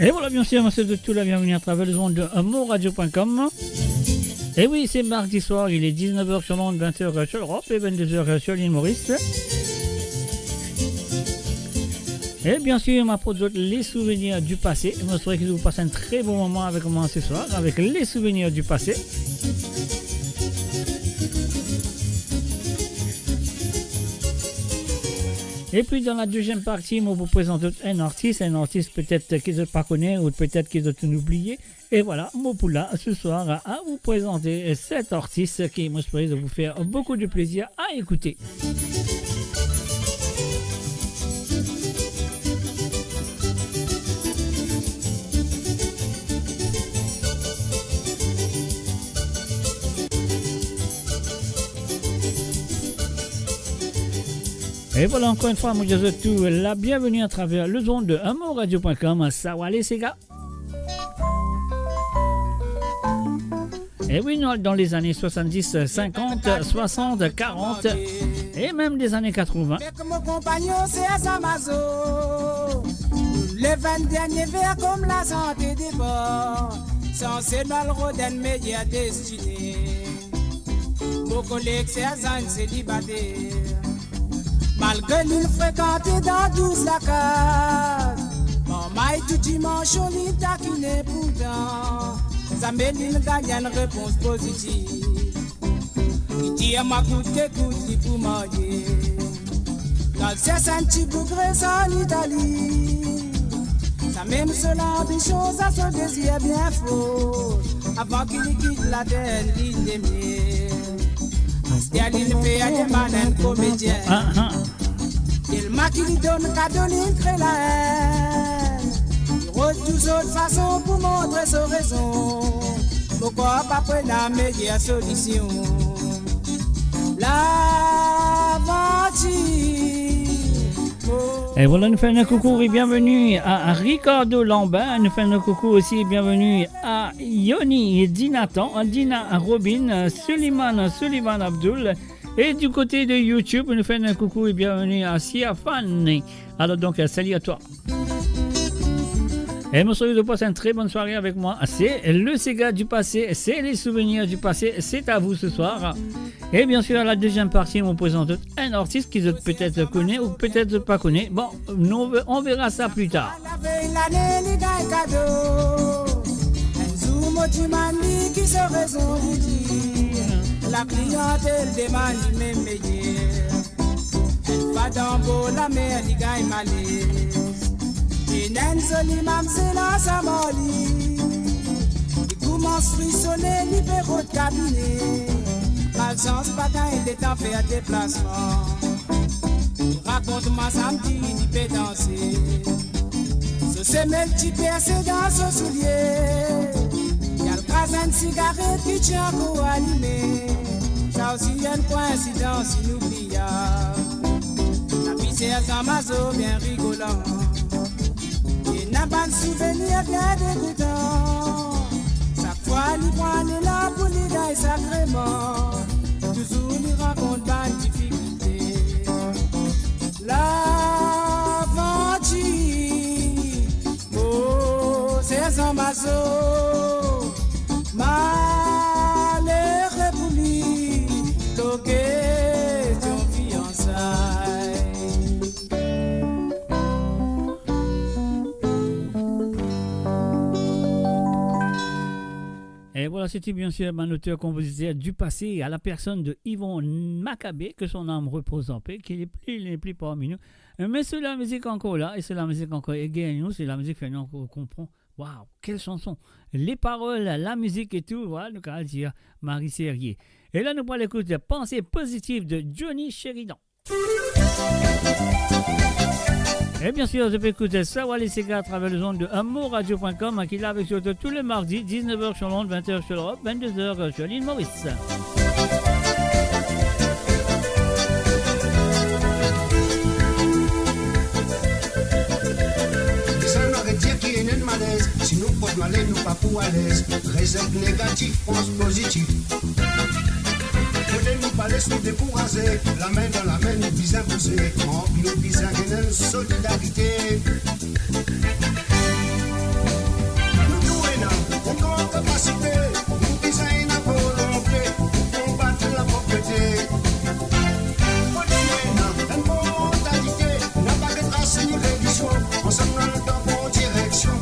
Et voilà, bien sûr, monsieur de tout la bienvenue à travers les ondes de moradio.com. Et oui, c'est mardi soir, il est 19h sur l'onde, 20h sur l'Europe et 22h sur l'île Maurice. Et bien sûr, ma pour d'autres, les souvenirs du passé. Je me souhaite que vous passez un très bon moment avec moi ce soir, avec les souvenirs du passé. Et puis dans la deuxième partie, je vous présente un artiste peut-être qu'ils ne pas connaissent ou peut-être qu'ils ont oublié. Et voilà, mon poula ce soir à vous présenter cet artiste qui me souhaite de vous faire beaucoup de plaisir à écouter. Et voilà encore une fois, moi je vous souhaite la bienvenue à travers le zone de amoradio.com. Sawale Sega. Et oui, dans les années 70, 50, 60, 40 et même des années 80. Mon compagnon, c'est Azamazo. Les 20 derniers vers comme la santé des bords. Censé dans le rodin média destiné. Mon collègue, c'est Azan, c'est célibataire. Malgré l'île fréquentée dans 12 la case. Mon maille tout dimanche, on l'y taquine pourtant. Ça met l'île gagne une réponse positive. Il dit à ma goutte pour manger. Dans ces senti bougres en Italie. Ça même cela des choses à son désir bien faux. Avant qu'il quitte la terre, l'île des miens. Il y a l'île fait à des malins comédiens. Il m'a qui lui donne cadeau, il crée la haine. Il rôde tous autres façons pour montrer sa raison. Pourquoi pas prendre la meilleure solution? L'aventure. Et voilà, nous faisons un coucou et bienvenue à Ricardo Lambin. Nous faisons un coucou aussi et bienvenue à Yoni, Dinatan, Dina Robin, Suleiman Abdul. Et du côté de YouTube, nous faisons un coucou et bienvenue à Siafan. Alors donc, salut à toi. Et me souhaite de passer une très bonne soirée avec moi. C'est le Sega du passé, c'est les souvenirs du passé, c'est à vous ce soir. Et bien sûr, à la deuxième partie, on vous présente un artiste qui peut-être connaît ou peut-être pas connaît. Bon, nous, on verra ça plus tard. La clientèle demande même meilleur. Elle va dans beau la mer, il gagne malaise. Et Nenzoli, mam, c'est là, ça molly. Il commence à frissonner, libéraux de cabinet. Malchance, pas quand il est en faire déplacement. Raconte-moi samedi, il peut danser. Ce semelle, tu percé dans son soulier. Y'a le casin de cigarette qui tient encore allumé. Ça aussi y'a une coïncidence inoubliable. La vie c'est un Amazo bien rigolant. Et n'a pas de souvenir bien dégoûtant. Chaque fois il prend les là pour les gars sacrément. Toujours il rencontre pas de difficulté. L'aventure, oh c'est un Amazo. Malheureux pour lui, l'occasion fiançailles. Et voilà, c'était bien sûr un auteur-compositeur du passé à la personne de Yvon Maccabé, que son âme repose en paix, qui n'est plus parmi nous. Mais c'est la musique encore là, et c'est la musique encore égale nous, c'est la musique que nous comprenons. Waouh, quelle chanson! Les paroles, la musique et tout, voilà, nous allons dire Marie Serrier. Et là, nous allons écouter Pensée positive de Johnny Sheridan. Et bien sûr, je peux écouter Sawale Sega à travers les ondes de amoradio.com qui est là avec vous tous les mardis, 19h sur Londres, 20h sur l'Europe, 22h sur l'île Maurice. Si nous pouvons aller, nous pas pour à l'aise. Réserve négatif, pense positif. Faut nous pas laisser nous décourager. La main dans la main, nous visons imposer. Nous visons une solidarité. grande capacité, nous design à volonté pour combattre la pauvreté. Pour donner une bonne mentalité, n'a pas de trace ni religion, ensemble dans la bonne direction.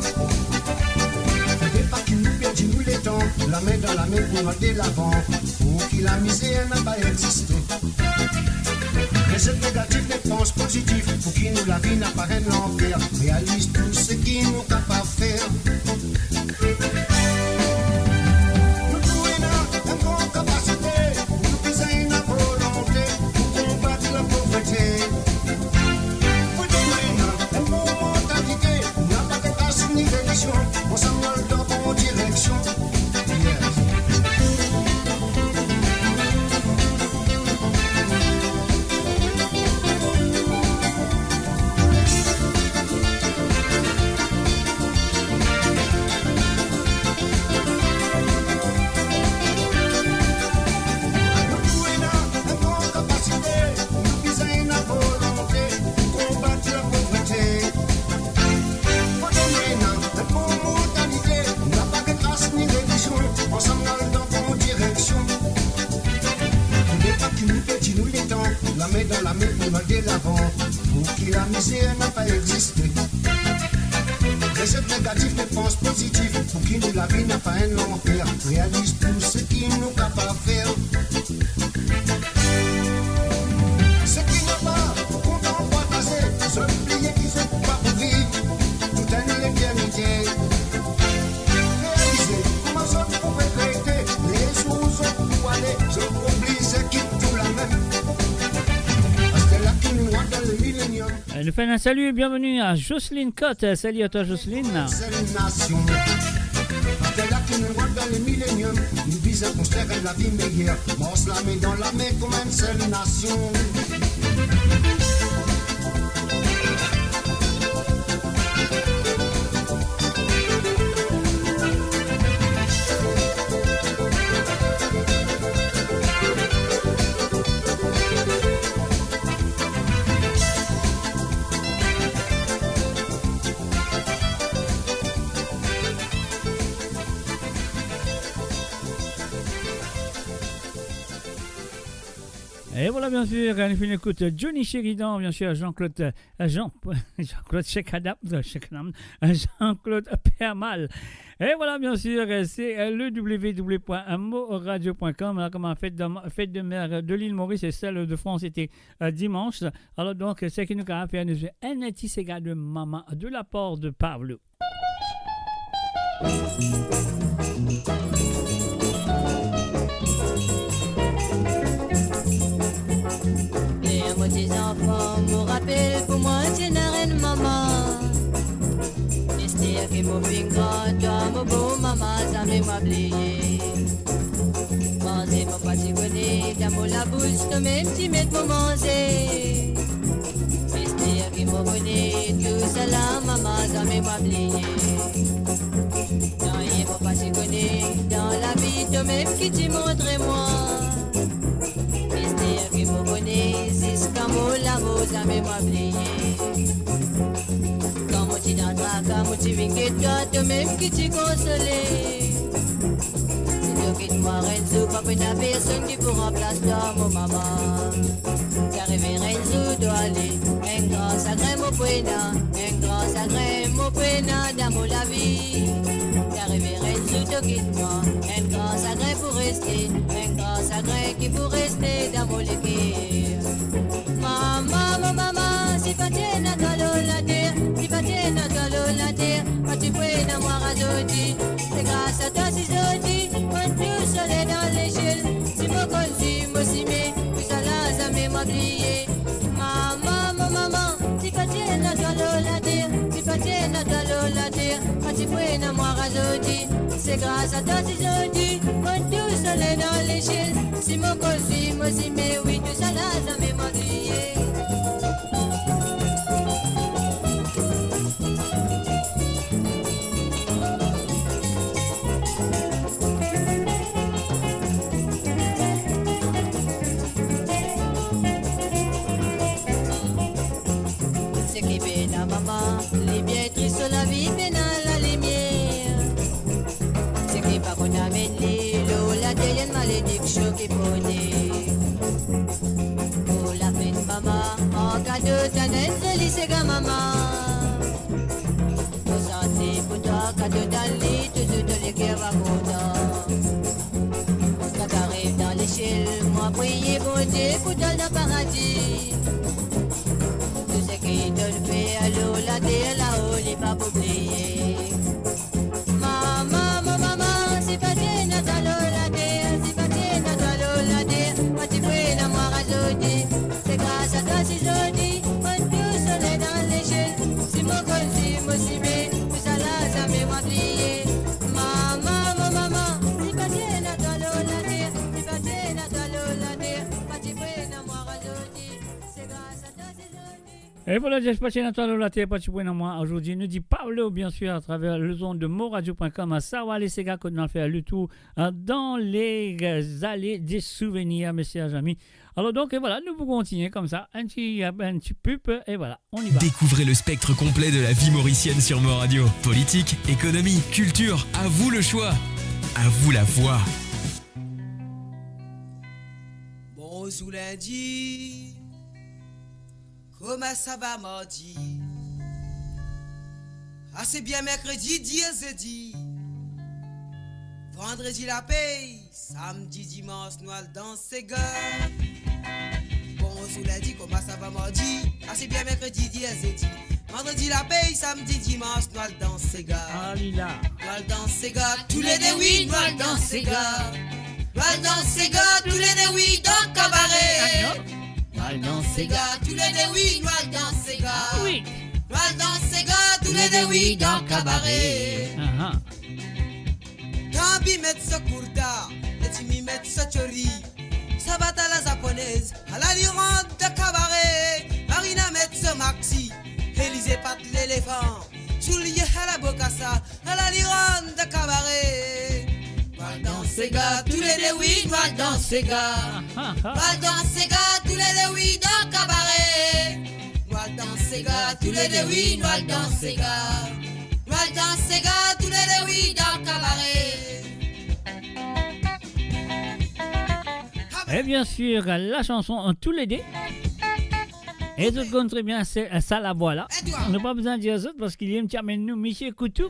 Et pas qu'il nous perdit nous les temps, la main dans la main pour aller l'avant, pour qu'il la misère n'a pas existé. Recette négative, dépense positive, pour qui nous la vie n'apparaît l'enfer, réalise tout ce qui nous capable de faire. Nous trouvons une grande capacité, nous faisons une volonté pour combattre la pauvreté. Pour donner une bonne mentalité, n'a pas de casse ni religion, on s'en va dans la bonne direction. La main dans la main pour aller l'avant, pour qui la misère n'a pas existé. Recette négative, dépense positive, pour qui nous la vie n'a pas un enfer, réalise tout ce qui nous capable de faire. Ce qui n'a pas, content partager, se oublier qu'ils sont pas pour vivre, toute une éternité. Réaliser comment je pourrais traiter, les choses pour aller, je oblige qu'ils tout la même. Nous faisons un salut et bienvenue à Jocelyne Cotte. Salut à toi Jocelyne. C'est une nation. C'est là que nous voit dans le millénium. Nous visons à construire la vie meilleure. On se la met dans la main comme une seule nation. Et voilà, bien sûr, on écoute Johnny Sheridan, bien sûr, Jean-Claude Chekadam, Jean-Claude Permal. Et voilà, bien sûr, c'est le www.moradio.com. Alors, comme fête de mer de l'île Maurice et celle de France était dimanche. Alors, donc, c'est qui nous a fait un petit ségat de maman de la part de Pablo. Tes enfants me rappellent pour moi c'est la reine maman. J'espère que mon finger, toi mon beau maman, ça m'a oublié. Manger mon pâté connaît, dans la bouche, comme même si mettre mon manger. J'espère que mon bonnet, tout ça là, maman, ça m'a oublié. Dans mon pâté connaît, dans la vie, toi même qui tu montres moi. J'espère que mon bonnet, c'est ce qu'un mot, l'amour, ça m'a oublié. Quand moi tu dans ta cam, moi tu viens que toi, toi-même qui tu consolé. C'est toi qui te vois, Renzo, pas une personne qui pourra remplacer toi, mon maman. J'arrive, Renzo, doit aller. Un grand sacré, mon poena, un grand sacré, mon poena, dans mon la vie. J'arrive, Renzo, toi qui te vois, un grand sacré pour rester, un grand sacré qui pour rester dans mon l'équipe. Maman, maman, si pas t'es na la terre, si pas t'es na la terre, quand tu peux na moi razodi, c'est grâce à toi si jodi, quand tu soleil dans l'échelle, si mon conçu, moi si mais, puis ça là, ça m'a oublié. Maman, maman, si pas t'es na la terre, si pas t'es na la terre, quand tu peux na moi razodi, c'est grâce à toi si jodi, quand tu soleil dans l'échelle, si mon conçu, moi si mais, oui, tout ça là, ça m'a oublié. C'est qui béna maman, les bien tristes sur la vie, béna la lumière. dépoter. Pour la fin de maman, en cadeau d'un joli Sega maman. Pour santé pour toi, cadeau dans le lit, toujours de l'équerre va content. Quand t'arrives dans l'échelle, moi prier bon Dieu pour dans le paradis. Tout ce qui te le fait à l'eau, la terre là-haut, les pas oublier. Maman, maman, si pas bien dans l'eau, la terre, si pas bien dans l'eau, la terre, moi tu peux la moi rajouter. C'est grâce à toi si joli, on peut soleil dans l'échelle. Si mon col, si mon cibé, tout ça là, ça m'est moi plié. Maman, maman, si pas bien dans l'eau, la terre, si pas bien dans l'eau, la terre, moi tu peux la moi rajouter. C'est grâce à toi si joli. Et voilà, j'espère que Nathalie la terre pas pour moi aujourd'hui. Nous dit Pablo, bien sûr, à travers le zone de moradio.com à Sawale Sega, qu'on a fait le tour dans les allées des souvenirs, mes chers amis. Alors donc, et voilà, nous pouvons continuer comme ça, un petit pub, et voilà, on y va. Découvrez le spectre complet de la vie mauricienne sur Moradio. Politique, économie, culture, à vous le choix. À vous la voix. Bonjour lundi, comment ça va mardi? Ah c'est bien mercredi, jeudi. Vendredi la paye, samedi, dimanche, noël dans ses gars. Bonjour lundi, comment ça va mardi? Ah c'est bien mercredi, jeudi. Vendredi la paye, samedi, dimanche, noël dans ses gars. Ah Lila. Noël dans ses gars, tous les deux oui, noël dans ses gars. Noël dans ses gars, tous les deux oui, dans cabaret. Noël dans ses gars, tous les deux oui, noël dans ses gars. Oui. Noël dans ses gars, tous les deux oui, dans cabaret. Ah, Kambi met sa kurta, Letimi met sa chori. Sabata la japonaise, à la lirande de cabaret. Marina met sa maxi, Élysée pat l'éléphant. Soulier à la bocassa, à la lirande de cabaret. Noël dans ses gars, tous les deux oui, noël dans ses gars. Noël dans ses gars, tous les deux oui, dans cabaret. Noël dans ses gars, tous les deux oui, noël dans ses gars. Noël dans ses gars, tous les deux oui, dans cabaret. et bien sûr, la chanson en tous les deux. Et tout compte très bien, c'est ça la voilà. On n'a pas besoin de dire ça parce qu'il y a un petit amène nous, Michel Coutou.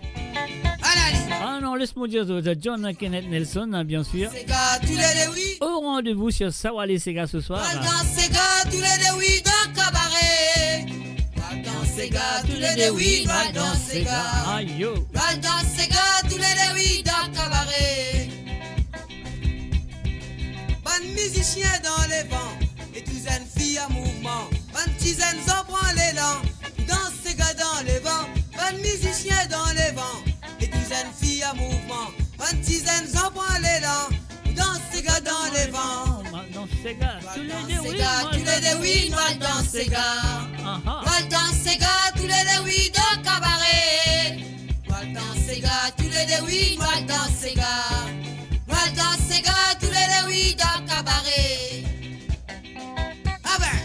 Ah non, laisse-moi dire ça, de John Kenneth Nelson, bien sûr. Ses gars, tous les deux oui. Au rendez-vous sur Sawale Sega ce soir. Noël dans ses gars, tous les deux oui, dans cabaret. Noël dans ses gars, tous les deux oui, noël dans ses gars. Aïe yo. Noël dans ses gars, tous les deux oui, dans cabaret. Bonne musicien dans les vents, et tous une fille en mouvement. Bonne dizaine en prend l'élan, dans ses gars dans les vents. Bonne musicien dans les vents, et tous une fille en mouvement. Bonne dizaine en prend l'élan, dans ses gars dans les vents. Dans ses gars, tous les deux, oui. Tous les deux, oui, noël dans ses gars. Noël dans ses gars, tous les deux, oui, dans cabaret. Noël dans ses gars, tous les deux, oui, noël dans ses gars. Noël dans ses gars, tous les deux, oui, dans cabaret. Ah ben,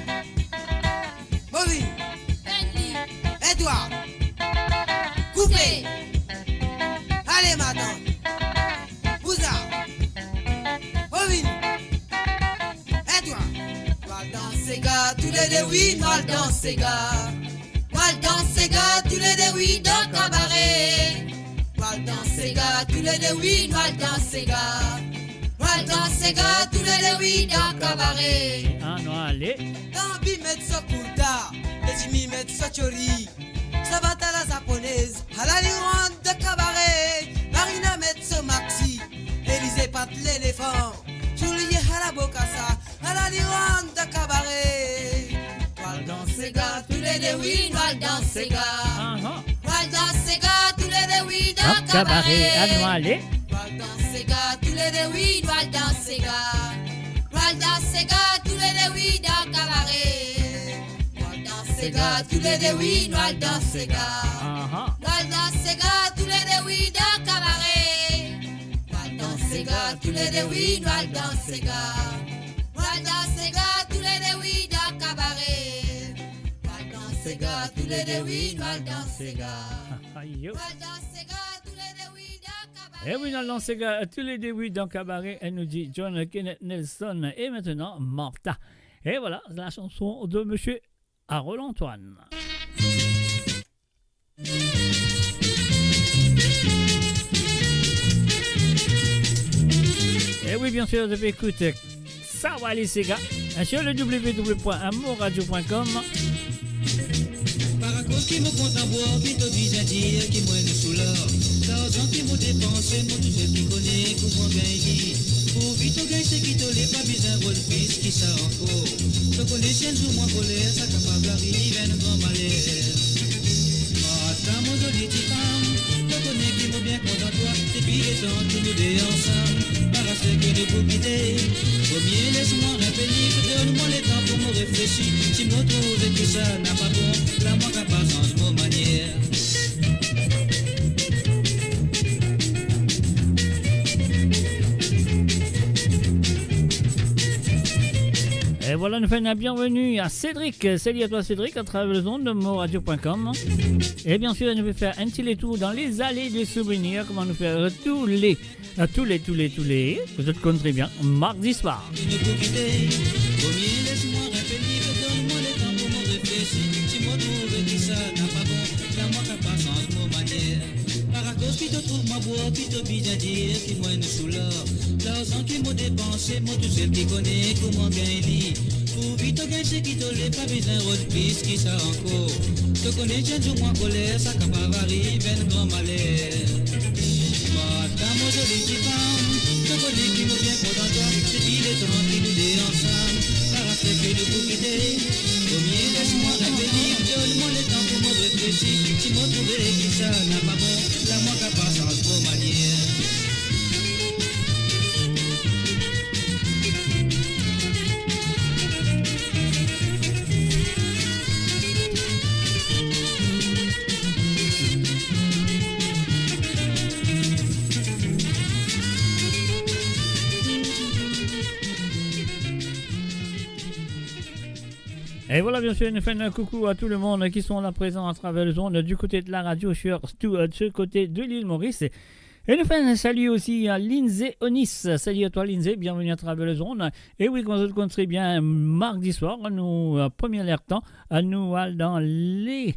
Bobby, Edouard, coupé. Allez, madame, Bouza, Bobby. Noël dans ses gars, tous les deux oui, Noël dans ses gars. Noël dans ses gars, tous les deux oui, dans cabaret. Noël dans ses gars, tous les deux oui, Noël dans ses gars. Noël dans ses gars, tous les deux oui, dans cabaret. Ah non, allez. Kambi met sa kurta, Letimi met sa chori. Sabata la japonaise, à la lirande de cabaret. Marina met sa maxi, Élysée pat l'éléphant. Soulier à la bocassa, à la lirande de cabaret. Noël dans ses gars, tous les deux oui, Noël dans ses gars. Noël dans ses gars, tous les deux oui, dans cabaret. Ah non, allez. Noël dans ses gars, tous les deux oui, Noël dans ses gars. Noël dans ses gars, tous les deux oui, dans cabaret. Noël dans ses gars, tous les deux oui, Noël dans ses gars. Noël dans ses gars, tous les deux oui, dans cabaret. Noël dans ses gars, tous les deux oui, Noël dans ses gars. Noël dans ses gars, tous les deux oui, dans cabaret. Noël dans ses gars, tous les deux oui, Noël dans ses gars. Aïe yo. Noël dans ses gars, tous les deux oui, dans cabaret. Et oui, on lance tous les débuts dans Cabaret, elle nous dit John Kenneth Nelson et maintenant Martha. Et voilà, la chanson de Monsieur Harold Antoine. Et oui, bien sûr, vous pouvez écouter ça va les Sega sur le www.amourradio.com. Paracos qui me compte en bois, qui te dit à dire, qui moine sous l'or. L'argent qui me dépense, moi tout seul qui connaît, comment bien dit. Pour vite au gain, c'est qui te l'est pas besoin de rôle piste, qui ça encore. Je connais chien ou moins colère, ça capable d'arriver un grand malheur. Madame, mon jolie petite femme, je connais qui me bien content toi, depuis les temps, tous nous deux ensemble. Par ce que de vous quitter, premier laisse-moi revenir, donne-moi le temps pour me réfléchir. Si me trouve que ça n'a pas bon, la moi capable change mon manière. Et voilà, nous faisons la bienvenue à Cédric. Salut à toi Cédric, à travers le zone de moradio.com. Et bien sûr, nous allons faire un petit détour dans les allées des souvenirs, comment nous faire tous les, vous êtes compris bien, mardi soir. Qui te trouve ma bois, qui te bide à dire, qui moine sous l'or. L'argent qui m'a dépensé, moi tout seul qui connaît comment bien il. Pour vite gagner, c'est qui te l'est pas besoin de piste, qui ça encore. Te connais, tiens, du moins colère, ça capable arrive, un grand malheur. Madame, mon jolie petite femme, te connais qui me vient content toi, c'est dit les temps qui nous dé ensemble. Par après que de vous quitter, premier laisse-moi revenir, donne-moi le temps pour me réfléchir. Si me trouver qui ça n'a pas bon. La moi capable change vos manières. Et voilà, bien sûr, nous faisons un coucou à tout le monde qui sont là présents à travers le zone du côté de la radio sur ce côté de l'île Maurice. Et nous faisons un salut aussi à Lindsay Onis. Salut à toi Lindsay, bienvenue à travers le zone. Et oui, comme vous le connaissez bien, mardi soir, nous, premier l'air temps, nous allons dans les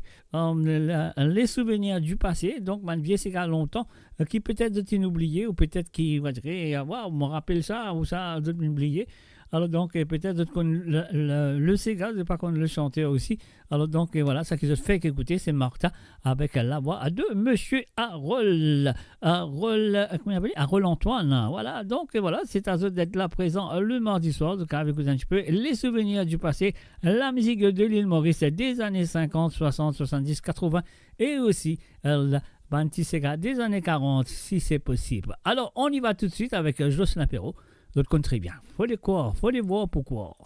souvenirs du passé. Donc, man vieux, c'est qu'à longtemps, qui peut-être de t'inoublier ou peut-être qui va dire, waouh, me rappelle ça ou ça, de m'oublier. Alors donc, peut-être qu'on le Sega, je ne sais pas qu'on le chanteur aussi. Alors donc, voilà, ça qui se fait écouter, c'est Martha avec la voix de Monsieur Harold Antoine. Voilà, donc voilà, c'est à eux d'être là présent le mardi soir. Donc, avec vous un petit peu les souvenirs du passé, la musique de l'île Maurice des années 50, 60, 70, 80 et aussi la Banti Sega des années 40, si c'est possible. Alors, on y va tout de suite avec Jocelyn Perrault. D'autres compte très bien. Faut les croire, faut les voir pourquoi.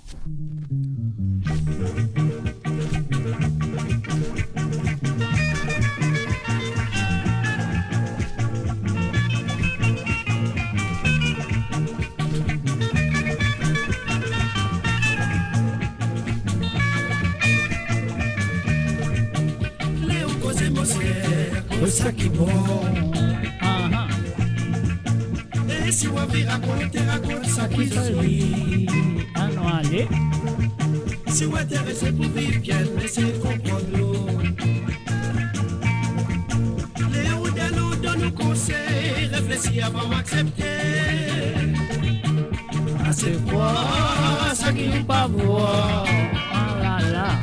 Léo cause mon ça qui bon. Et si on veut raconte ça qui Salut. Ah non, allez. Si on est intéressé pour vivre bien, laissez comprendre. Léo Dano donne nos conseils, réfléchis avant d'accepter. Ah, c'est quoi ça qui n'est pas voir? Ah là là.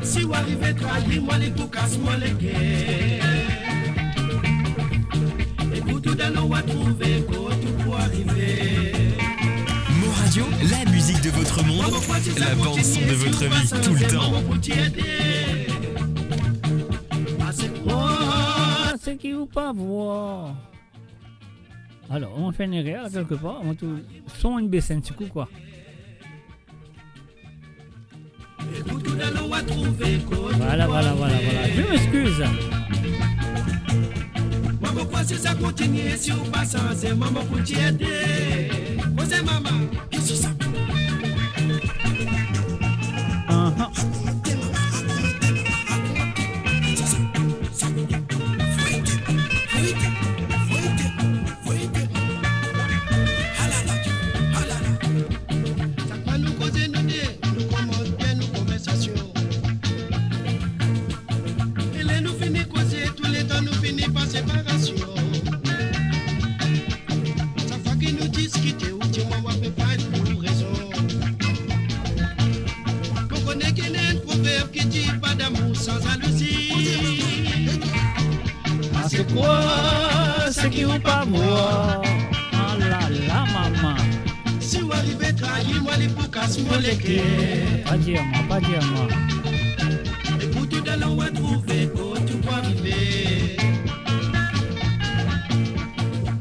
Si on arrive à trahir, moi les coups casse, moi les guerres. On va trouver tout pour arriver. Moradio, la musique de votre monde, la bande son de votre vie tout le temps. C'est qui ou pas voir. Alors, on fait une erreur quelque part. On tout son une baisse un petit coup quoi. Voilà. Je m'excuse. Pourquoi si ça continue si on passe c'est maman pour t'aider. Osez maman, qu'est-ce que ça? qui dit pas d'amour sans jalousie. Ah, c'est quoi ce qui vous pas voir? Ah là là, maman. Si vous arrivez trahir moi les pour casse moi les quais. Pas dire moi, pas dire moi. Et pour tout dans l'on va trouver quand tu vas arriver.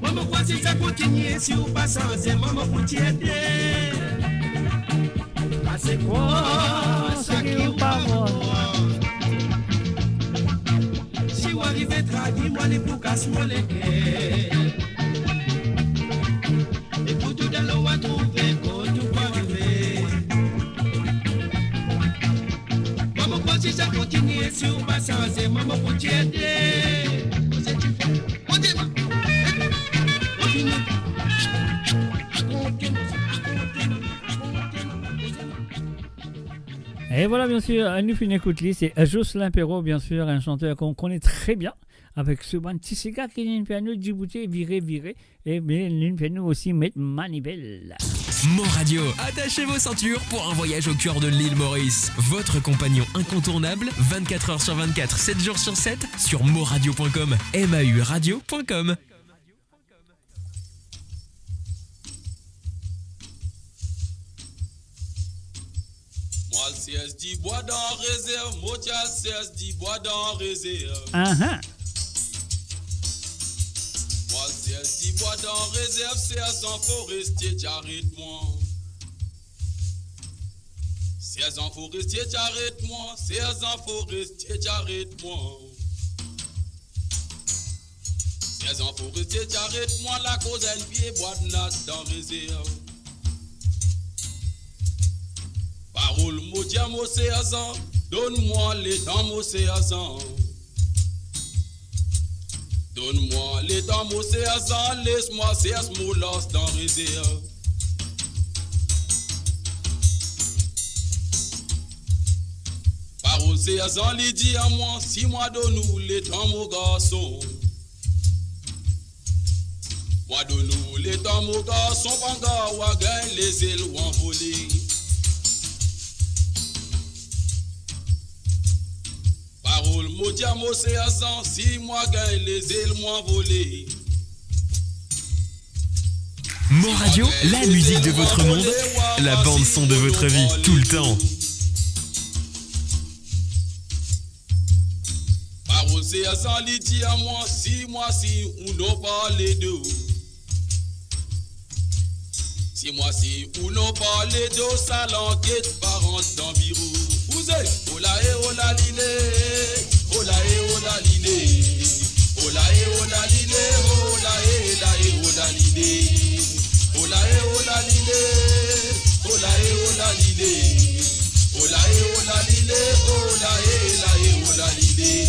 Maman quoi si ça continue si vous passez ensemble maman pour t'aider. Ah c'est quoi ce qui vous pas voir? Si vous arrivez trahir moi les pour casse moi les quais. Et pour tout dans l'on va trouver quand tu vas arriver. Maman quoi si ça continue si vous passez ensemble maman pour t'aider. Et voilà, bien sûr, nous finissons écoute c'est Jocelyn Perrault, bien sûr, un chanteur qu'on connaît très bien, avec ce bon petit cigare qui vient faire nous Djibouti, virer, et bien, il vient nous aussi mettre manivelle. Mo Radio, attachez vos ceintures pour un voyage au cœur de l'île Maurice. Votre compagnon incontournable, 24 heures sur 24, 7 jours sur 7, sur moradio.com, mauradio.com. Moi, le CSD bois dans réserve, moi, le CSD bois dans réserve. Uh-huh. Moi, le CSD bois dans réserve, c'est un forestier, j'arrête-moi. C'est un forestier, j'arrête-moi. C'est un forestier, j'arrête-moi. C'est un forestier, j'arrête-moi. La cause, elle vient bois de nat dans réserve. Parole maudit mon séazan, donne-moi les temps mon séazan. Donne-moi les temps mon séazan, laisse-moi séaz mon las dans réserve. Parole séazan, lui dit à moi, si moi donne-nous les temps mon garçon. Moi donne-nous les temps mon garçon, panga ou à gagne les ailes ou envolées. Parole maudit à mon séazan, si moi gagne les ailes, moi volé. Mo Radio, la musique de votre monde, la bande son de votre vie, tout le temps. Parole séazan, lui dit à moi, si on n'a pas les deux. Si on n'a pas les deux, ça l'enquête par an dans le bureau. Ola e ola lile, ola e ola lile, ola e ola lile, ola e ola lile, ola e ola lile, ola e ola lile, ola e ola lile, ola e ola lile,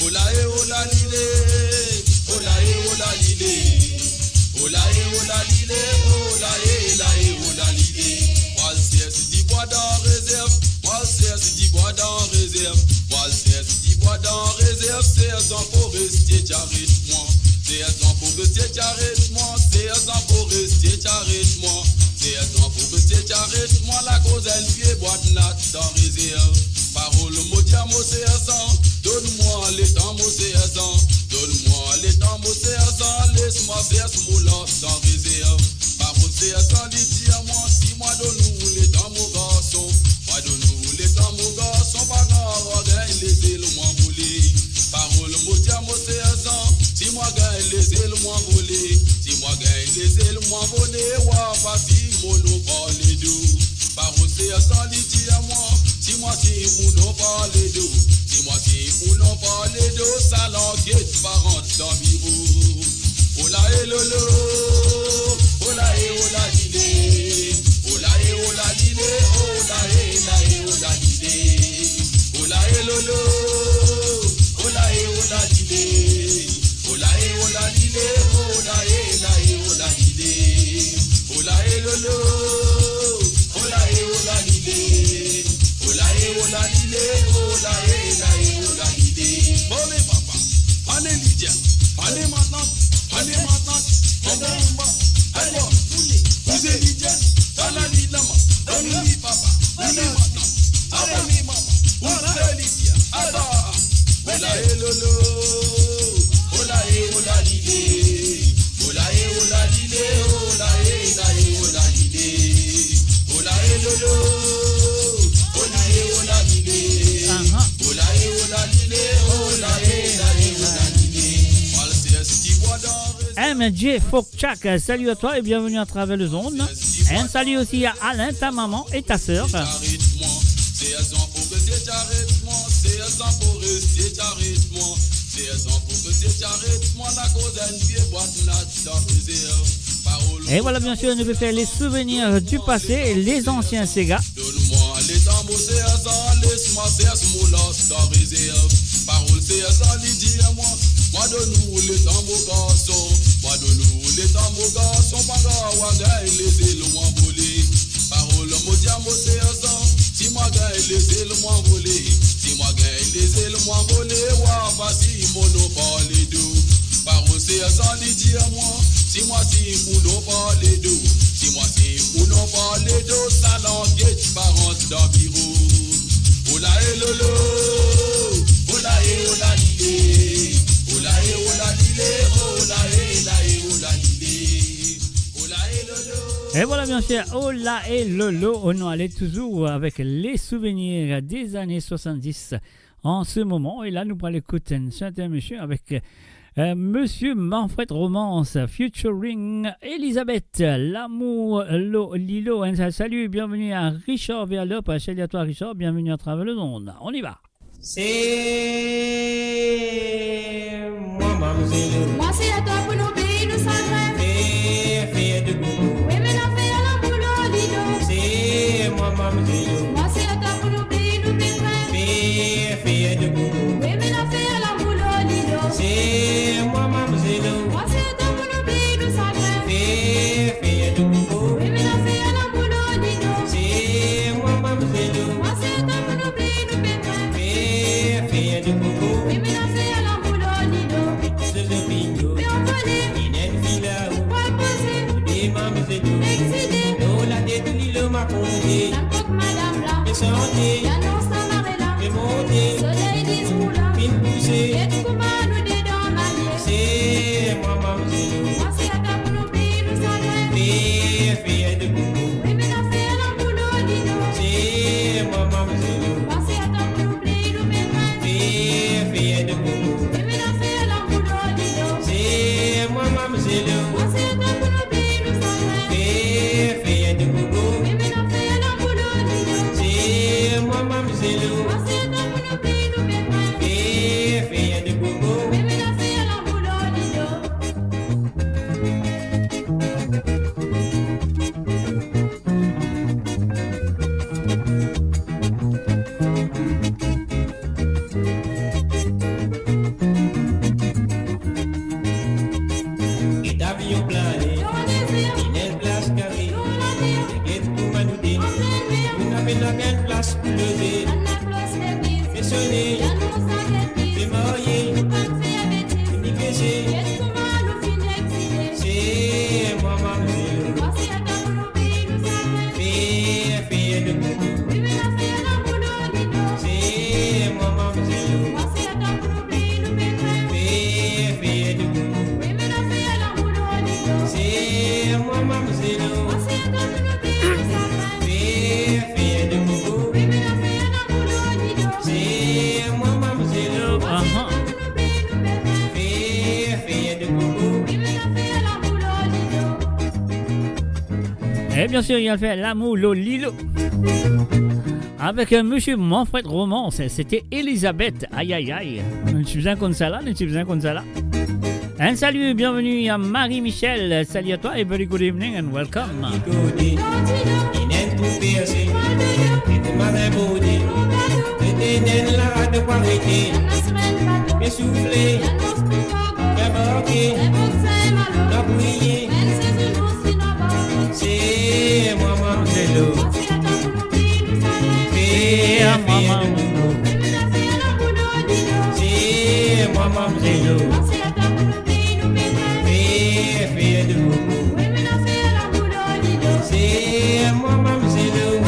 ola e ola lile, ola e ola lile, ola e ola lile, ola e ola lile. Moi c'est du bois dans réserve. Moi c'est du bois dans réserve. Moi c'est du bois dans réserve. C'est un forestier, j'arrête-moi. C'est un forestier, j'arrête-moi. C'est un forestier, j'arrête-moi. C'est un forestier, j'arrête-moi. La cause elle vient bois de nat dans réserve. Parole maudit à mon séazan. Donne-moi les temps mon séazan. Donne-moi les temps mon séazan. Laisse-moi faire ce mot dans réserve. Parole séazan dit à moi. Si moi donne-nous les temps mon garçon. Moi donne-nous les temps mon garçon. Pas grave, gagne les ailes moins volées. Parole maudit à mon séazan. Si moi gagne les ailes moins volées. Si moi gagne les ailes moins volées. Ouah, papi, mon nom parle d'eau. Parole séazan dit à moi. Si on n'a pas les deux. Si on n'a pas les deux. Ça l'enquête par an dans le bureau. Ola e lolo. Ola e ola lile. Ola e ola lile. Ola e ola lile. Ola e lolo. Ola e ola lile. Ola e ola lile. Ola e ola lile. Ola e lolo. Ola e ola lile. Ola e ola lile. Ola e ola lile. Bon papa, allez Lydia, allez maintenant. Allez maintenant, allez, vous êtes Lydia, allez Lama, allez papa, allez maintenant, allez maman, MJ Fokchak, salut à toi et bienvenue à travers le zone. Un salut aussi à Alain, ta maman et ta sœur. C'est un sang pour que c'est arrête-moi, c'est un sang pour rester arrête-moi, c'est un sang pour que c'est arrête-moi, la cause d'une vieille boîte là, parole. Et voilà, bien sûr, nous pouvons faire les souvenirs du passé et les anciens Sega. Donne-moi les tambours, c'est un sang, laisse-moi, c'est un smoula, c'est un réserve. Parole, c'est un sang, dis-moi, moi donne-nous les tambours garçons, moi donne-nous les tambours garçons, pas gawa, les îles m'envolées. Parole, mon diamant, c'est un sang. Si moi gagne les ailes m'envoler, si moi gagne les ailes m'envoler, wa voici monopole d'eau. Parole c'est sans lui dire moi, si moi si monopole d'eau, si moi si monopole d'eau, ça languette parente dans bureau. Ola et lolo, ola et ola l'idée, ola et ola l'idée, ola et la et ola l'idée, ola et lolo. Et voilà, bien sûr, Ola et Lolo, on allait toujours avec les souvenirs des années 70 en ce moment. Et là, nous allons écouter un certain monsieur avec monsieur Manfred Romance, featuring Elisabeth, l'amour, Lilo. Salut, bienvenue à Richard Verlop, salut à toi Richard, bienvenue à travers le monde. On y va. C'est moi, mademoiselle. Moi, c'est à toi pour nos pays, nous sommes Fais de goût. oui, mais la fée à la boulot, Lido. C'est moi, mademoiselle. Moi, c'est à toi pour nos pays, nous pétrins. Fais de goût. Oui, mais la fée à la boulot, Lido. C'est moi, mademoiselle. Moi, c'est à toi pour nos pays, nous sommes Fais de goût. oui, mais la fée à la boulot, Lido. C'est moi, mademoiselle. Moi, c'est à toi pour nos pays, nous pétrins. Fais de goût. Oui, mais la fée à la boulot, Lido. C'est le bingo. Mais on volait, Inès Villa. pas posé, Des mademoiselle. exilé. Lola de Lilo Macondé. La coque, madame là. Mais santé. L'annonce, ça m'arrête là. Mais monté. Soleil, dis là. Fin poussé. Et tout comment nous dédons manier. C'est moi, mademoiselle. Moi, c'est à toi pour nos pays, nous sommes Fais de goût. oui, mais la fée à la boulot, Lido. C'est moi, mademoiselle. Moi, c'est à toi pour nos pays, nous pétrins. Fais de goût. Oui, mais la fée à la boulot, Lido. C'est moi, mademoiselle. Moi, c'est à toi pour nos pays, nous sommes Fais de goût. oui, mais la fée à la boulot, Lido. C'est moi, mademoiselle. Moi, c'est à toi pour nos pays, nous pétrins. Fais de goût. Oui, mais la fée à la boulot, Lido. Et d'avion plané. Dans les airs, Inès place carrée. dans la terre, Les guettes pour manouter. en plein mer. Vous n'avez la quelle place pour lever. La place l'église. Fais sonner. L'annonce à l'église. Fais marier. Nous pas fait à bêtise. Fais négligé. Et comment nous finir exilés. C'est moi, mademoiselle. Moi, c'est à toi pour nos pays, nous sommes Fais de goût. oui, mais la fée à la boulot, Lido. C'est moi, mademoiselle. Moi, c'est à toi pour nos pays, nous pétrins. Fais de goût. Oui, mais la fée à la boulot, Lido. C'est moi, mademoiselle. Moi, c'est à toi pour nos pays, nous sommes Fais de goût. oui, mais la fée à la boulot, Lido. C'est moi, mademoiselle. Moi, c'est à toi pour nos pays, nous pétrins. Fais de goût. Oui, mais la fée à la boulot, Lido. Et bien sûr, il a fait l'amour, Lilo. Avec monsieur Manfred Romance, c'était Elisabeth. Aïe aïe aïe. Je suis bien comme ça là, je suis bien comme ça là. Un salut, bienvenue à Marie-Michel. Salut à toi et very good evening and welcome. Côté. Inès tout percé. Et de ma beauté. Et de la de quoi arrêter. Mais souffler. Cabarquer. La bouillie. C'est moi, mademoiselle. Et à maman. C'est moi, mademoiselle. Fais de goût. C'est moi, mademoiselle.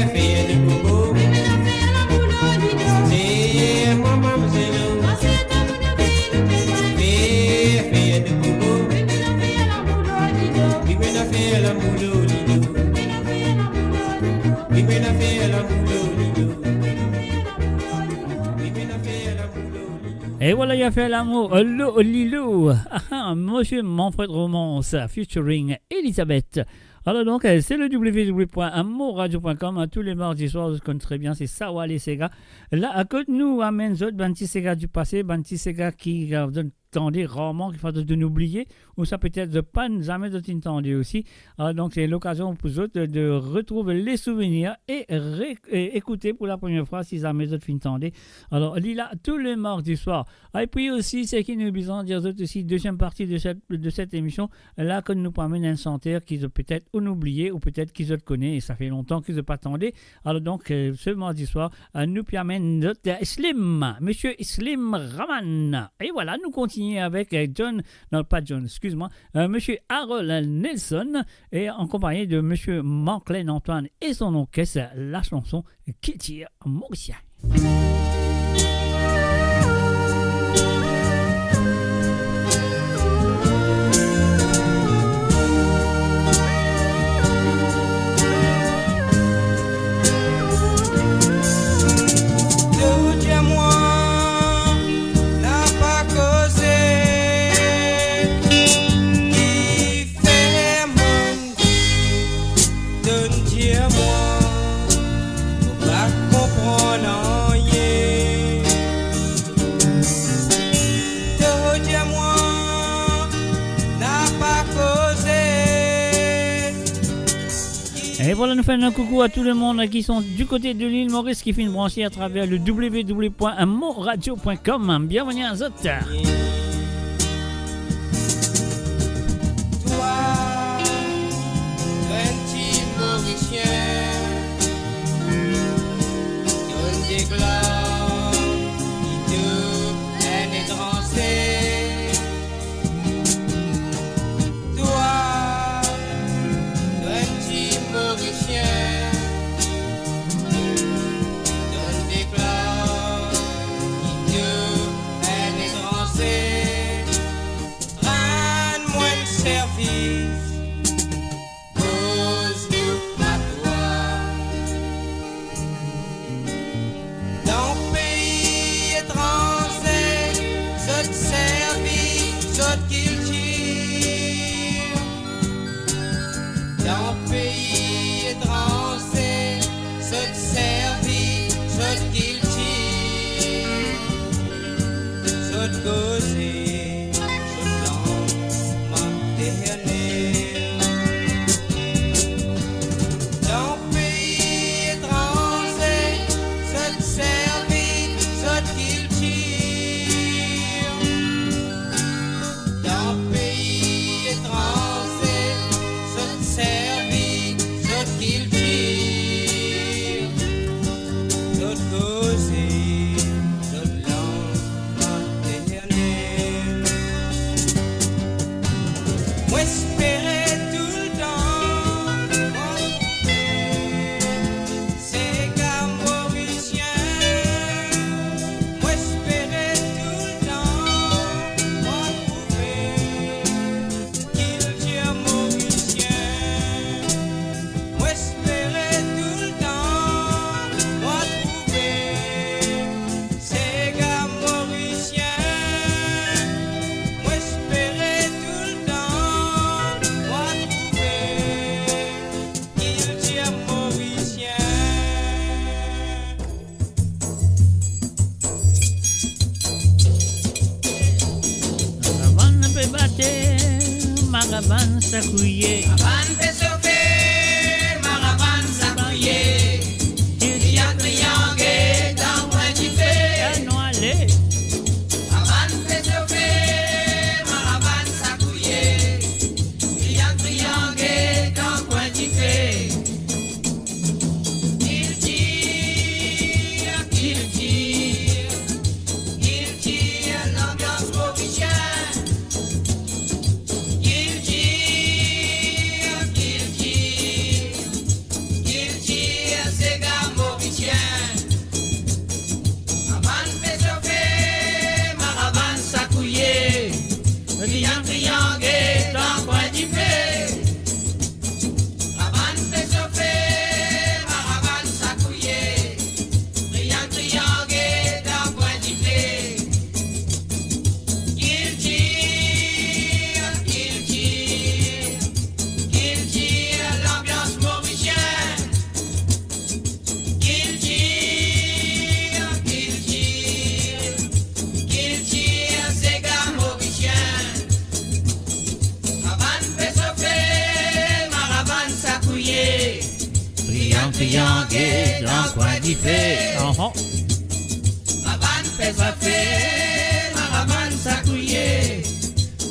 Fais de goût. C'est moi, mademoiselle. Fais de goût. Oui, mais la fée, la moule, lido. Oui, mais la fée, la moule, lido. Oui, mais la fée, la moule. Et voilà, il a fait l'amour. Lilo. Monsieur Manfred Romance, featuring Elisabeth. Alors donc, c'est le www.amourradio.com. Tous les mardis soirs, je connais très bien, c'est Sawa les Sega. Là, à côté de nous, amène d'autres, Banti Sega du passé, Banti Sega qui tendez rarement, qu'il faut de nous oublier, ou ça peut-être de pas jamais de t'entendre aussi. Alors donc, c'est l'occasion pour vous autres de retrouver les souvenirs et écouter pour la première fois si jamais de t'entendre. Alors, Lila, tous les mardis soirs. Et puis aussi, c'est qui nous besoin de dire aussi, deuxième partie de cette émission, là, que nous promène un chanteur qu'ils ont peut-être oublié ou peut-être qu'ils ont connu et ça fait longtemps qu'ils n'ont pas attendu. Alors donc, ce mardi soir, nous permet notre Slim, Monsieur Slim Raman. Et voilà, nous continuons avec Monsieur Harold Nelson et en compagnie de Monsieur Marclin Antoine et son orchestre, la chanson Qui tire Mauricien. Et voilà, nous faisons un coucou à tout le monde qui sont du côté de l'île Maurice qui fait une branchée à travers le www.monradio.com. Bienvenue à Zot. Toi, petit Mauricien, donne des gloires qui te pénétrancent. Toi, petit Mauricien, donne des gloires qui te pénétrancent. Rends-moi le service, pose-nous à toi. Dans le pays étranger, je te servis, je te cultive. Dans le pays étranger, je te servis, je te cultive. Je te causer, je plante ma dernière. Dans le pays étranger, je te servis, je te cultive. Dans le pays étranger, je te servis, je te cultive. Je te causer, je te lance ma dernière. Moi espérais tout le temps retrouver ces gars mauriciens. Moi espérais tout le temps retrouver qu'ils tiennent mauriciens. Moi espérais tout le temps retrouver ces gars mauriciens. Moi espérais tout le temps retrouver qu'ils tiennent mauriciens. Caravane peut battre, Maravane s'accouiller. Caravane fait sauver, Maravane s'appuyait. Il y a triangle dans moi qui fait. Noilé. Caravane fait sauver, Maravane s'appuyait. Il y a triangle dans moi qui fait. Il tire, l'ambiance mauricienne. Il tire, Uh-huh. Maban pesa fe, maraman sakouye.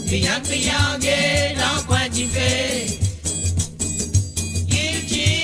Criant, criant, gay dans le coin du fait. Il tire,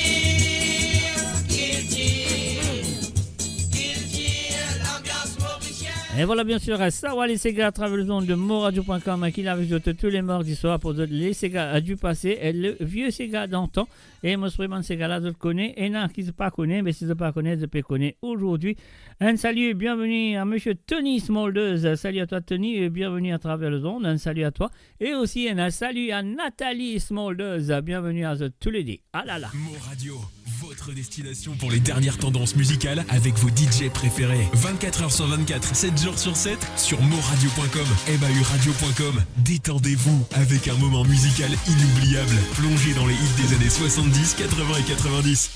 l'ambiance mauricienne. Et voilà bien sûr, ça va les Sega à travers le monde de moradio.com qui l'avait joué tous les mardis soirs pour les Sega du passé et le vieux Sega d'antan. Et moi, vraiment, Sega là, je le connais. Et non, qui ne pas connaît, mais si je ne pas connaît, je peux connaître aujourd'hui. Un salut et bienvenue à monsieur Tony Smoldeuse. Salut à toi, Tony, et bienvenue à travers le monde. Un salut à toi. Et aussi, un salut à Nathalie Smoldeuse. Bienvenue à tous les deux. Ah là là. Moradio, votre destination pour les dernières tendances musicales avec vos DJ préférés. 24h sur 24, 7 jours sur 7 sur moradio.com, mauradio.com. Détendez-vous avec un moment musical inoubliable. Plongez dans les hits des années 70, 80 et 90.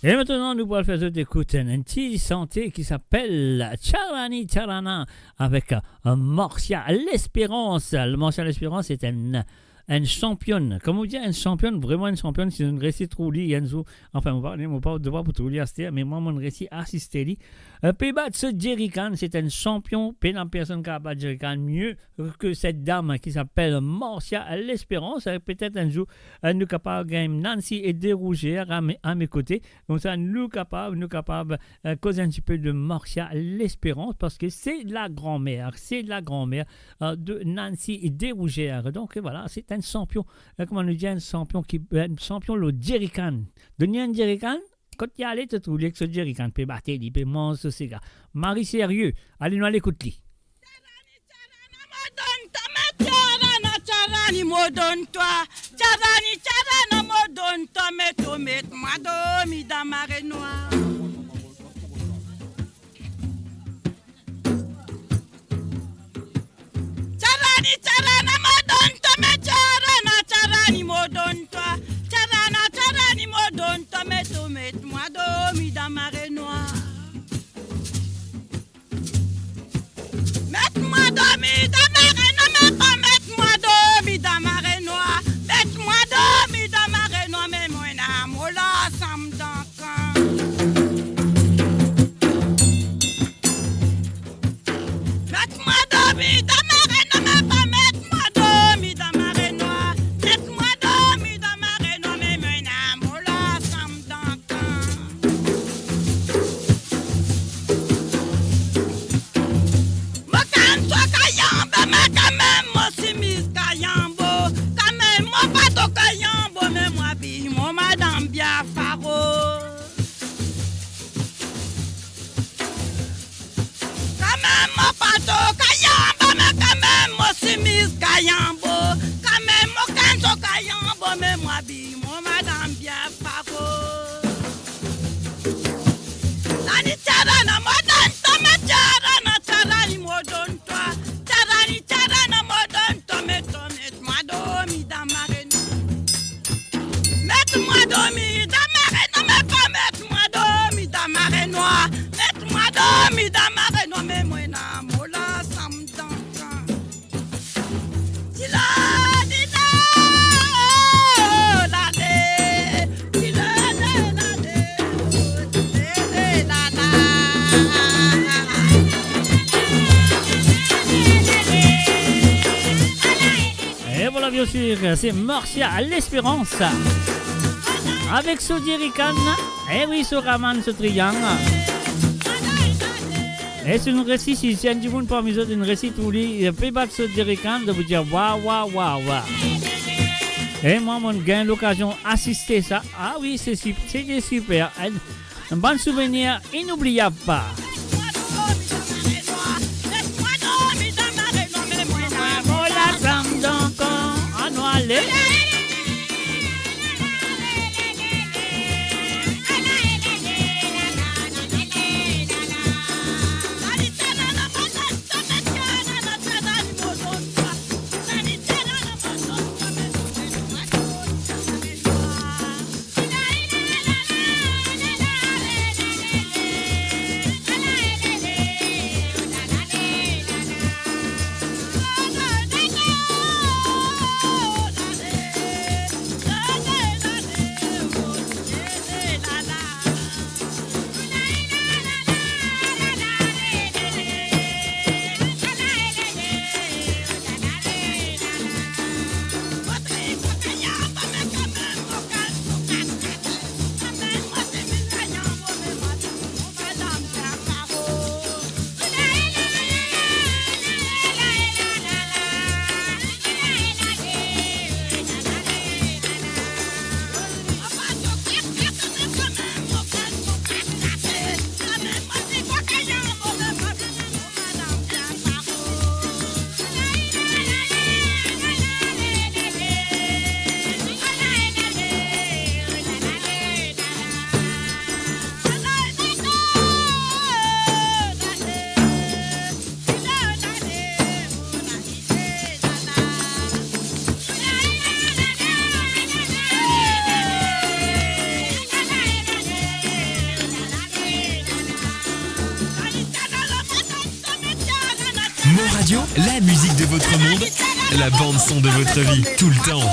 Et maintenant, nous allons faire écouter un petit santé qui s'appelle Charani Charana avec Morcia L'Espérance. Le Morcia L'Espérance est une championne. Comme on dit, une championne, vraiment une championne. C'est une récit trouli, enfin, on va pas devoir pour trouli assister, mais moi, mon récit assisté. Pébat ce Jerry Khan, c'est un champion. Pénal personne qui a battu Jerry Khan mieux que cette dame qui s'appelle Morcia L'Espérance. Peut-être un jour, nous capable de gagner Nancy et Dérouger à mes côtés. Donc ça, nous capable causer un petit peu de Morcia L'Espérance parce que c'est la grand-mère de Nancy et Dérouger. Donc voilà, c'est un champion. Comment on dit, un champion le Jerry Khan. De Nyan Jerry Khan. Quand il y a allé te trouver que ce Jerry Khan peut battre, il peut manger ce gars. Marie sérieux, allez nous aller écouter. Charani modon toi, charani modon toi, met moi domi dans marée noire. Charani modon toi, met charani modon toi, charani modon toi, met moi domi dans marée noire. Mets-moi domi dans marée noire, mets-moi domi dans marée noire, mets-moi domi dans marée noire, mais moi n'a mola sam d'encan. Mets-moi domi dans marée noire, mets-moi domi dans marée noire, mets-moi domi dans marée noire, mais moi n'a mola sam d'encan. Mokanto kayambo, mais quand même moi simis kayambo, quand même moi pato kayambo, mais moi bi moi madame bien faro. Quand même moi pato kayambo, mais quand même moi simis kayambo, quand même moi kanto kayambo, mais moi bi moi madame bien faro. Nani charana modon to me charani modon to, charana modon to me moi domi dans marée noire. Mets-moi domi dans marée noire, mais pas mets-moi domi dans marée noire, mets-moi domi dans marée noire, mais moi na mola sam d'encan. Dila dila la de, dila la de, la la. Et voilà bien sûr, c'est Morcia L'Espérance avec ce Jerry Khan. Et oui, ce Raman, ce triangle. Et c'est une récit, si c'est un petit monde parmi eux, une récit où il peut battre ce Jerry Khan de vous dire waouh, waouh, waouh, waouh. Et moi, mon gain l'occasion d'assister ça. Ah oui, c'était super. Un bon souvenir inoubliable. Voilà, ça me donne quand on va aller. Mo Radio, la musique de votre monde, la bande son de votre vie, tout le temps.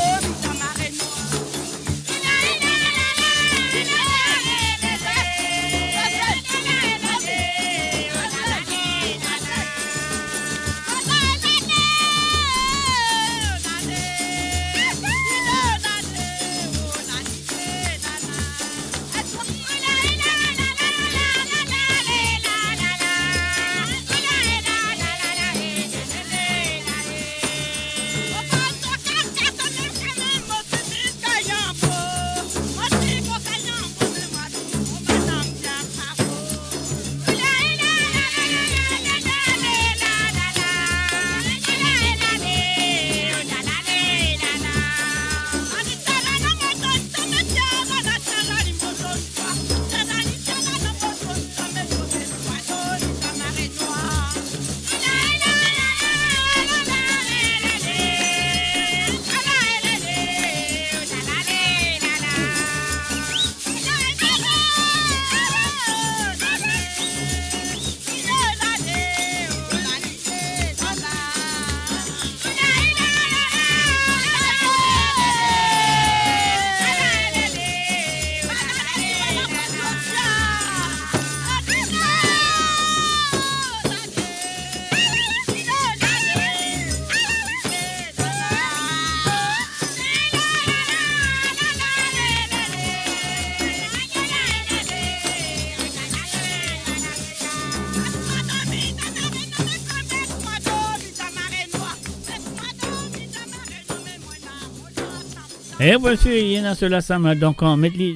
Et voici, il y en a cela, ça m'a donc en medley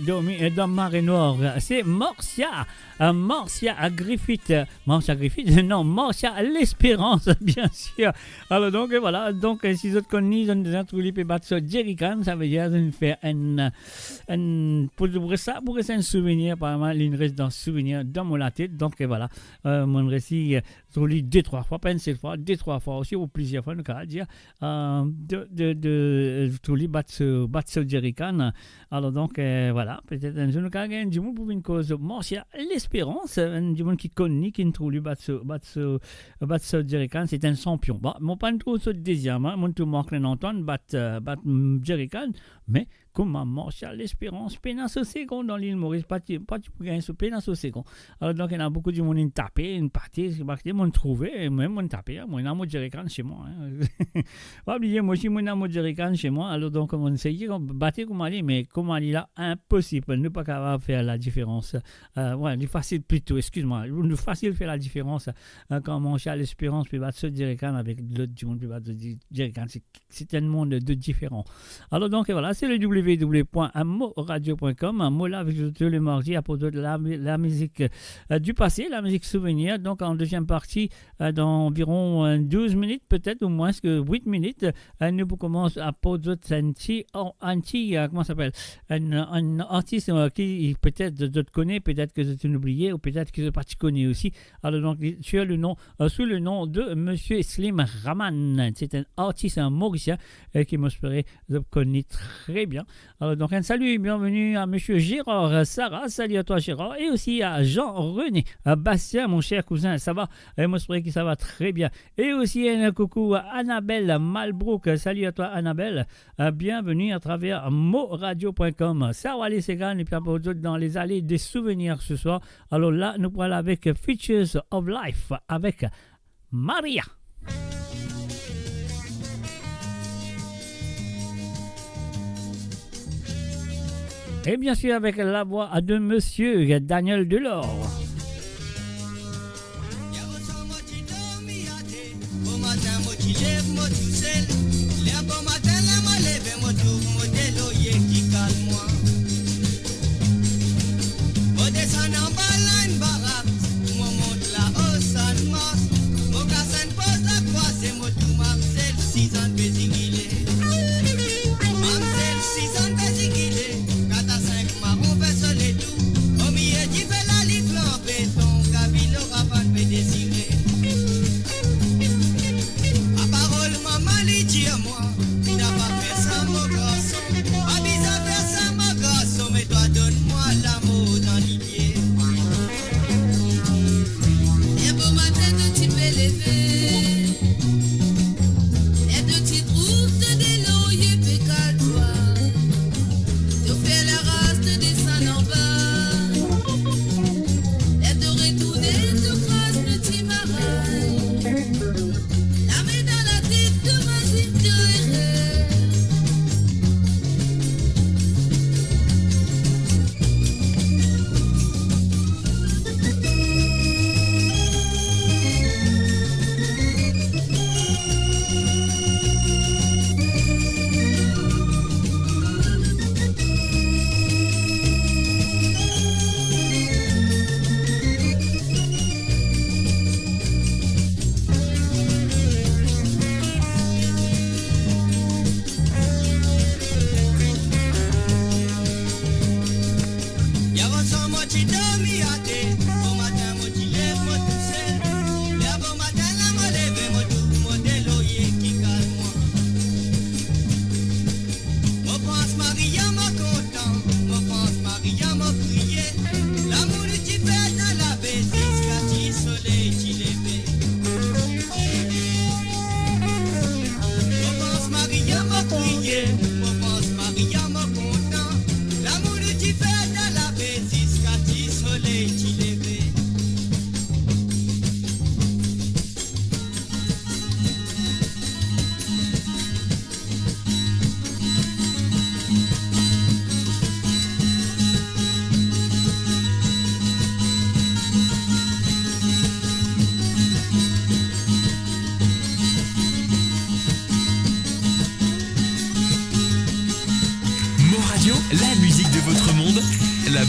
dans Marée Noire. C'est Morcia. Morcia à Griffith. Morcia Griffith? Non, Morcia à l'Espérance, bien sûr. Alors donc, voilà. Donc, si vous connaissez, on a trouvé les battre sur Jerrycan, ça veut dire de faire pour ça, pour un souvenir, apparemment, une résidence souvenir dans mon tête. Donc, voilà. Mon récit, trouvé 2-3 fois, pas une seule fois, 2-3 fois aussi, ou plusieurs fois, on peut dire, trouvé battre sur Jerrycan. Alors donc, voilà. Peut-être un jour, nous avons du monde pour une cause Morcia l'Espérance, du monde qui connaît, qui ne trouve lui battre sur Jerrycan, c'est un champion. Bon, mon pas trop sur le deuxième, mon tout manque l'entendre battre Jerrycan, mais comment Morcia l'Espérance, pénasse au second dans l'île Maurice, pas tu peux gagner ce pénasse au second. Alors donc, il y a beaucoup de monde qui tapé, une partie, ils m'ont trouvé, même m'ont tapé, moi, j'ai un Jerrycan chez moi. Pas oublier, moi aussi, j'ai un Jerrycan chez moi. Alors donc, on essaye de battre comme aller, mais comme aller là, impossible, ne pas capable de faire la différence. Ouais, facile plutôt, excuse-moi, facile de faire la différence quand Morcia l'Espérance peut battre ce Jerrycan avec l'autre du monde peut battre Jerrycan. C'est un monde de différent. Alors donc, voilà, c'est le www.moradio.com. Moi là, avec tous les mardis à propos de la musique du passé, la musique souvenir. Donc en deuxième partie, dans environ 12 minutes, peut-être ou moins que 8 minutes, nous commençons à poser comment ça s'appelle, un artiste qui peut-être de te connaît, peut-être que tu oublié ou peut-être que tu connais aussi. Alors donc sous le nom de Monsieur Slim Raman. C'est un artiste mauricien qui m'espérait de connaître très bien. Alors donc un salut et bienvenue à Monsieur Gérard Sarah, salut à toi Gérard, et aussi à Jean-René Bastien, mon cher cousin, ça va, et moi j'espère que ça va très bien, et aussi un coucou à Annabelle Malbrook, salut à toi Annabelle, bienvenue à travers moradio.com. Ça va aller c'est gagné, et puis pour d'autres dans les allées des souvenirs ce soir. Alors là nous parlons avec Features of Life avec Maria. Et bien sûr avec la voix de Monsieur Daniel Delors.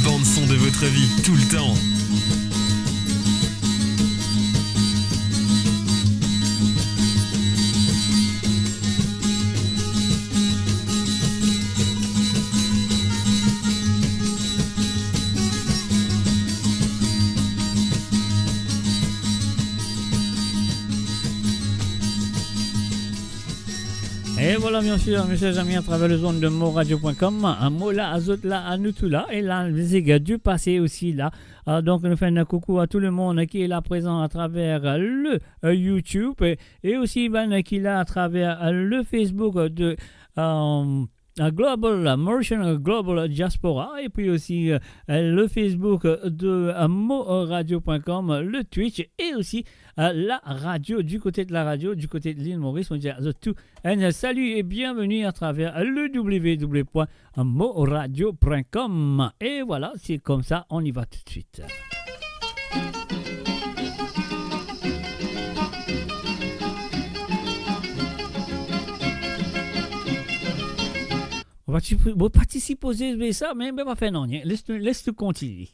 bande son de votre vie, tout le temps. Et voilà, bien sûr, mes chers amis, à travers le zone de moradio.com, un mot là, à autres là, à nous tout là, et là, les égards du passé aussi là. Donc, nous faisons un coucou à tout le monde qui est là présent à travers le YouTube et aussi ben, qui est là à travers le Facebook de Global Merchant Global Diaspora et puis aussi le Facebook de moradio.com, le Twitch et aussi la radio, du côté de la radio, du côté de l'île Maurice. On dit tout un salut et bienvenue à travers le www.moradio.com. Et voilà, c'est comme ça, on y va tout de suite. On va participer aux ça, mais on va pas faire non. Laisse-le continuer.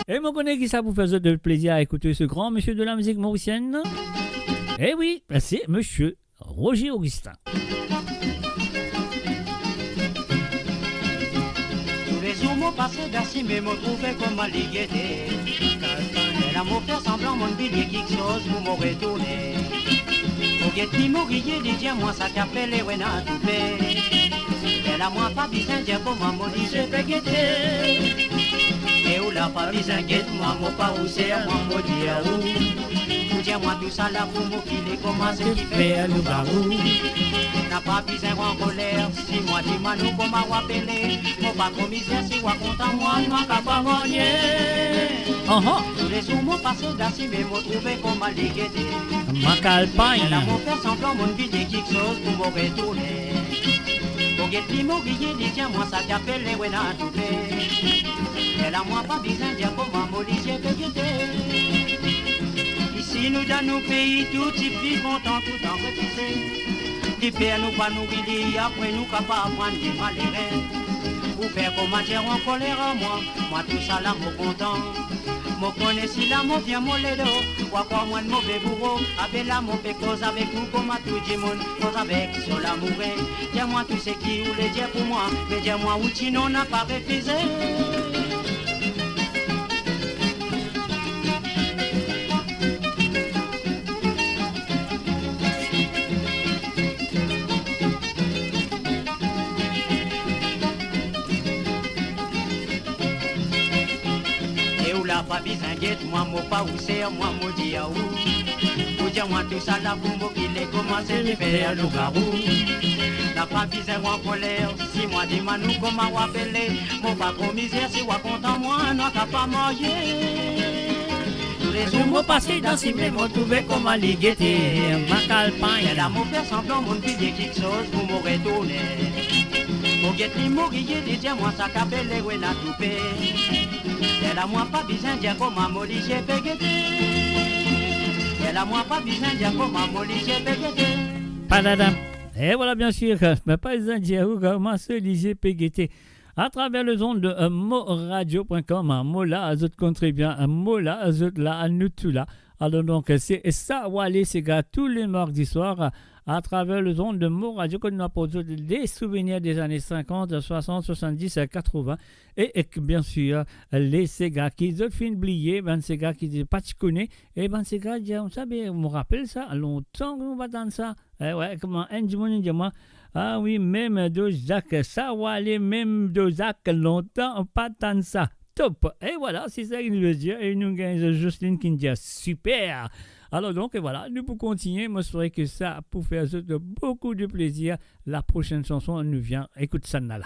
Et mon connaît qui ça vous fait de plaisir à écouter ce grand monsieur de la musique mauricienne. Eh oui, c'est monsieur Roger Augustin. Tous les jours m'ont passé d'assez, mais m'ont trouvé comme à l'igueté. Elle a m'ont fait semblant mon billet quelque chose pour m'en retourner. Au guet qui m'ouvrier, dit tiens moi ça qu'appelle les wena tout fait. Elle a moi pas besoin de dire comment m'ont dit je vais guetter. Et où la pas besoin de guetter, moi m'ont pas où c'est, moi m'ont dit à où. Dis-moi tout ça là pour m'occuper comment c'est qui fait le barou. N'a pas besoin en colère, si moi dis-moi nous comment m'appeler. Mon pas commissaire si moi content moi, non qu'à pas manier. Tous les jours m'ont passé d'assez, mais m'ont trouvé comment les guetter. Ma calpagne. Elle a m'ont fait semblant mon billet quelque chose pour me retourner. Pour guetter m'ouvrier, dit tiens moi ça t'appelle les wena tout fait. Elle a moi pas besoin de dire comment m'olivier peut guetter. Si nous dans nos pays, tout y plus content, tout en refusé. Les pères nous pas nous guider, après nous capables prendre des malheureux. Ou faire comment dire en colère à moi, moi tout ça là, mon content. Mon connais si là, mon bien mon ledo, ou à quoi moi de mauvais bourreau. Avec là, mon fait cause avec vous, comme à tout le monde, cause avec sur l'amour. Dis-moi tout ce qui voulait dire pour moi, mais dis-moi où tu n'en as pas refusé. Pas besoin d'être, moi, moi, pas où c'est, moi, moi, dis à où. Pour dire, moi, tout ça là, pour moi, qu'il est commencé de faire le garou. N'a pas besoin en colère, si moi, dis-moi, nous, comment on appeler. Moi, pas trop misère, si moi, content, moi, non, t'as pas mangé. Tous les jours, moi, passé dans ces mêmes, moi, trouvé comment les guetter. Ma calpagne, elle a mon faire semblant, mon billet, quelque chose, pour me retourner. Pour guetter, m'ouvrier, dit, tiens, moi, ça qu'appelle les wena tout fait. Elle a moi pas besoin de dire comment molly j'ai pégueté. Elle a moi pas besoin de dire comment molly j'ai pégueté. Padadam. Et voilà bien sûr, mais pas besoin de dire comment se lisait pégueté. À travers le zone de moradio.com, mola azot contribue, mola azot la nous tout là. Alors donc c'est ça Walé c'est gars tous les mardis soirs à travers le zone de Moradio qu'on a posé des souvenirs des années 50, 60, 70, 80 et bien sûr les Sega qui ont fait oublier ben ces gars qui n'étaient pas connus et ben ces gars on savait on me rappelle ça longtemps qu'on va dans ça ouais comment un du monde dit moi ah oui même de Jacques ça Walé même de Jacques longtemps pas dans ça. Top! Et voilà, c'est ça qu'il veut dire. Et nous gagnons Justine qui nous dit super! Alors donc, voilà, nous pouvons continuer. Moi, je souhaite que ça, pour faire beaucoup de plaisir, la prochaine chanson nous vient. Écoute ça, là.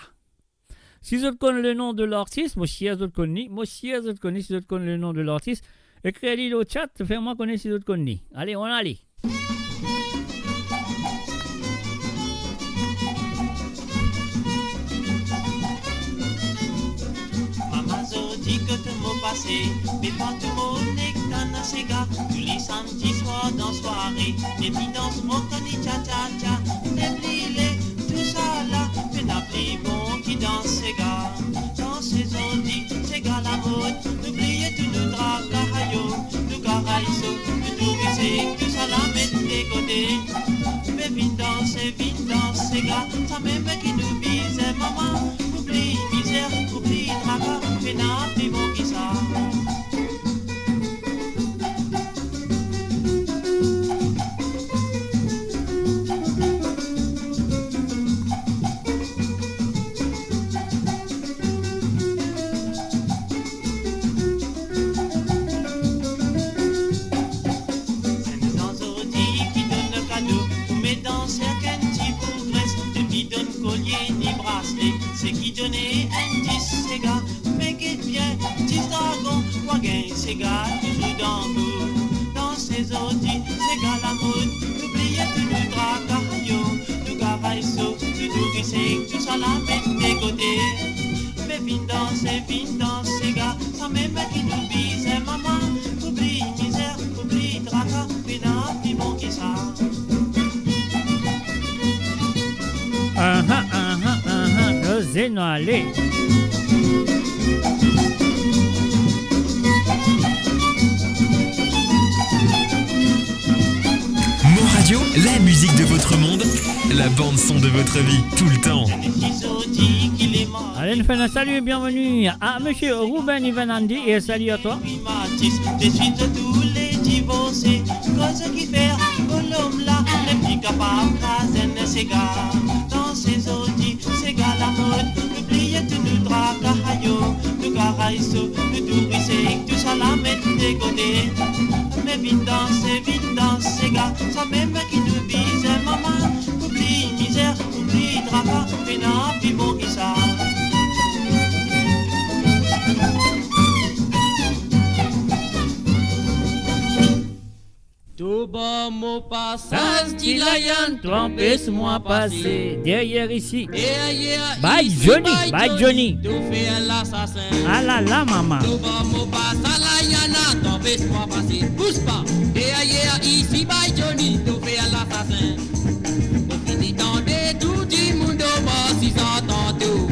Si vous connaissez le nom de l'artiste, moi, si vous connaissez, si vous connaissez le nom de l'artiste, écrivez-le au chat, faites-moi connaître si vous connaissez. Allez, on allait. Dit que tout mot passé, mais pas tout mot n'est que dans un cigare. Tous les samedis soirs dans soirée, les filles dansent mon toni cha cha cha. Même l'île, tout ça là, mais n'a plus bon qui danse cigare. Dans ces ondits, Mais vite danser, gars, ça même qui nous vise, maman. Oublie misère, oublie tracas, fais n'a plus bon qui ça. C'est qui donnait un 10 ces gars, mais qui bien 10 dragons, quoi gain ces gars, toujours dans goût. Dans ces audits, ces gars la mode, n'oubliez tout le dracaillot, tout gavaille saut, tout grisé, tout ça la met des côtés. Mais vite dans ces gars, ça même qui nous vise, maman, oublie misère, oublie draca, pénal, puis bon qui ça. Zeno, allez. Mo Radio, la musique de votre monde, la bande son de votre vie, tout le temps. Allez, nous faisons un salut et bienvenue à monsieur Ruben Ivanandi et salut à toi. Des suites de tous les divorcés, cause qui fait l'homme là, les petits capables, à ces gars, dans ces audits, ces gars la mode, n'oubliez tout le dracaillot, le garaïso, le tourissé, tout ça la met des côtés. Mais vite dans ces gars, ça même qui nous vise, maman, oublie misère, oublie draca, pénal, puis bon qui ça. Tout bon mon passage, Saint-Ilayan, toi empêche-moi passer derrière ici. Bye Johnny. Tout fait l'assassin. Ah là là, maman. Tout bon mon passage, Layana, t'empêche-moi passer. Pousse pas. Derrière ici, bye Johnny, tout fait l'assassin. On finit dans des tout du monde au bas, si s'entend tout.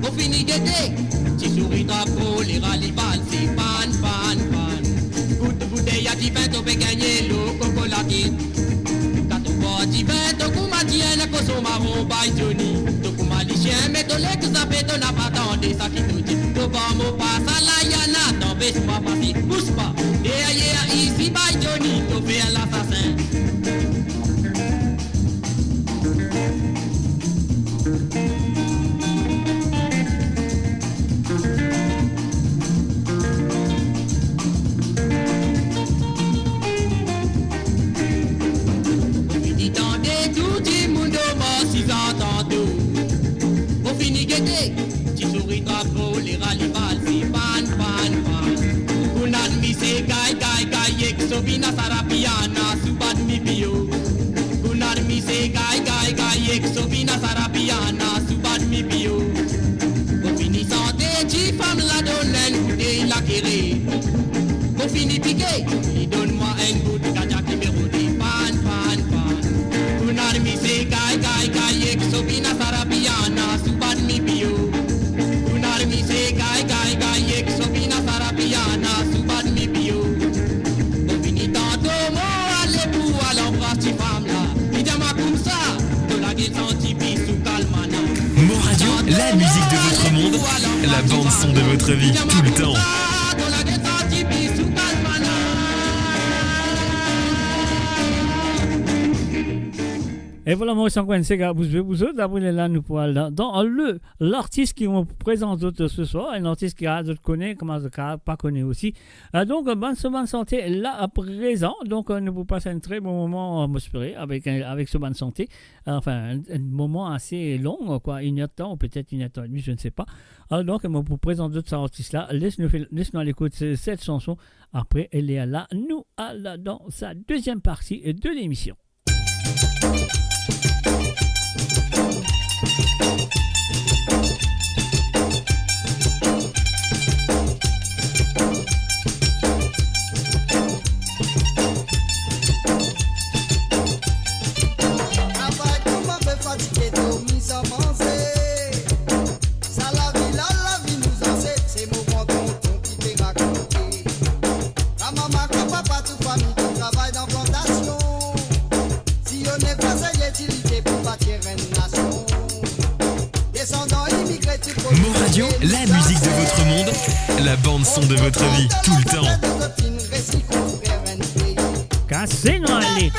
On finit d'été, tu souris ta peau, les ralibales, c'est pan. Bouteille à 10 20, on peut gagner l'eau, cocolatine. Quand on boit 10 20, on couma tienne, coso marron, bye Johnny. On couma les chiens, mais ton lait que ça fait, on n'a pas attendu, ça qui nous dit. Tout bon, mon passe à la yana, t'empêche-moi passer, pousse pas. Derrière ici, bye Johnny, on fait l'assassin. Tu souris drapeau, les ralibales, c'est pan. Kunan mi se gai, yek sobina sarapiana, subat mi bio. Kunan mi se gai, yek sobina sarapiana, subat mi bio. Au fini santé, tu femme la donne, goûter la kéré. Au fini piqué, il donne-moi un goût de gagnac numéro 10, pan. Kunan mi se gai, yek sobina sarapiana, subat mi bio. Mi se gai, yek sobina sarapiana, subat mi bio. On finit tantôt, moi, allez pour à l'embrasse, tu femme là. Idama comme ça, de la guette anti-pis sous calmana. Mo Radio, la musique de votre monde, la bande son de votre vie, tout le temps. De la guette anti-pis sous calmana. Et voilà, moi, sans quoi, c'est que vous autres, après là, nous pourrons dans l'artiste qui me présente d'autres ce soir, un artiste qui a d'autres connaît, comment pas connaît aussi. Donc, bonne santé là à présent. Donc, nous vous passons un très bon moment, m'espérer, avec ce bonne santé. Enfin, un moment assez long, quoi, 1 heure de temps, ou peut-être 1 heure et demie, je ne sais pas. Donc, moi, vous présente d'autres artistes là. Laisse-nous à l'écoute cette chanson. Après, elle est là, nous, dans sa deuxième partie de l'émission. Maman, papa, toute famille qui travaille dans plantation. Si on est Radio, la musique de votre monde, la bande son de votre vie, tout le temps. Cassez-nous, allez.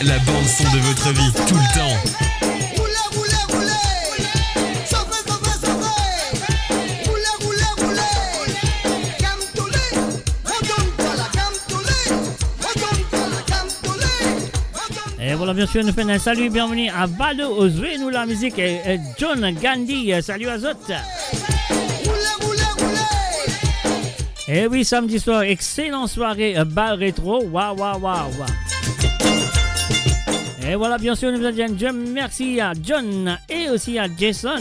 La bande son de votre vie, tout le temps. Et voilà, bien sûr, nous faisons un salut, bienvenue à Bado, Ozoué, nous la musique, et John Gandhi, salut à Zot. Et oui, samedi soir, excellente soirée, bal rétro, waouh, waouh, waouh, waouh. Et voilà, bien sûr, nous disons merci à John et aussi à Jason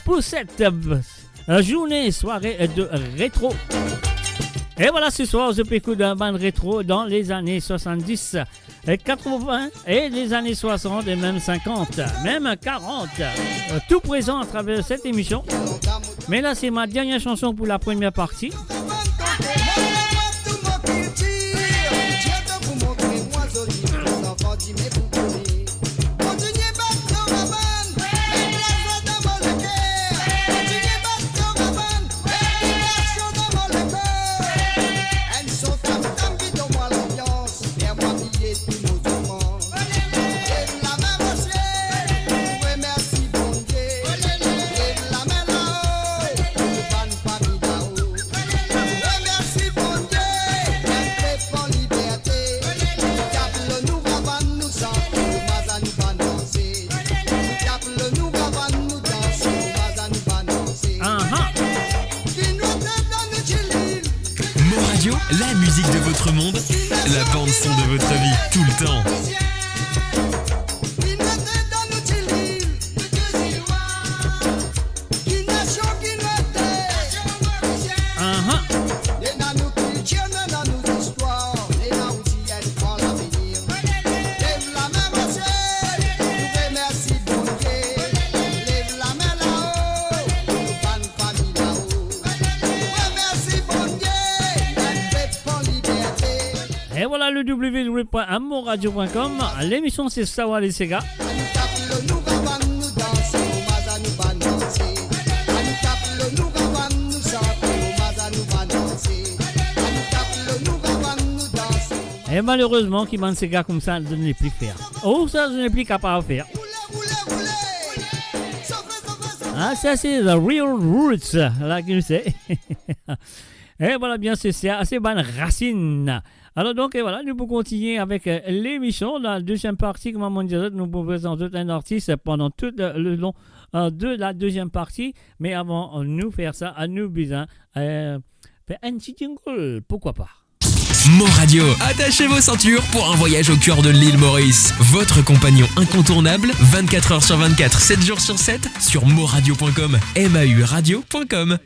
pour cette journée, soirée de rétro. Et voilà, ce soir, je peux écouter un band rétro dans les années 70, 80 et les années 60 et même 50, même 40. Tout présent à travers cette émission. Mais là, c'est ma dernière chanson pour la première partie. La musique de votre monde, la bande son de votre vie, tout le temps. Et voilà le www.amourradio.com. L'émission c'est Sawa les Sega. Et malheureusement, qui m'a Sega comme ça, je ne l'ai plus faire. Oh, ça, je n'ai plus capable de faire. Ah, ça c'est The Real Roots, là que je sais. Et voilà, bien, c'est assez bonne racine. Alors donc, et voilà, nous pouvons continuer avec l'émission. Dans la deuxième partie, comme on dit, nous pouvons présenter un artiste pendant tout le long de la deuxième partie. Mais avant de nous faire ça, à nous besoin faire un petit jingle, pourquoi pas. Mo Radio, attachez vos ceintures pour un voyage au cœur de l'île Maurice. Votre compagnon incontournable, 24 h sur 24, 7 jours sur 7, sur moradio.com, mauradio.com.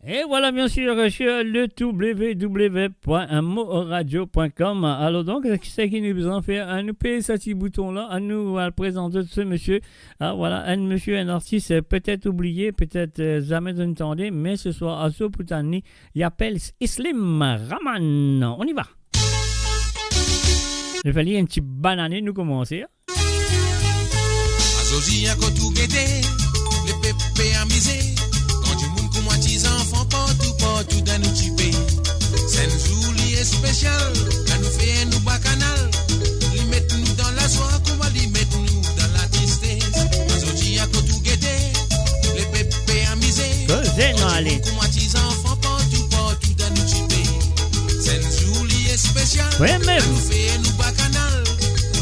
Et voilà, bien sûr, sur le www.moradio.com. Alors donc, qui c'est qui nous besoin de faire? Nous payer ce petit bouton-là, à nous présenter ce monsieur. Ah, voilà, un monsieur, un artiste peut-être oublié, peut-être jamais entendu, mais ce soir, à Sopoutani, il appelle Islim Raman. On y va. Il fallait un petit banané, nous commencer. Azozi a tout guetté, les pépés amusés. Quand du monde comme tes enfants partout dans nos petits pays. C'est un jour lié spécial, là nous fait nous bacchanal. Li mettre nous dans la joie, comment li mettre nous dans la tristesse. Azozi a tout guetté, les pépés amusés. Quand du monde comme tes enfants partout dans nos petits pays. C'est un jour lié spécial, là nous fait nous bacchanal.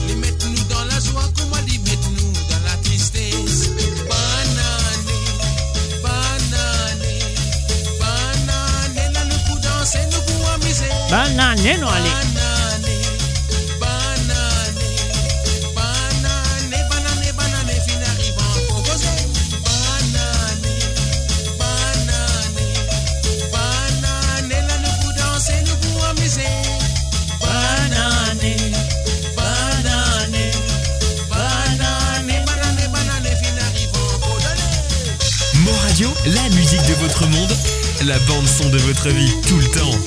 Li mettre nous dans la joie, comment li mettre nous dans la tristesse. Banane, non, allez. Banane, fin arrive en composé. Banane, là nous pour danser, nous pour amuser. Banane, fin arrive en composé. Mo Radio, la musique de votre monde, la bande son de votre vie, tout le temps.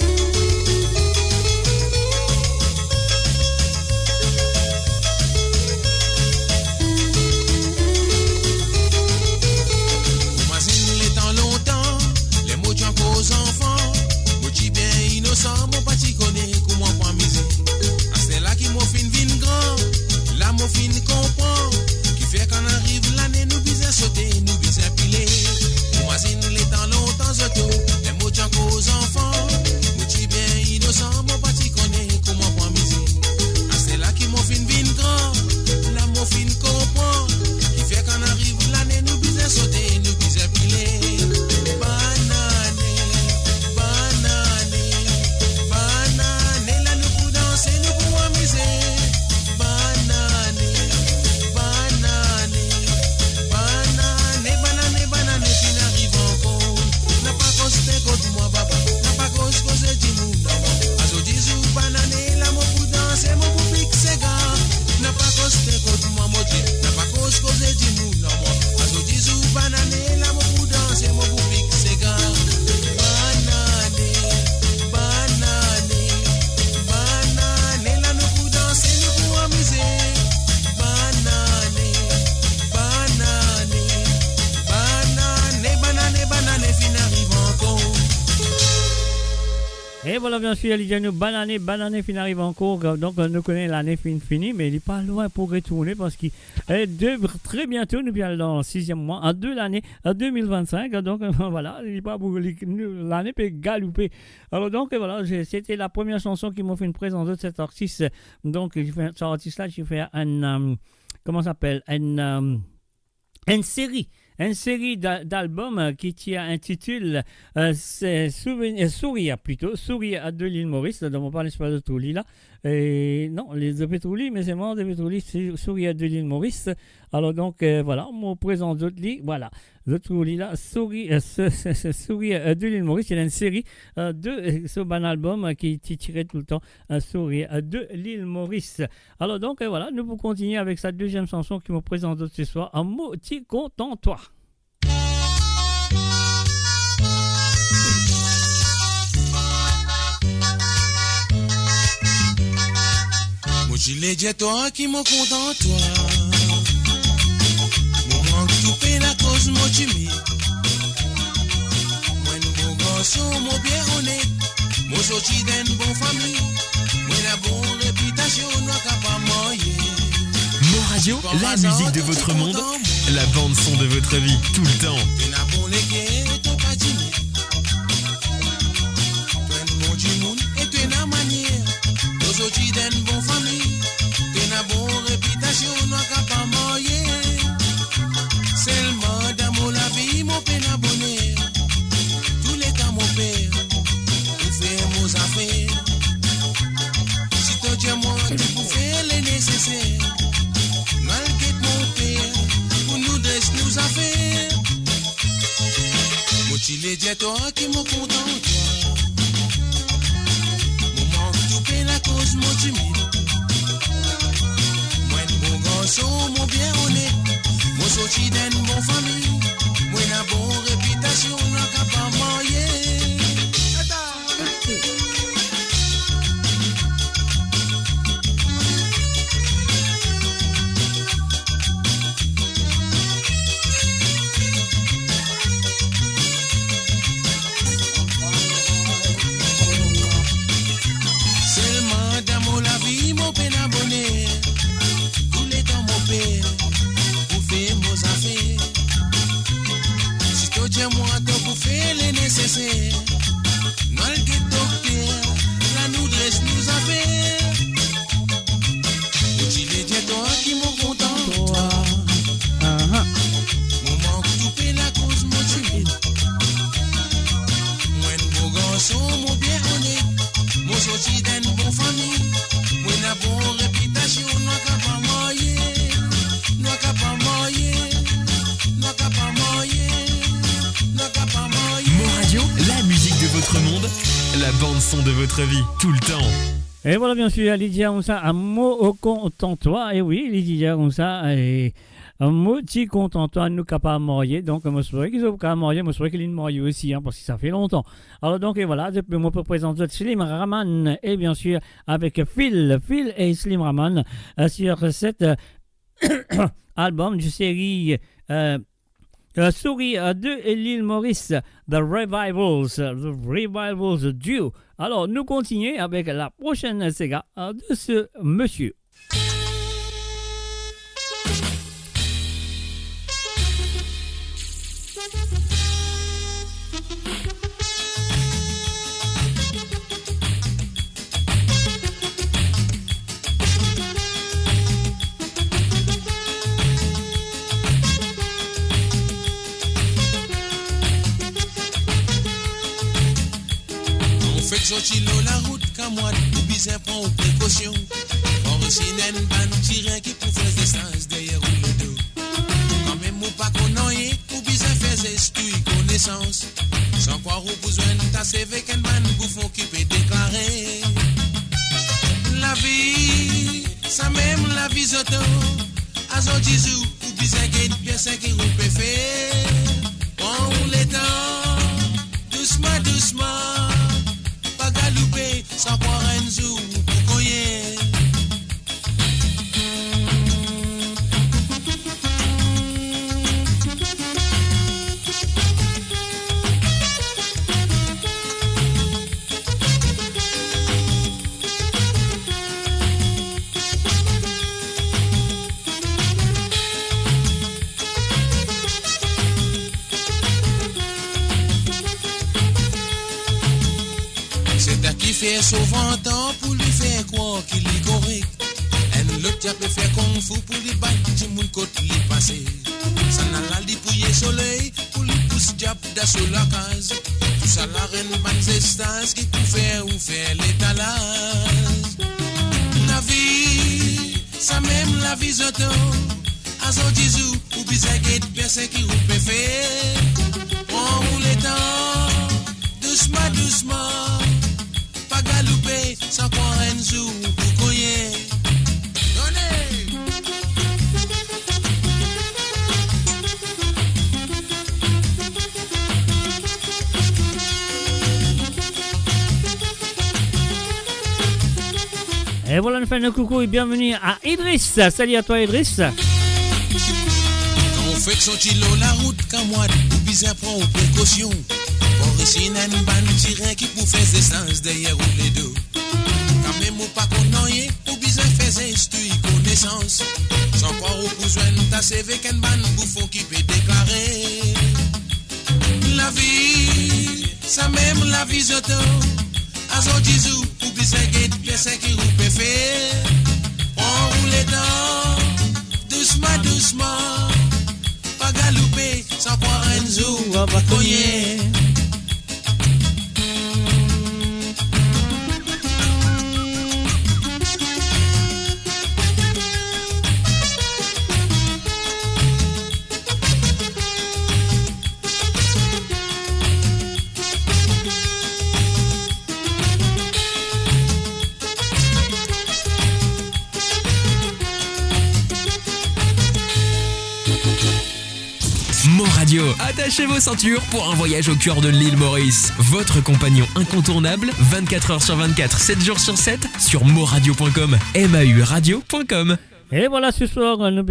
Mon petit connaît comment pas miser. C'est là qui m'ont fin vin grand. Là m'ont fin comprend. Qui fait qu'on arrive l'année nous bisons sauter, nous bisons piler. Imagine les temps longtemps je tout. Les mots j'en cause enfants. Mon petit bien innocent, mon petit connaît comment pas miser. C'est là qui m'ont fin vin grand. Là m'ont fin comprend. Qui fait qu'on arrive l'année nous bisons sauter, nous bisons piler. Et voilà, bien sûr, il y a une banane fin arrive encore. Donc, nous connaissons l'année finie, mais il n'est pas loin pour retourner parce qu'il est très bientôt, nous allons dans le 6e mois, en 2 l'année, en 2025. Donc, voilà, il n'est pas pour l'année peut galouper. Alors, donc, voilà, c'était la première chanson qui m'a fait une présence de cet artiste. Donc, cet artiste-là, j'ai fait comment ça s'appelle? Une série d'albums qui intitule Sourire de l'île Maurice. Donc on parle pas de Trulli là. Et non, les de Pétrouli, mais c'est mort de Pétrouli, c'est Sourire de l'île Maurice. Alors donc voilà, on me présente d'autres lits. Voilà, de Trulli là, Sourire de l'île Maurice. Il y a une série de ce bon album qui tirait tout le temps Sourire de l'île Maurice. Alors donc voilà, nous pouvons continuer avec sa deuxième chanson qui me présente ce soir, Un mot ti content-toi. Moi je l'ai dit toi qui m'en content toi. Mon manque tout paie la cause moi tu m'es. Moi mon garçon mon bien honnête. Moi sorti d'une bonne famille. Moi la bonne réputation nous capable moyen. Mo Radio, la musique de votre monde, la bande son de votre vie, tout le temps. Aujourd'hui d'une bonne famille, d'une bonne réputation, nous capable moyen. Seulement dans mon la vie, mon peine à bonheur. Tous les cas mon père, il fait nos affaires. Si toi tu es moi, tu peux faire les nécessaires. Malgré mon père, pour nous dresse nos affaires. les dieux toi qui m'ont content toi. Mon manque tout paie la cause mon timide. Moi bon garçon, mon bien honnête. Mon sorti d'une bonne famille. Moi n'a bonne réputation, n'a qu'à pas marier. Moi de bouffer les nécessaires. Malgré docteur, la nous dresse nous affaire. Tu les dieux toi qui m'ont content toi. Mon manque tout paie la cause mon timide. Moi un beau garçon, mon bien honnête. Mon sorti d'une bonne famille. Moi n'a bonne réputation, n'a qu'à pas marier. N'a qu'à pas marier. N'a qu'à pas marier. Mo Radio, la musique de votre monde, la bande son de votre vie, tout le temps. Et voilà, bien sûr, Lydia Onsa, un mot au content-toi. Et oui, Lydia Onsa, et un mot petit content-toi, nous capables de marier. Donc, moi, je souhaite qu'ils soient capables de marier, moi, je souhaite qu'ils soient mariés aussi, hein, parce que ça fait longtemps. Alors, donc, et voilà, je peux me présenter Slim Raman, et bien sûr, avec Phil et Slim Raman, sur cet album de série. Souris de l'île Maurice, The Revivals Duo. Alors, nous continuons avec la prochaine saga de ce monsieur. Sorti la route qu'à moi, ou bizarre prend aux précautions. On ressine une bande tirée qui pour faire des sens derrière le dos. Quand même ou pas qu'on en est, ou bizarre faire esprit connaissance. Sans croire ou besoin de ta CV qu'un man bouffon qui peut déclarer. La vie, ça même la vie auto. À son disou, ou bizarre qu'il y a une pièce qui roule faire. On les temps, doucement, doucement. Galouper sans croire un zou pour cogner. Fait souvent temps pour lui faire croire qu'il est correct. Un l'autre qui a peut faire kung fu pour lui battre tout le monde côté lui passer. Ça n'a la li pour y soleil pour lui pousser diable d'assaut la case. Tout ça la reine bonnes instances qui peut faire ou faire l'étalage. La vie, ça même la vie auto. À son disou ou bizarre personne qui peut faire. On les temps, doucement, doucement. Pas galouper, sans croire un zou pour cogner. Et voilà, nous faisons un coucou et bienvenue à Idriss. Salut à toi, Idriss. Quand on fait que sortir la route, quand moi, ou bizarre prend aux précautions. On récine une bande tirée qui pour faire des sens derrière ou les deux. Quand même ou pas qu'on en est, ou bizarre faire instruit connaissance. Sans croire au besoin de ta CV qu'un ban bouffon qui peut déclarer. La vie, ça même la vie auto. À son disou, ou bizarre pièce qui vous peut faire. On roule les dents, doucement, doucement. Pas galouper, sans croire un zou, on va cogner. Radio, attachez vos ceintures pour un voyage au cœur de l'île Maurice. Votre compagnon incontournable, 24 heures sur 24, 7 jours sur 7, sur moradio.com, mauradio.com. Et voilà, ce soir, nous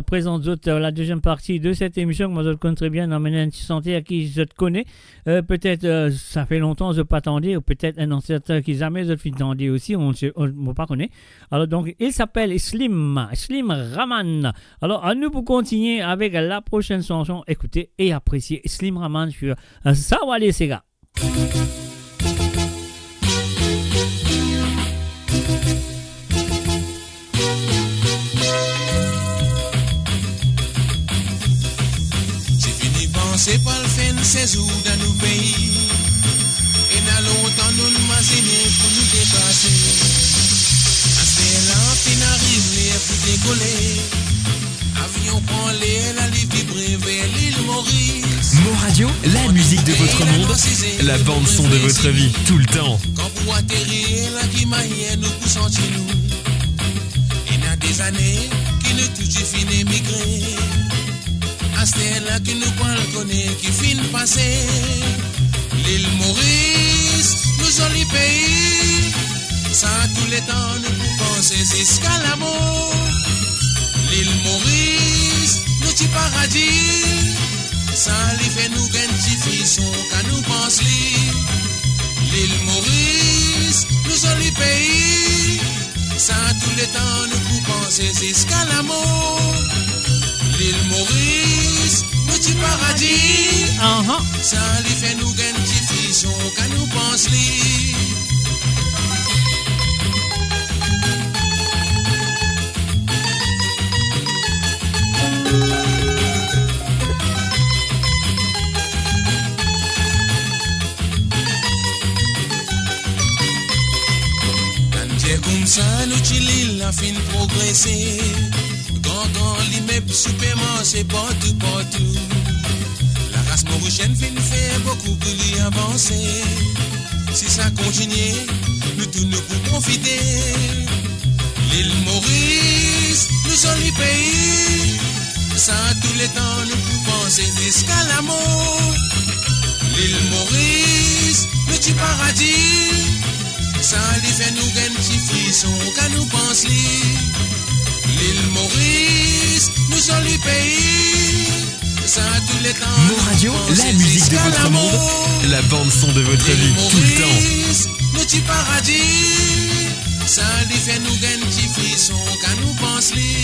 présentons la deuxième partie de cette émission que moi je connais très bien, emmener un petit santé à qui je te connais. Peut-être ça fait longtemps que je pas attendu, ou peut-être un ancien qui jamais je fait attendu aussi, on ne pas connaît. Alors donc, il s'appelle Slim Raman. Alors, à nous pour continuer avec la prochaine chanson, écoutez et appréciez Slim Raman sur Sawale Sega. C'est pas le fin de saison dans nos pays. Et n'a longtemps nous nous mazinés pour nous dépasser. À ce là, fin arrive les pour décoller. Avion prend la livre vibrer vers l'île Maurice. Moradio, la musique de votre monde, la bande son de votre vie, tout le temps. Quand pour atterrir, la qui maillait nous pour sentir nous. Et n'a des années qui ne touchent fin émigré. À ce là qui nous connaît, qui fin passé. L'île Maurice, nous joli pays. Sans tous les temps, nous pouvons penser jusqu'à l'amour. L'île Maurice, nous petit paradis. Sans lui fait nous gagne petit frisson, quand nous pense lui. L'île Maurice, nous joli pays. Sans tous les temps, nous pouvons penser jusqu'à l'amour. L'île Maurice, petit paradis. Ça lui fait nous gagne petit frisson quand nous pense lui. Quand Dieu comme ça, nous l'île a fin progresser. Quand l'immeuble supplément c'est partout. La race mauricienne fait beaucoup pour lui avancer. Si ça continue, nous tous nous pouvons profiter. L'île Maurice, nous sommes le pays. Sans tous les temps, nous pouvons penser jusqu'à l'amour. L'île Maurice, le petit paradis. Sans lui fait nous gagne petit frisson quand nous pensons lui. L'île Maurice, nous sommes le pays. Sans tous les temps. Moradio, la musique de votre monde, la bande son de votre vie, tout le temps. Le petit paradis. Sans lui fait nous gagne petit frisson quand nous pensons lui.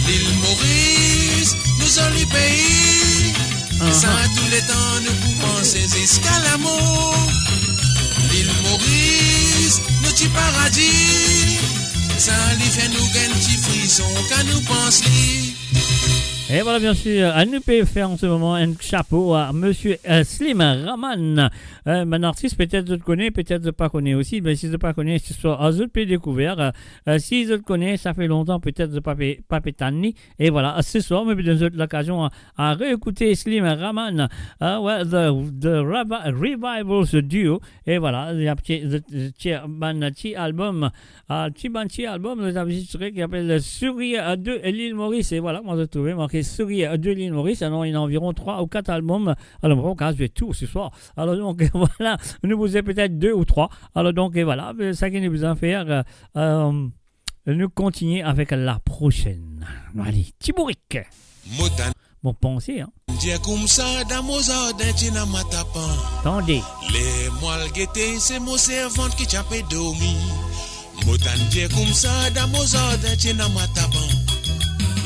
L'île Maurice, nous sommes le pays. Sans tous les temps, nous pouvons penser jusqu'à l'amour. L'île Maurice, le petit paradis. Ça lui fait nous gagne petit frisson quand nous pense lui. Et voilà, bien sûr, à nous peut faire en ce moment un chapeau à monsieur Slim Raman. Un artiste, peut-être je le connais, peut-être je ne pas connais aussi. Mais si je ne pas connais, ce soir, je l'ai découvert. Si je le connais, ça fait longtemps, peut-être je ne pas pétani. Et voilà, ce soir, je me donne l'occasion à réécouter Slim Raman. The Revivals Duo. Et voilà, il y a un petit album. Un petit album, vous avez enregistré qui s'appelle Sourire de l'île Maurice. Et voilà, moi j'ai trouvé marqué Sourire de l'île Maurice. Alors il y a environ 3 ou 4 albums. Alors on va jouer tout ce soir. Alors donc voilà, nous vous avez peut-être 2 ou 3. Alors donc et voilà, ça qui nous besoin de faire. Nous continuer avec la prochaine. Allez, Tibouric. Bon, pensez, hein. Attendez. Les moelles guettées, c'est mon servante qui t'a fait dormir. Motan Dieu comme ça, dans mon ordre, tu n'as pas taban.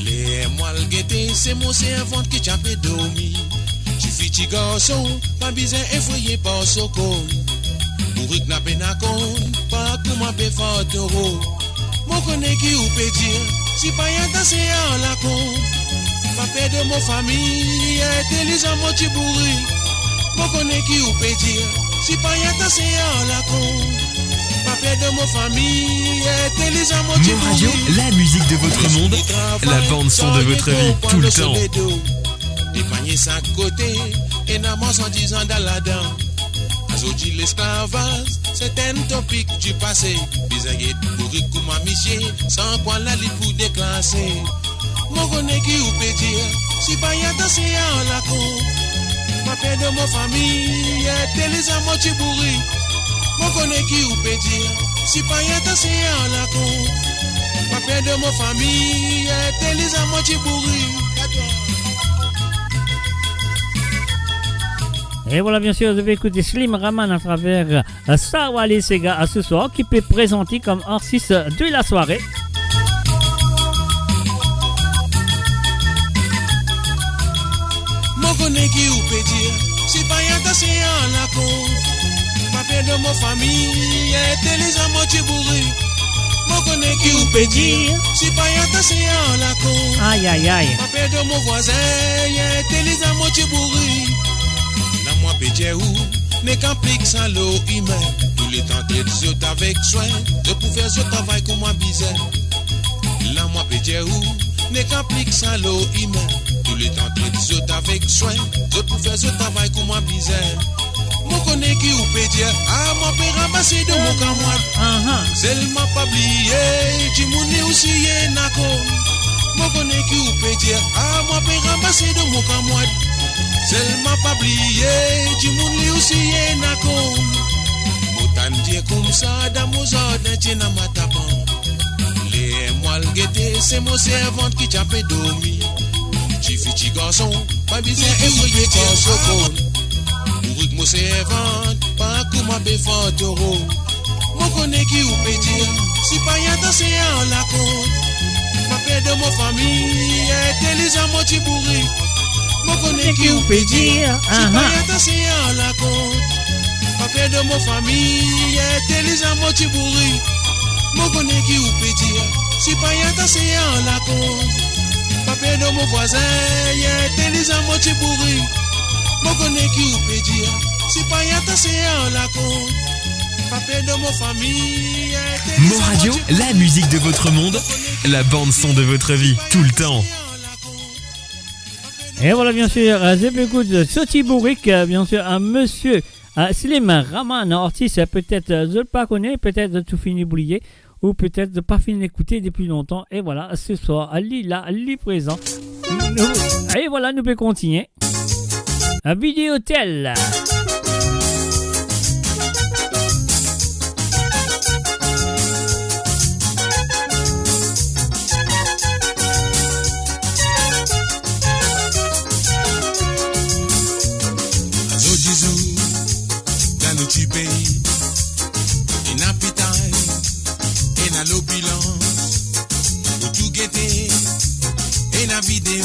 Les moelles guettées, c'est mon servante qui t'a fait dormir. Tu fais petit garçon, pas besoin d'effrayer par ce con. Bourrique n'a pas d'acon, pas pour ma paix fort d'euro. Mon connaît qui ou peut dire, si pas y a dansé à la con. Papa de mon famille, intelligent mon petit bourri. Mon connaît qui ou peut dire, si pas y a dansé à la con. Papa de mon famille, intelligent mon petit bourri. Moradio, la musique de votre monde, la bande son de votre vie, tout le temps. Des paniers 5 côtés, et n'amant 110 ans dans la dent. Aujourd'hui l'esclavage, c'est un topic du passé. Bisaguet, bourrique comme ma missier, sans quoi la lit pour déclasser. Mon connaît qui ou peut dire, si pas y a dansé en la con. Ma paix de mon famille, t'es les amants tu bourri. Mon connaît qui ou peut dire, si pas y a dansé en la con. Ma paix de mon famille, t'es les amants tu bourri. Et voilà, bien sûr, vous avez écouté Slim Raman à travers Sawale Sega à ce soir, qui peut présenter comme artiste de la soirée. Mon connaît qui ou peut dire, si pas y a dansé en la con. Ma paix de mon famille, t'es les amants tu bourri. Mon connaît qui ou peut dire, si pas y a dansé en la con. Aïe aïe aïe. Ma paix de mon voisin, t'es les amants tu bourri. Moi pédier ou n'est qu'applique sans l'eau humain. Tous les temps de zot avec soin, de pour faire ce travail comme moi bizarre. Là moi pédier ou n'est qu'applique sans l'eau humain. Tous les temps de zot avec soin, de pour faire ce travail comme moi bizarre. Mon connaît qui ou pédier, ah moi peut ramasser de mon camarade. C'est le m'a pas oublié, tu m'oublie aussi yé nako. Mon connaît qui ou pédier, ah moi peut ramasser de mon camarade. Seulement pas oublié, du monde li aussi yé nako. Moutan die comme ça, dans mon jardin, tiens à ma taban. Les moelles guettés, c'est mon servante qui t'a fait dormir. Petit garçon, pas besoin d'effrayer ton socon. Pour que mon servante, pas comme ma béfante euro. Mon connaît qui ou peut dire, si pas y'a dansé en la côte. Ma paix de mon famille, t'es les amants qui bourri. Mon connaît qui ou peut dire, si pas y'a dansé en la côte. Ma paix de mon famille, t'es les amants qui bourri. Mon connaît qui ou peut dire, si pas y'a dansé en la côte. Ma paix de mon voisin, t'es les amants qui bourri. Mon connaît qui ou peut dire, si pas y'a dansé en la côte. Mo Radio, la musique de votre monde, la bande son de votre vie, tout le temps. Et voilà, bien sûr, j'écoute Soti Bourrique, bien sûr, un monsieur Slim Raman, artiste, peut-être je ne pas connais, peut-être tout fini oublié, ou peut-être de pas fini d'écouter depuis longtemps. Et voilà, ce soir, Ali là, Ali présent. Et voilà, nous pouvons continuer. Un vidéo-hôtel. Petit pays, in appetite, in a l'opulence, où tout guetter, in a vidéo,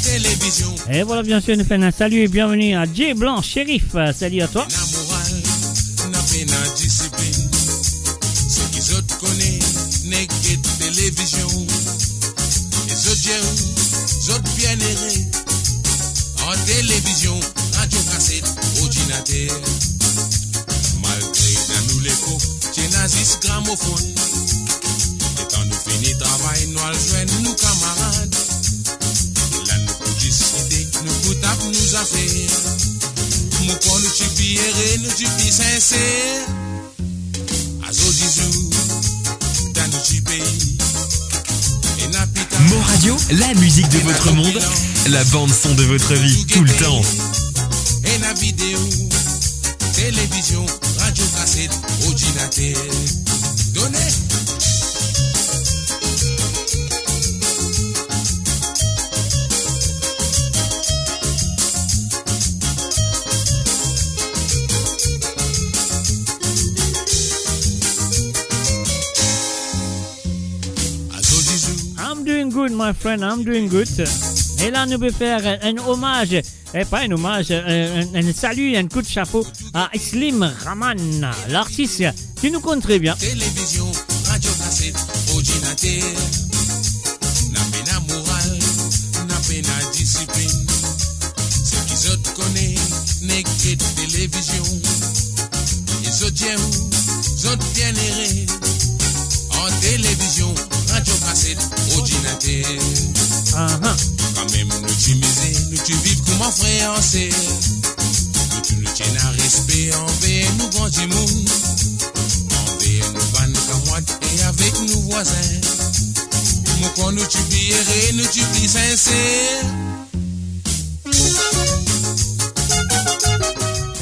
télévision. Et voilà, bien sûr, nous faisons un salut et bienvenue à J Blanc, shérif. Salut à toi. Na morale, na peine, na discipline. Ceux qui autres connaissent, n'est que télévision. Les autres bien errés, en télévision, radio cassette, ordinateur. Dans nous l'écho, tiens nazis gramophone. Et quand nous finissons travail, nous allons joindre nos camarades. Là nous pouvons décider, nous pouvons taper nos affaires. Nous pouvons nous tuer, nous tuer sincères. À Zodizou, dans nos pays. Mo Radio, la musique de votre monde, la bande son de votre vie, tout le temps. Et la vidéo, télévision, radio cassette, ordinateur. Donnez. I'm doing good, my friend, I'm doing good. Et là, nous pouvons faire un hommage, et pas un hommage, un salut, un coup de chapeau à Slim Raman, l'artiste qui nous compte très bien. Télévision, radio cassette, ordinateur. N'a peine morale, n'a peine discipline. Ceux qui autres connaissent, n'est que télévision. Les autres bien errés. En télévision, radio cassette, ordinateur. Quand même nous t'imiser, nous tu vivre comme un frère en serre. Nous tiens à respect envers nous grands du monde. Envers nous vannes camarades et avec nos voisins. mon con nous tu billet, nous tu plis sincère.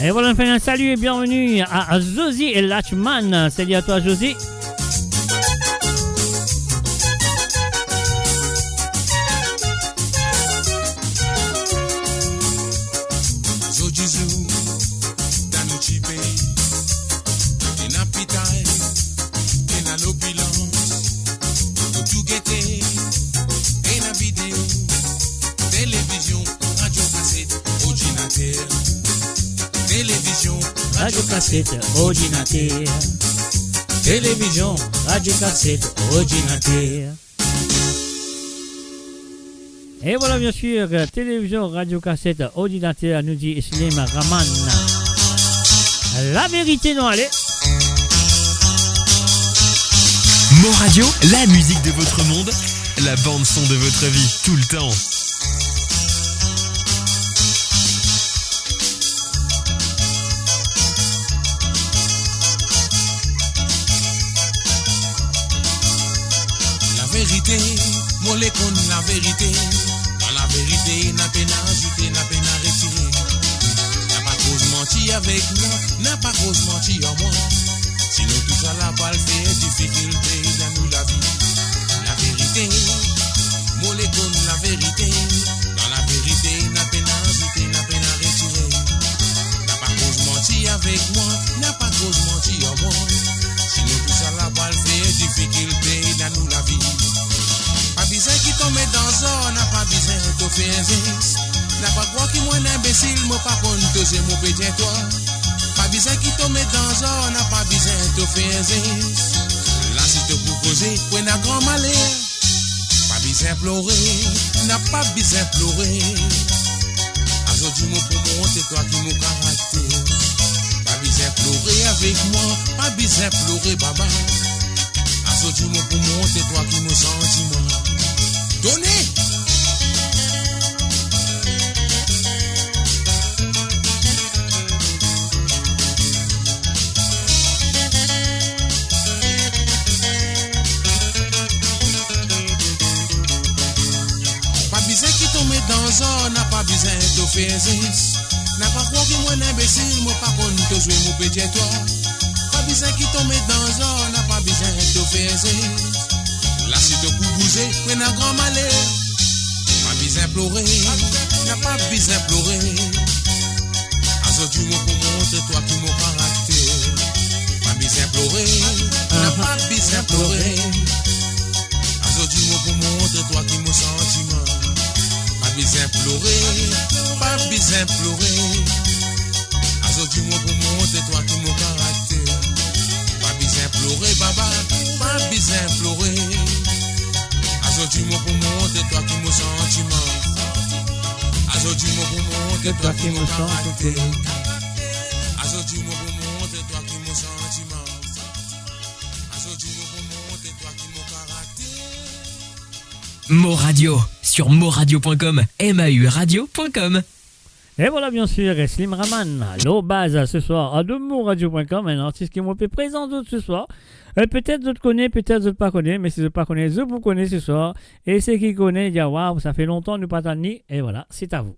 Et voilà, on fait un salut et bienvenue à Josie et Lachman. Salut à toi, Josie. Radio cassette, ordinateur. Télévision, radio cassette, ordinateur. Et voilà, bien sûr, télévision, radio cassette, ordinateur, nous dit Slim Raman. La vérité, non, allez. Mo Radio, la musique de votre monde, la bande son de votre vie, tout le temps. Vérité, moi les con la vérité. Dans la vérité, n'a peine à ajouter, n'a peine à retirer. N'a pas cause menti avec moi, n'a pas cause menti en moi. Sinon tout ça la balle fait difficulté dans nous la vie. La vérité, moi les con la vérité. Dans la vérité, n'a peine à ajouter, n'a peine à retirer. N'a pas cause menti avec moi, n'a pas cause menti en moi. Sinon tout ça la balle fait difficulté dans nous la vie. Pas besoin qui tombe dans ça, n'a pas besoin de faire n'a pas quoi qui moi imbécile, moi par contre c'est mon petit toi. Pas besoin qui tombe dans ça, n'a pas besoin de faire là si te proposer, pour un grand malheur. Pas besoin pleurer, n'a pas besoin pleurer. Aujourd'hui moi pour monter toi qui mon caractère. Pas besoin pleurer avec moi, pas besoin pleurer baba. Aujourd'hui moi pour monter toi qui mon sentiment. Donnez. Pas besoin qui tombe dans ça, n'a pas besoin de faire n'a pas quoi que moi imbécile, moi par contre te jouer mon petit toi. Pas besoin qui tombe dans ça, n'a pas besoin de faire là si te pour bouger, mais n'a grand malheur. Pas besoin pleurer, n'a pas besoin pleurer. Aujourd'hui moi pour montrer toi qui mon caractère. Pas besoin pleurer, n'a pas besoin pleurer. Aujourd'hui moi pour montrer toi qui mon sentiment. Pas besoin pleurer, pas besoin pleurer. Aujourd'hui moi pour montrer toi qui mon caractère. Pas besoin pleurer baba, pas besoin pleurer. Aujourd'hui moi pour montrer toi qui mon sentiment. Aujourd'hui moi pour montrer toi qui mon caractère. Aujourd'hui moi pour montrer toi qui mon sentiment. Aujourd'hui moi pour montrer toi qui mon caractère. Mo Radio sur moradio.com, mauradio.com. Et voilà, bien sûr, Slim Raman, l'eau base ce soir à moradio.com, un artiste qui m'a fait présent ce soir. Peut-être je te connais, peut-être je ne pas connais, mais si je ne pas connais, je vous connais ce soir. Et ceux qui connaissent, disent waouh, ça fait longtemps, nous pas ni. Et voilà, c'est à vous.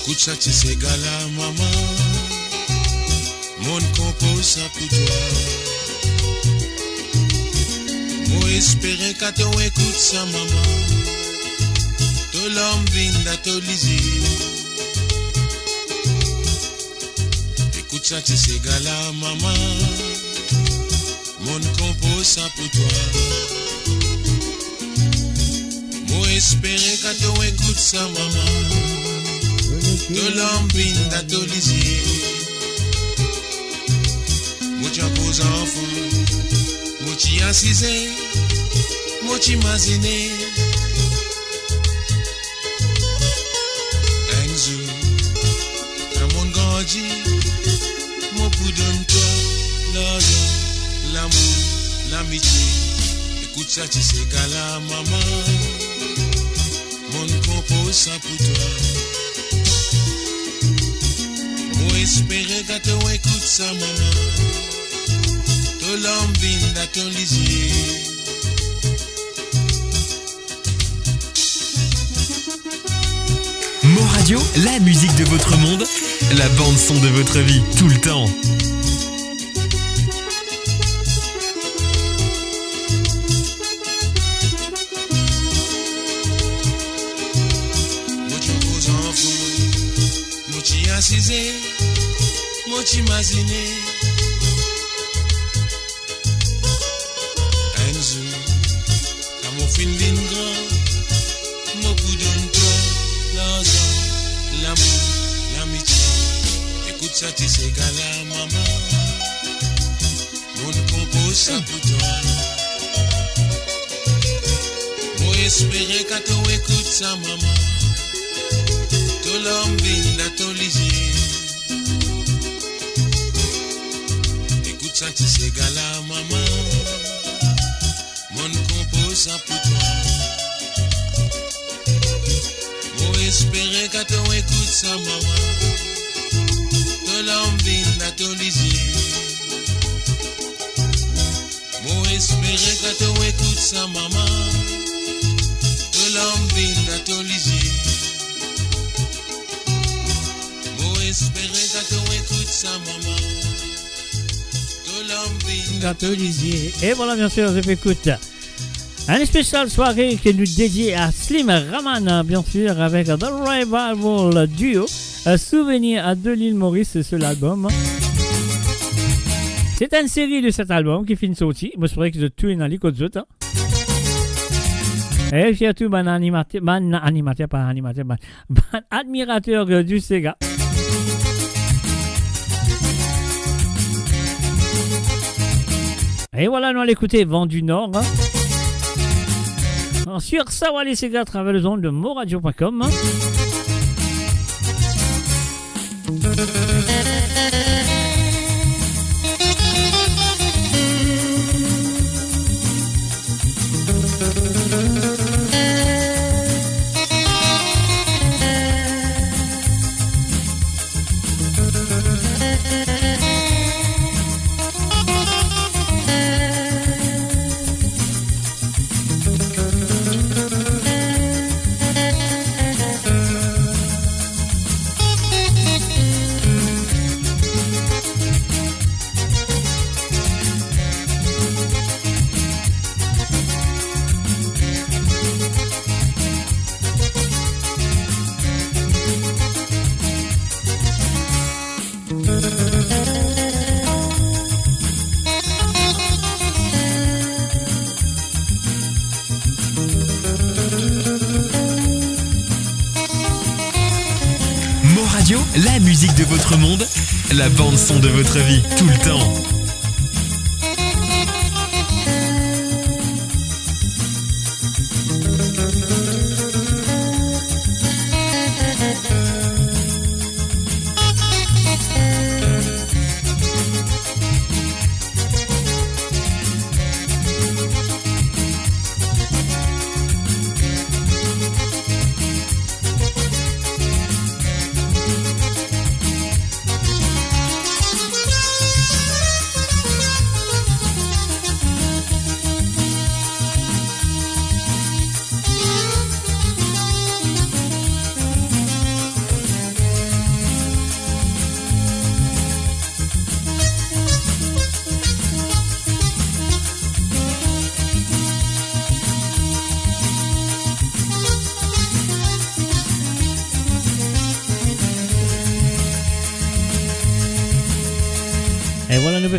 Écoute ça, tu sais, gala, maman. Mon compose ça pour toi. Moi, espérer qu'à te écoute ça, maman. Tout l'homme vient à te liser. Écoute ça, tu sais, gala, maman. Mon compose ça pour toi. Moi, espérer qu'à te écoute ça, maman. De l'ambine d'atolisier. Mouti en pose enfant. Mouti assisé. Mouti masiné. donne-toi l'argent, l'amour, l'amitié. Écoute ça, tu sais qu'à la maman, mon compose ça pour toi. Moi espérer que tu écoutes ça, maman. Tout l'ambine dans ton lisier. Mo Radio, la musique de votre monde, la bande son de votre vie, tout le temps. Mochi assisé, mochi imaginé. Enzo, à mon fin vin grand, mon coup donne-toi l'argent, l'amour, l'amitié. Écoute ça, tu sais qu'à la maman, mon compose ça pour toi. Moi espérer qu'à toi écoute ça, maman. Tout l'homme vient dans ton lisier. Écoute ça, tu sais, gala, maman. Mon compose ça pour toi. Moi espérer que tu écoutes ça, maman. Tout l'homme vient dans ton lisier. Moi espérer que tu écoutes ça, maman. Tout l'homme vient dans ton lisier. Espérer que tu écoutes ça, maman. Tout l'homme vient Gâteau lisier. Et voilà, bien sûr, je m'écoute. Une spéciale soirée qui nous dédiée à Slim Raman, bien sûr, avec The Revival Duo. Un souvenir de l'île Maurice sur l'album. C'est une série de cet album qui finit sorti. Je me que je tue dans les côtes autres. Et surtout, admirateur du Sega. Et voilà, nous allons écouter Vent du Nord. Sur Sawali Sega à travers les ondes de moradio.com. La musique de votre monde, la bande son de votre vie, tout le temps.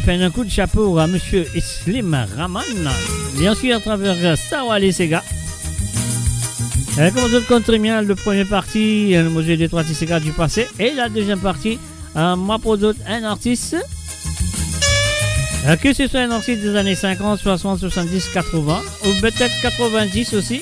Faire un coup de chapeau à monsieur Slim Raman, bien sûr à travers Sawali Sega. Comme vous comprenez très bien, le premier partie, le musée des 3 Sega du passé, et la deuxième partie, moi pour d'autres, un artiste, que ce soit un artiste des années 50, 60, 70, 80, ou peut-être 90 aussi.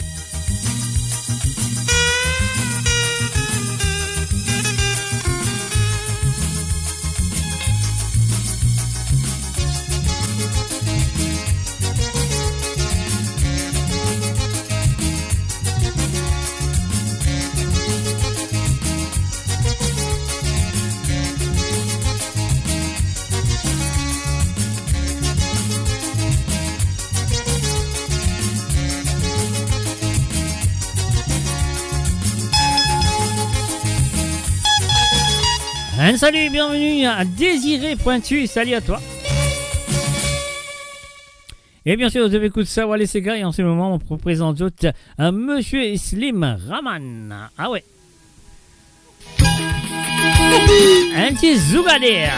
Un salut, bienvenue à Désiré Pointu, salut à toi. Et bien sûr, vous avez écouté ça, Wally Sega, et en ce moment, on présente d'autres Monsieur Slim Raman. Ah ouais. Un petit Zougader.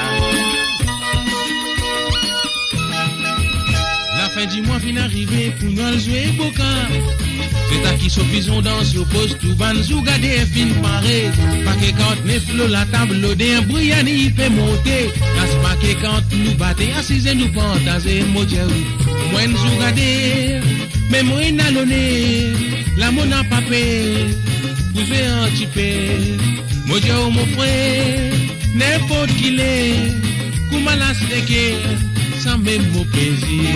La fin du mois fin arrivé pour nous jouer Boca. C'est à qui s'offisons dans ce poste tout ban Zougader fin paré. Pas que quand ne flot la table l'odé un bruyani fait monter. Là c'est pas que quand nous battez assise nous pantaser modèle. Moi Zougader, mais moi n'allonné, la mon a papé. Vous faites un petit peu, modèle mon frère, n'importe qui l'est. Comment la c'est sans même mon plaisir.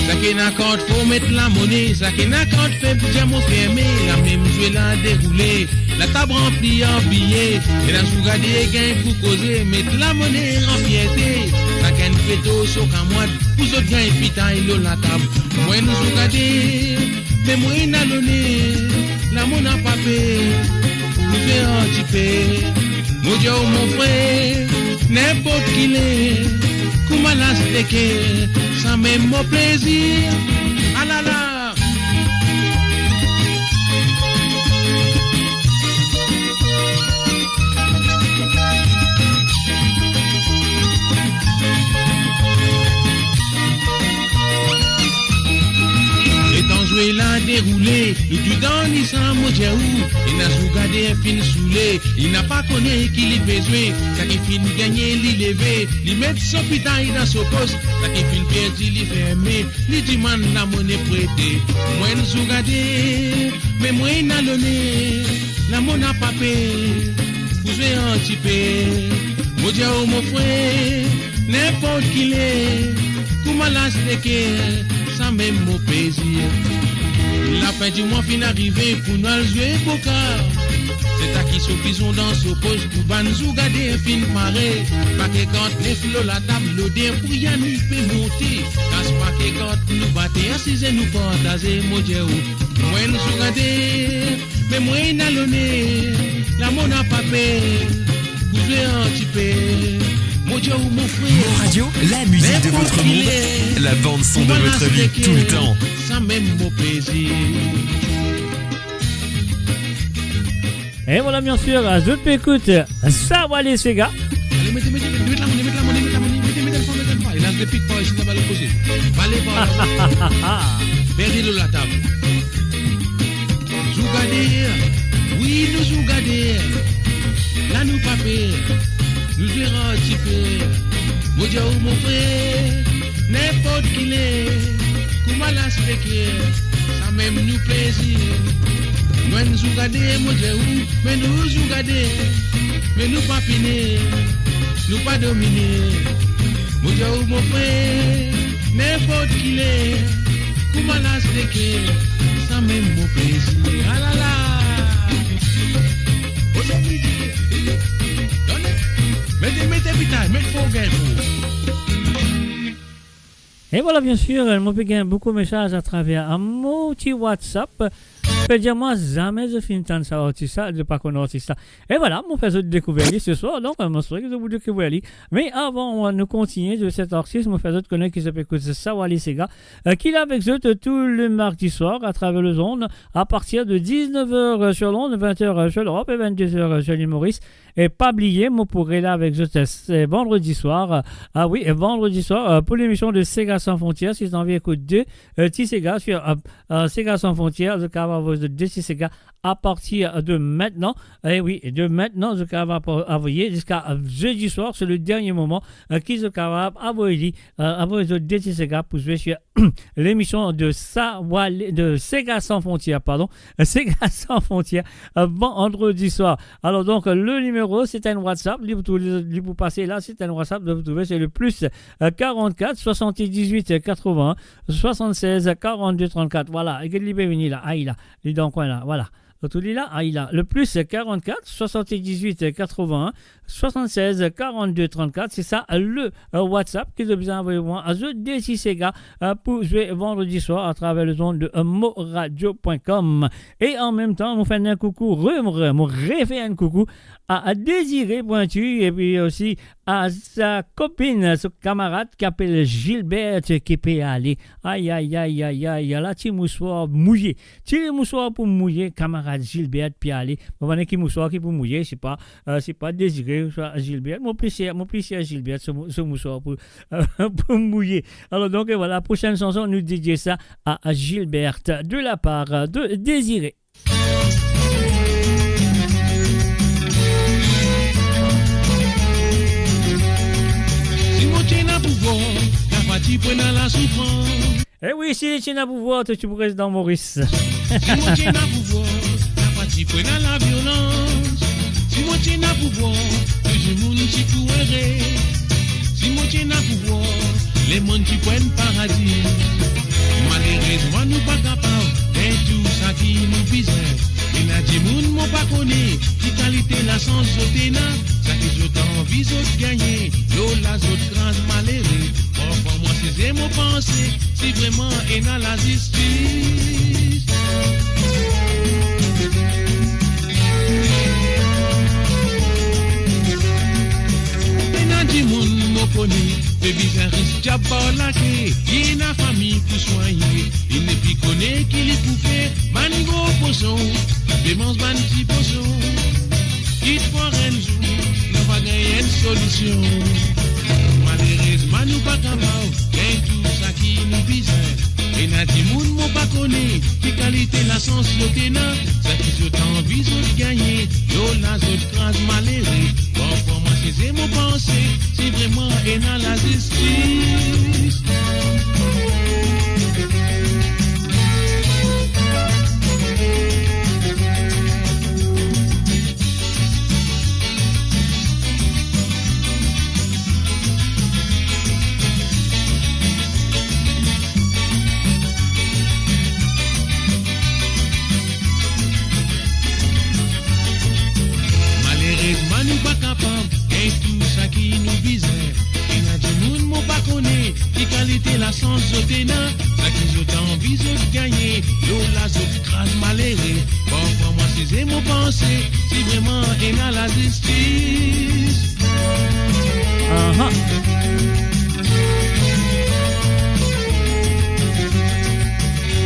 Ça qui n'a qu'à faut mettre la monnaie, ça qui n'a qu'à faire bien mon fermé, la même jouer la dérouler, la table remplie en billets, et la sougadée gain pour causer, mettre la monnaie en piété, ça qui fait tout sur qu'un mois, pour autres gain pita et la table, moi nous sougadée, mais moi n'a donné, la monnaie n'a pas payé, nous fait un petit peu, mon Dieu mon frère, n'importe qui l'est. Comment la stecker, sans même mon plaisir. Ah là là. Étant joué là déroulé, et du dans ni sans mojaou, il n'a sougardé un fin saoulé, il n'a pas connu qu'il y besoin, ça qui fin gagner, l'y lever, l'y mettre son pitaille dans son poste, ça qui fin perdu, l'y fermer, l'y demande la monnaie prêtée. Moi nous sougardé, mais moi n'a donné, la monnaie n'a pas payé, vous avez un petit peu, mojaou mon frère, n'importe qui l'est, comment la stecker, sans même mon plaisir. La fin du mois fin arrivé pour nous jouer Boca. C'est à qui s'offisons dans ce poste pour ban Zougader fin paré. Pas que quand les flots la table l'odé pour y nous peut monter. Casse pas que quand nous battez assise nous partager modèle. Moi nous Zougader, mais moi n'allonné, la monnaie n'a pas payé. Vous faites un petit peu. Mon Radio, la musique de votre monde, la bande son de votre vie tout le temps. Sans même mon plaisir. Et voilà, bien sûr, je peux écouter ça, Wally Sega. Allez, mettez la monnaie, mettez le fond. Il lance des pics pour ici, ça va le poser. Allez, voilà. Perdez-le la table. Zougader, oui, nous Zougader. Là, nous papier. Nous verrons un petit peu, mon Dieu mon frère, n'importe qui l'est, comment la stecker, ça même nous plaisir. Nous nous regarder, mon Dieu, mais nous regarder, mais nous pas finir, nous pas dominer. Mon Dieu mon frère, n'importe qui l'est, comment la stecker, ça même mon plaisir. Ah là là. Et voilà, bien sûr, elle m'a gagné beaucoup de messages à travers un petit WhatsApp. Je peux dire, moi, jamais je finis de sortir ça, de ne pas connaître ça. Et voilà, mon fait de découvrir ce soir, donc, je souhaite que vous découvrez. Mais avant de continuer de cet artiste, mon fait de connaître qui s'appelle ça, Wally Sega, qui est avec eux tout le mardi soir à travers le zone, à partir de 19h sur Londres, 20h sur l'Europe et 22h sur l'île Maurice. Et pas oublier, moi pourrais là avec eux vendredi soir. Ah oui, vendredi soir, pour l'émission de Sega Sans Frontières, si vous avez écouté deux Sega sur Sega Sans Frontières, je vais de DC Sega à partir de maintenant. Et oui, de maintenant, je vais envoyer jusqu'à jeudi soir, c'est le dernier moment qui se capable envoyer de DC Sega pour jouer sur l'émission de Sega Sans Frontières, pardon, Sega Sans Frontières, vendredi soir. Alors donc, le numéro, c'est un WhatsApp, vous passez là, c'est un WhatsApp, vous trouvez, c'est le plus 44 78 80 76 42 34. Voilà, et que l'IB venu là, aïe là, les dans coin là, voilà. Tout dit là, il a le plus 44 78 81 76 42 34. C'est ça le WhatsApp que vous avez envoyé moi à The Desi Sega pour jouer vendredi soir à travers le zone de moradio.com. Et en même temps, nous faisons un coucou, refait un coucou à Désiré Pointu et puis aussi à sa copine, son camarade qui s'appelle Gilbert qui peut aller. Aïe, aïe, aïe, aïe, aïe, là, petit moussoir mouillé. Petit moussoir pour mouiller, camarade Gilbert puis aller. Vous voyez qui moussoir qui pour mouiller, c'est pas Désiré, soit Gilbert. Mon plaisir Gilbert, ce moussoir pour mouiller. Alors donc voilà, la prochaine chanson, nous dédions ça à Gilbert de la part de Désiré. Eh oui, si tu n'as pouvoir, tu pourrais dans Maurice. Si moi tu n'as pouvoir, n'a pas tu prends la violence. Si moi tu n'as pouvoir, que je monde qui couerait. Si moi tu n'as pouvoir, les mondes qui prennent paradis. Malheureusement, nous pas capables de tout ça qui nous vise. Et la dit moun m'ont pas connu, qui qualité la sens sauté na, ça qui je t'envie de gagner, l'eau la autres grandes malheureux. Pour moi c'est mon pensée, si vraiment est dans la justice. Et la dit moun m'ont connu, baby ça risque d'abord la clé, il y a famille pour soigner, il ne plus connaît qu'il est coupé, manigo poisson. Démence ban petit poisson, quitte pour un jour, nous va gagner une solution. Malheureusement, nous pas capables, gagne tout ça qui nous vise. Et n'a dit moun m'ont pas connu, qui qualité la sens l'otena, ça qui je t'envie de gagner, l'eau la autre crase malheureux. Bon, pour moi, c'est mon pensée, si vraiment est dans la justice. Nous pas capable, et tout ça qui nous vise. Et n'a dit moun m'ont pas connu, qui qualité la sens de ça qui je t'envie de gagner, l'eau la autre crase malheureux. Bon, pour moi c'est mon pensée, si vraiment est dans la justice.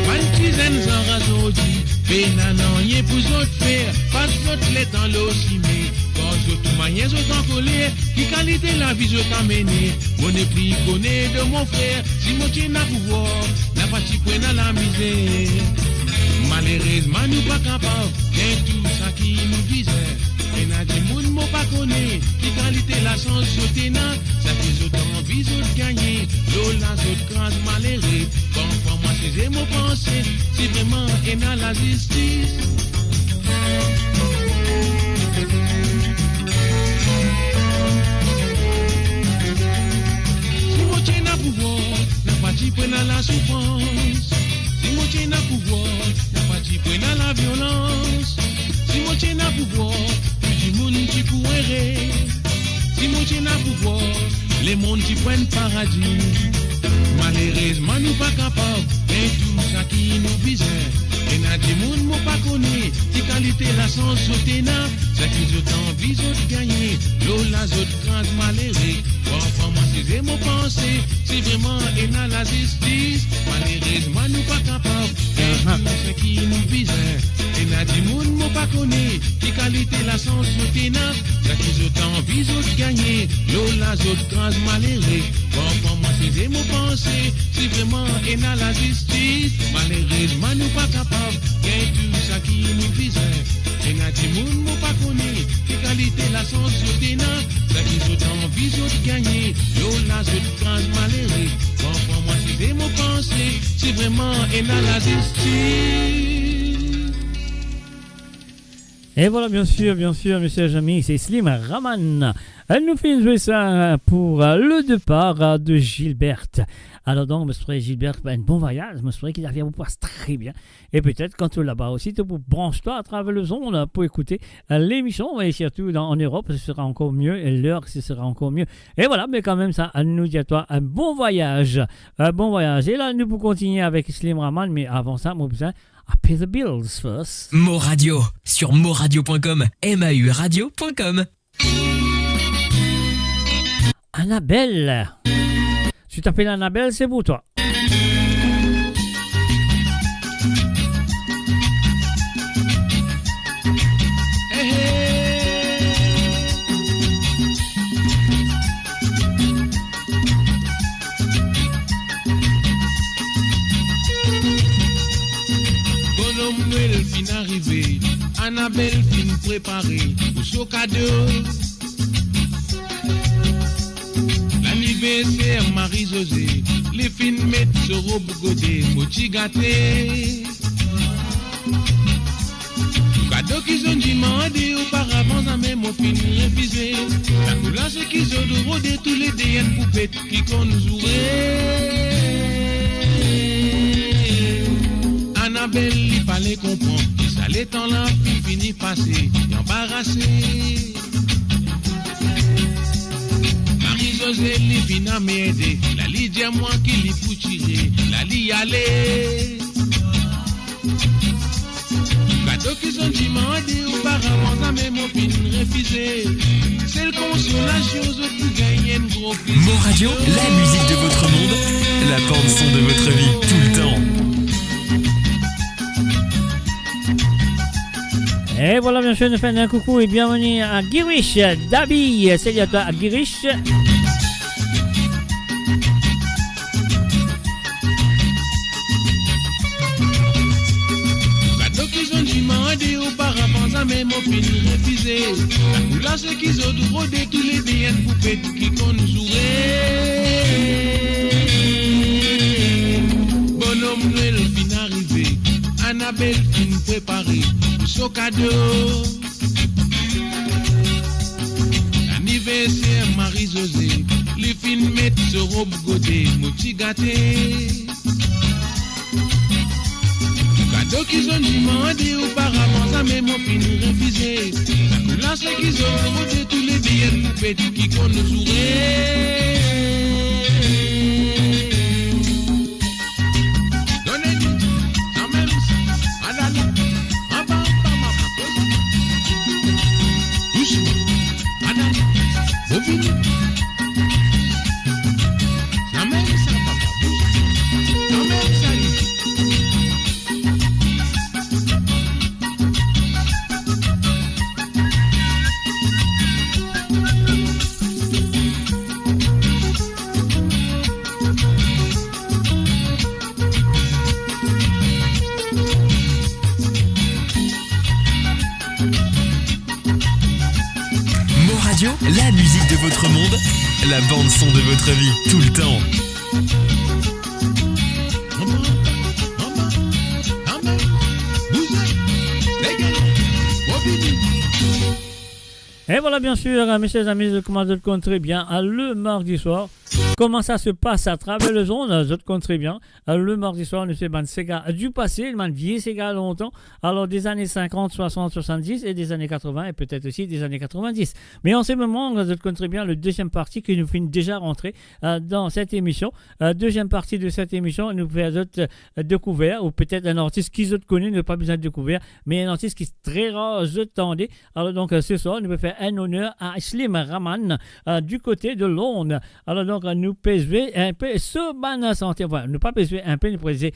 Wantizen zarazodi, benanan yé pour autres faire, pas autres les dans l'ossimé. Je tout manière je t'en colère, qui qualité la vie je t'amène. Mon épris connaît de mon frère, si mon tien n'a pouvoir, n'a pas t'y prenne à la misère. Malheureusement nous pas capables, bien tout ça qui nous disait. Et n'a dit moun m'ont pas connu, qui qualité la chance je t'ai n'a, ça qui je t'envie je gagner, l'eau la je grande malheureux. Bon pour moi c'est mon pensée, si vraiment est dans la justice. N'a pas dit prenne la souffrance. Si mon tien n'a pouvoir, n'a pas dit prenne la violence. Si mon tien n'a pouvoir, plus du monde qui pourrait. Si mon tien n'a pouvoir, les mondes qui prennent paradis. Malheureusement, nous pas capables, et tout ça qui nous vise. Et n'a dit moun m'ont pas connu, qui qualité la chance sauté na, ça qui je t'envie de gagner, l'eau la autres grandes malheureux. Bon, pour moi c'est mon pensée, si vraiment est dans la justice, malheureusement nous pas capables, et tout ce qui nous vise. Et n'a dit moun m'ont pas connu, qui qualité la chance sauté na, ça qui je t'envie de gagner, l'eau la autres grandes malheureux. Bon, pour moi c'est mon pensée, si vraiment est dans la justice, malheureusement nous pas capables. Gagne tout ça qui nous vise. Et n'a dit moun m'ont pas connu, qui qualité la chance sur tes nains, ça qui sont envie de gagner, l'eau la je grande malheureux. Bon pour moi c'est mon pensée, si vraiment est dans la justice. Et voilà, bien sûr, mes chers amis, c'est Slim Raman. Elle nous fait jouer ça pour le départ de Gilberte. Alors donc, M. Gilberte, un bon voyage, M. qu'il vous passe très bien. Et peut-être quand tu es là-bas aussi, tu branches-toi à travers le zone pour écouter l'émission. Et surtout en Europe, ce sera encore mieux. Et l'heure, ce sera encore mieux. Et voilà, mais quand même, ça nous dit à toi un bon voyage. Un bon voyage. Et là, nous pouvons continuer avec Slim Raman. Mais avant ça, mon besoin, I pay the bills first. Mo Radio, sur moradio.com, mauradio.com. Annabelle. Si tu t'appelles Annabelle, c'est pour toi. Bonhomme Noël fin arrivé, Annabelle fin préparée pour son cadeau. L'anniversaire Marie-Josée, les filles mettent ce robe godée, mochi gâté. Cadeau qu'ils ont demandé auparavant, ça même au fin refusé. La couleur c'est qu'ils ont rodé tous les DN poupettes qui qu'on nous jouait. Annabelle, il fallait comprendre, ça les temps là, il finit passé, embarrassé. Marie-Josée, li vina m'aider, la li dit à moi qui li pour tirer, la li aller. Cadeau qu'ils ont demandé auparavant, ça même au fin refusé. C'est le consolation pour gagner un gros prix. Mo Radio, la musique de votre monde, la bande son de votre vie, tout le temps. Et voilà, bien sûr, nous faisons un coucou et bienvenue à Girish Dabi. Salut à toi, à Girish. Cadeau qu'ils ont demandé auparavant, ça même au fin refusé. La couleur c'est qu'ils ont rodé tous les DN poupettes qui qu'on nous jouait. Bonhomme Noël fin arrivé, Annabelle fin préparée. Son cadeau. L'anniversaire Marie-Josée, les filles mettent ce robe godée, mochi gâté. Cadeau qu'ils ont demandé auparavant, ça même au fin refusé. La couleur c'est qu'ils ont rodé tous les billets poupettes qui qu'on nous jouait. La musique de votre monde, la bande son de votre vie, tout le temps. Et voilà, bien sûr, mes chers amis, comment vous comptez très bien le mardi soir. Comment ça se passe à travers le zone, je te compte très bien. Le mardi soir, nous faisons Sega du passé, le vieux Sega longtemps. Alors des années 50, 60, 70 et des années 80 et peut-être aussi des années 90. Mais en ce moment, je te compte très bien le deuxième partie qui nous fait déjà rentrer dans cette émission. Deuxième partie de cette émission, nous faisons d'autres découvertes ou peut-être un artiste qui vous connaît, n'a pas besoin de découvrir, mais un artiste qui est très rare, je t'endais. Alors donc ce soir, nous pouvons faire un honneur à Slim Raman du côté de Londres. Alors donc nous pouvons un peu ce ban santé, enfin nous pas pouvons un peu, nous pouvons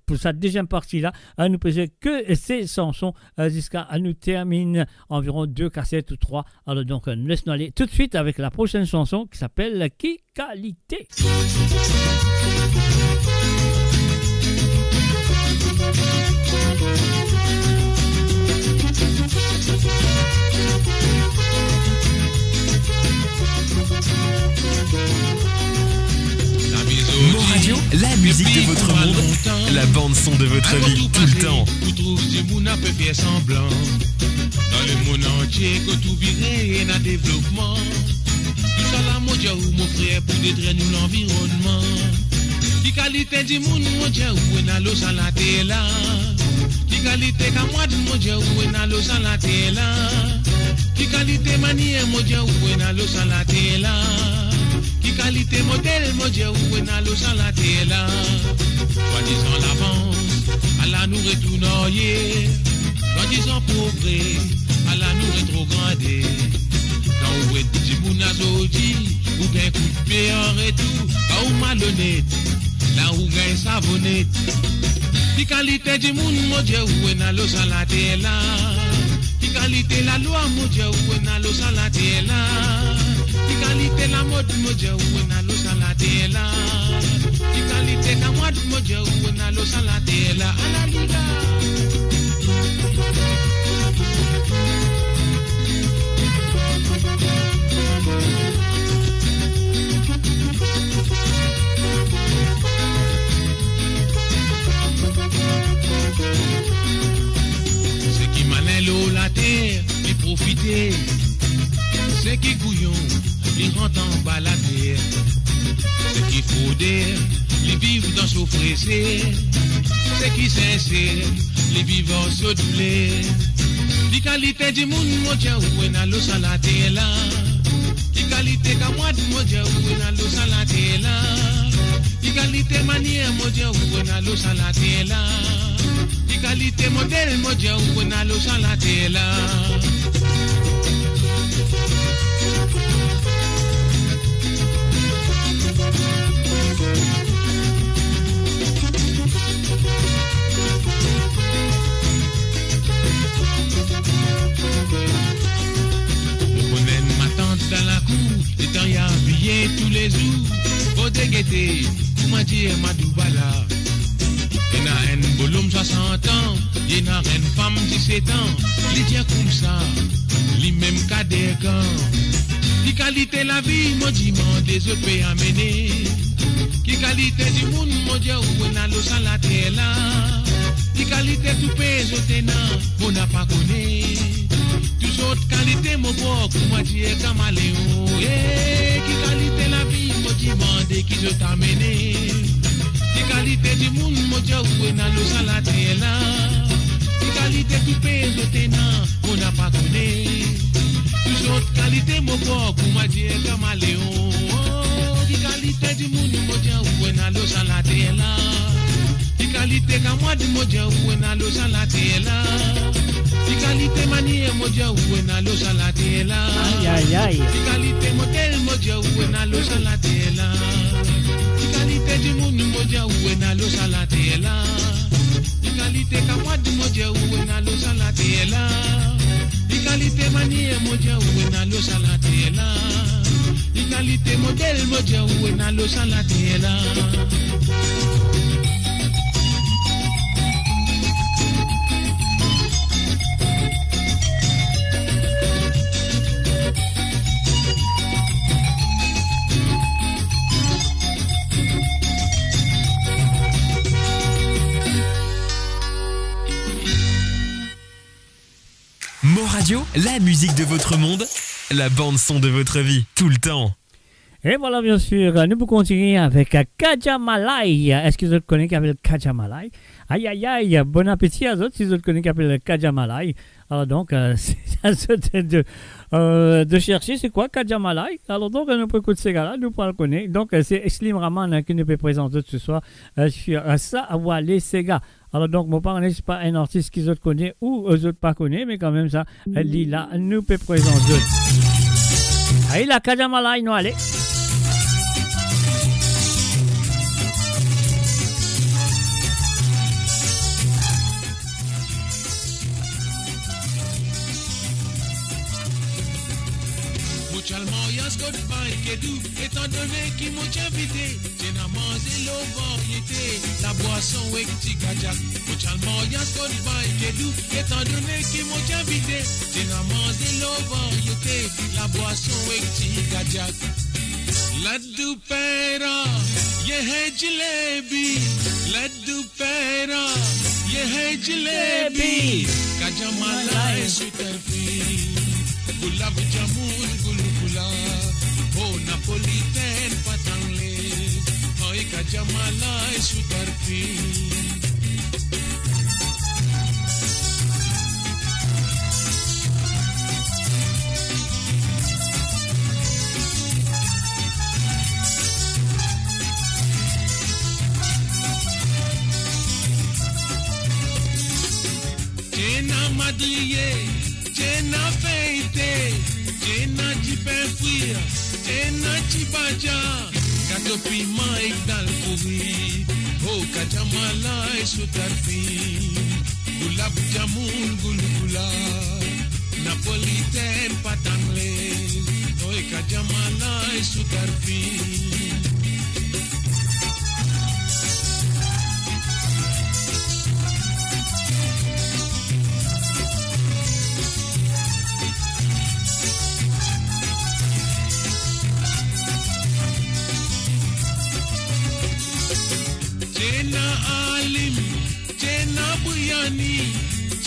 pour cette deuxième partie là, nous pouvons que ces chansons jusqu'à nous termine environ 2 cassettes ou 3. Alors donc nous laissons aller tout de suite avec la prochaine chanson qui s'appelle Qui Qualité. Mo Radio, Radio, la musique de votre monde, la bande son de votre vie, tout le temps. Vous trouvez si moun a peut faire semblant. Dans le monde entier, que tout viré et un développement. Tout ça là, mon Dieu, mon frère, pour détruire nous l'environnement. Qui qualité du monde, mon Dieu, où est l'eau sans la terre là. Qui qualité qu'à moi, mon Dieu, où est l'eau sans la terre là. Qui qualité manière, mon Dieu, où est l'eau sans la terre là. Qui qualité modèle, mon Dieu, où est l'eau sans la terre là. Soi-disant l'avance, à la nous retourner. Soi-disant progrès, à la nous rétrograder. Quand où est petit mounazodi, où gagne coup de pied en retour, quand où malhonnête, là où gagne savonnette. Qui qualité du monde, mon Dieu, où est l'eau sans la terre là. Qui qualité la loi, mon Dieu, où est l'eau sans la terre là. Qui qualité la mode, mon Dieu, où est l'eau sans la terre là. Qui qualité la mode, mon Dieu, où est l'eau sans la terre là. À la liga. C'est qui manait l'eau la terre, qui profitait. C'est qui couillon, il rentre en bas la terre. C'est qui fraudait, les vivent dans son pressé. C'est qui sincère, les vivants se doulent. Qui qualité du monde, mon Dieu, où est l'eau sans la terre là. Qui qualité qu'à moi, mon Dieu, où est l'eau sans la terre là. Qui qualité manière, mon Dieu, où est l'eau sans la terre là. Qui qualité modèle, mon Dieu, où est l'eau sans la terre là. Dans la cour, étant y habillé tous les jours, au dégueté, pour m'a dit ma doubala. Il y a un bolum 60 ans, il y a une femme 17 ans, il dit comme ça, lui même qu'à des gants. Qui qualité la vie, mon Dieu, des épées amener. Qui qualité du monde, mon Dieu, où on a l'eau sans la terre là. Qui qualité tout pèse au ténant, on n'a pas connu. Tous autres qualités, mon beau, pour moi, dire caméléon. Qui qualité la vie, mon Dieu, demandez qui je t'amène. Qui qualité du monde, mon Dieu, où est l'eau sans la terre là. Qui qualité tout pèse au ténant, on n'a pas connu. Tous autres qualités, mon beau, pour moi, dire caméléon. Qui qualité du monde, mon Dieu, où est l'eau sans la terre là. Qui qualité qu'à moi, mon Dieu, où est l'eau sans la terre là. Qui qualité manière, mon Dieu, où est l'eau sans la terre là. Aïe, aïe, aïe. Qui qualité modèle, mon Dieu, où est l'eau sans la terre là. Qui qualité du monde, mon Dieu, où est l'eau sans la terre là. Qui qualité qu'à moi, mon Dieu, où est l'eau sans la terre là. Qui qualité manière, mon Dieu, où est l'eau sans la terre là. Qui qualité modèle, mon Dieu, où est l'eau sans la terre là. Radio, la musique de votre monde, la bande son de votre vie, tout le temps. Et voilà, bien sûr, nous pouvons continuer avec Kajamalai. Est-ce que vous connaissez qui appelle Kajamalai? Aïe, aïe, aïe, bon appétit à vous si vous connaissez qui appelle Kajamalai. Alors donc, c'est de chercher c'est quoi Kajamalai. Alors donc, nous pouvons écouter ce gars-là, nous pouvons le connaître. Donc, c'est Slim Raman qui nous peut présenter ce soir sur Sawale Sega. Alors donc, mon parent n'est pas un artiste qu'ils autres connaissent ou eux autres pas connaissent, mais quand même ça, Lila nous peut présenter. Aïe, la Kajamalai, nous allez. Chalmoyas goodbye kedou, étant donné qui m'ont invité, j'ai namazé l'eau variété, la boisson avec tigajak. Chalmoyas goodbye kedou, étant donné qui m'ont invité, j'ai namazé l'eau variété, la boisson avec tigajak. Laddoo पैरा ये है जलेबी लड्डू पैरा ये है जलेबी काजा मलाई सुतरफी गुलाब जामुन गुलगुला हो नापोलिटन पतंगले होय काजा मलाई सुतरफी Madliye, Jena feite, Jena jipenfuya, Jena chibaja, Gato pima dal pourri, oh kajamala sutarfi, Gulab jamun gulgula, Napolitain patangles, oh kajamala sutarfi.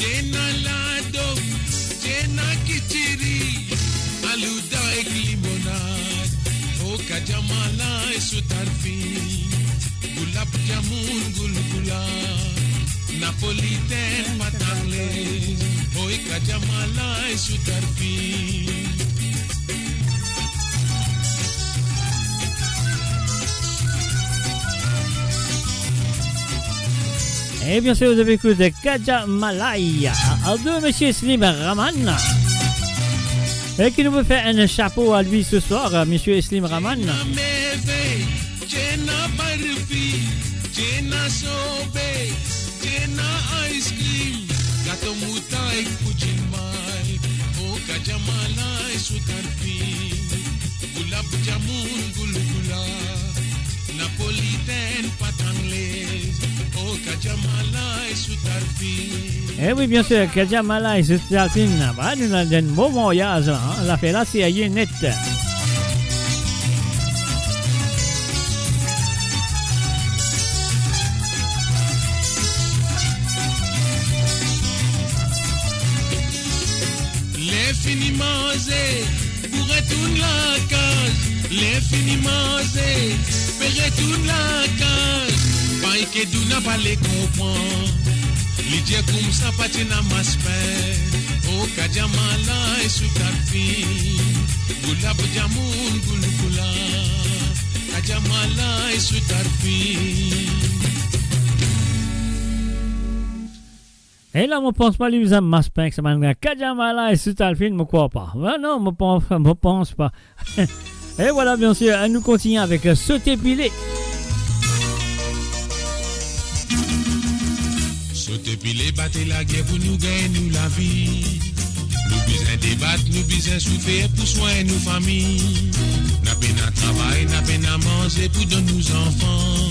Jena lado, Jena kichiri, aluda ek limonade, oh kajamala sutarfi, gulab jamun gulgula, napolitain patangles, oh kajamala sutarfi. Et bien sûr, vous avez écouté Kaja Malaya de M. Slim Rahman. Et qui nous veut faire un chapeau à lui ce soir, M. Slim Rahman. Napolitain patangles, oh kajamala sutarfi. Eh oui, bien sûr, Kaja Malaya et Sutarfi, bah, nous avons un beau voyage, hein. La fait là, c'est à net. L'infiniment pour retourner la case, l'infiniment retourner la case, pas que d'où n'a pas les comprendre, l'idée comme ça patina masper, oh kajamala et sutarfi, gulab jamun gulgula, kajamala et sutarfi. Et là, je pense pas lui, ça m'a spinx, ça m'a Kajamala et Sutalfin, je ne crois pas. Ben non, je pense pas. Et voilà, bien sûr, nous continuons avec Sauter Pilé. Sauter Pilé, battre la guerre pour nous gagner nous la vie. Nous besoin débattre, nous besoin souffrir pour soigner nos familles. N'a peine à travailler, n'a peine à manger pour donner nos enfants.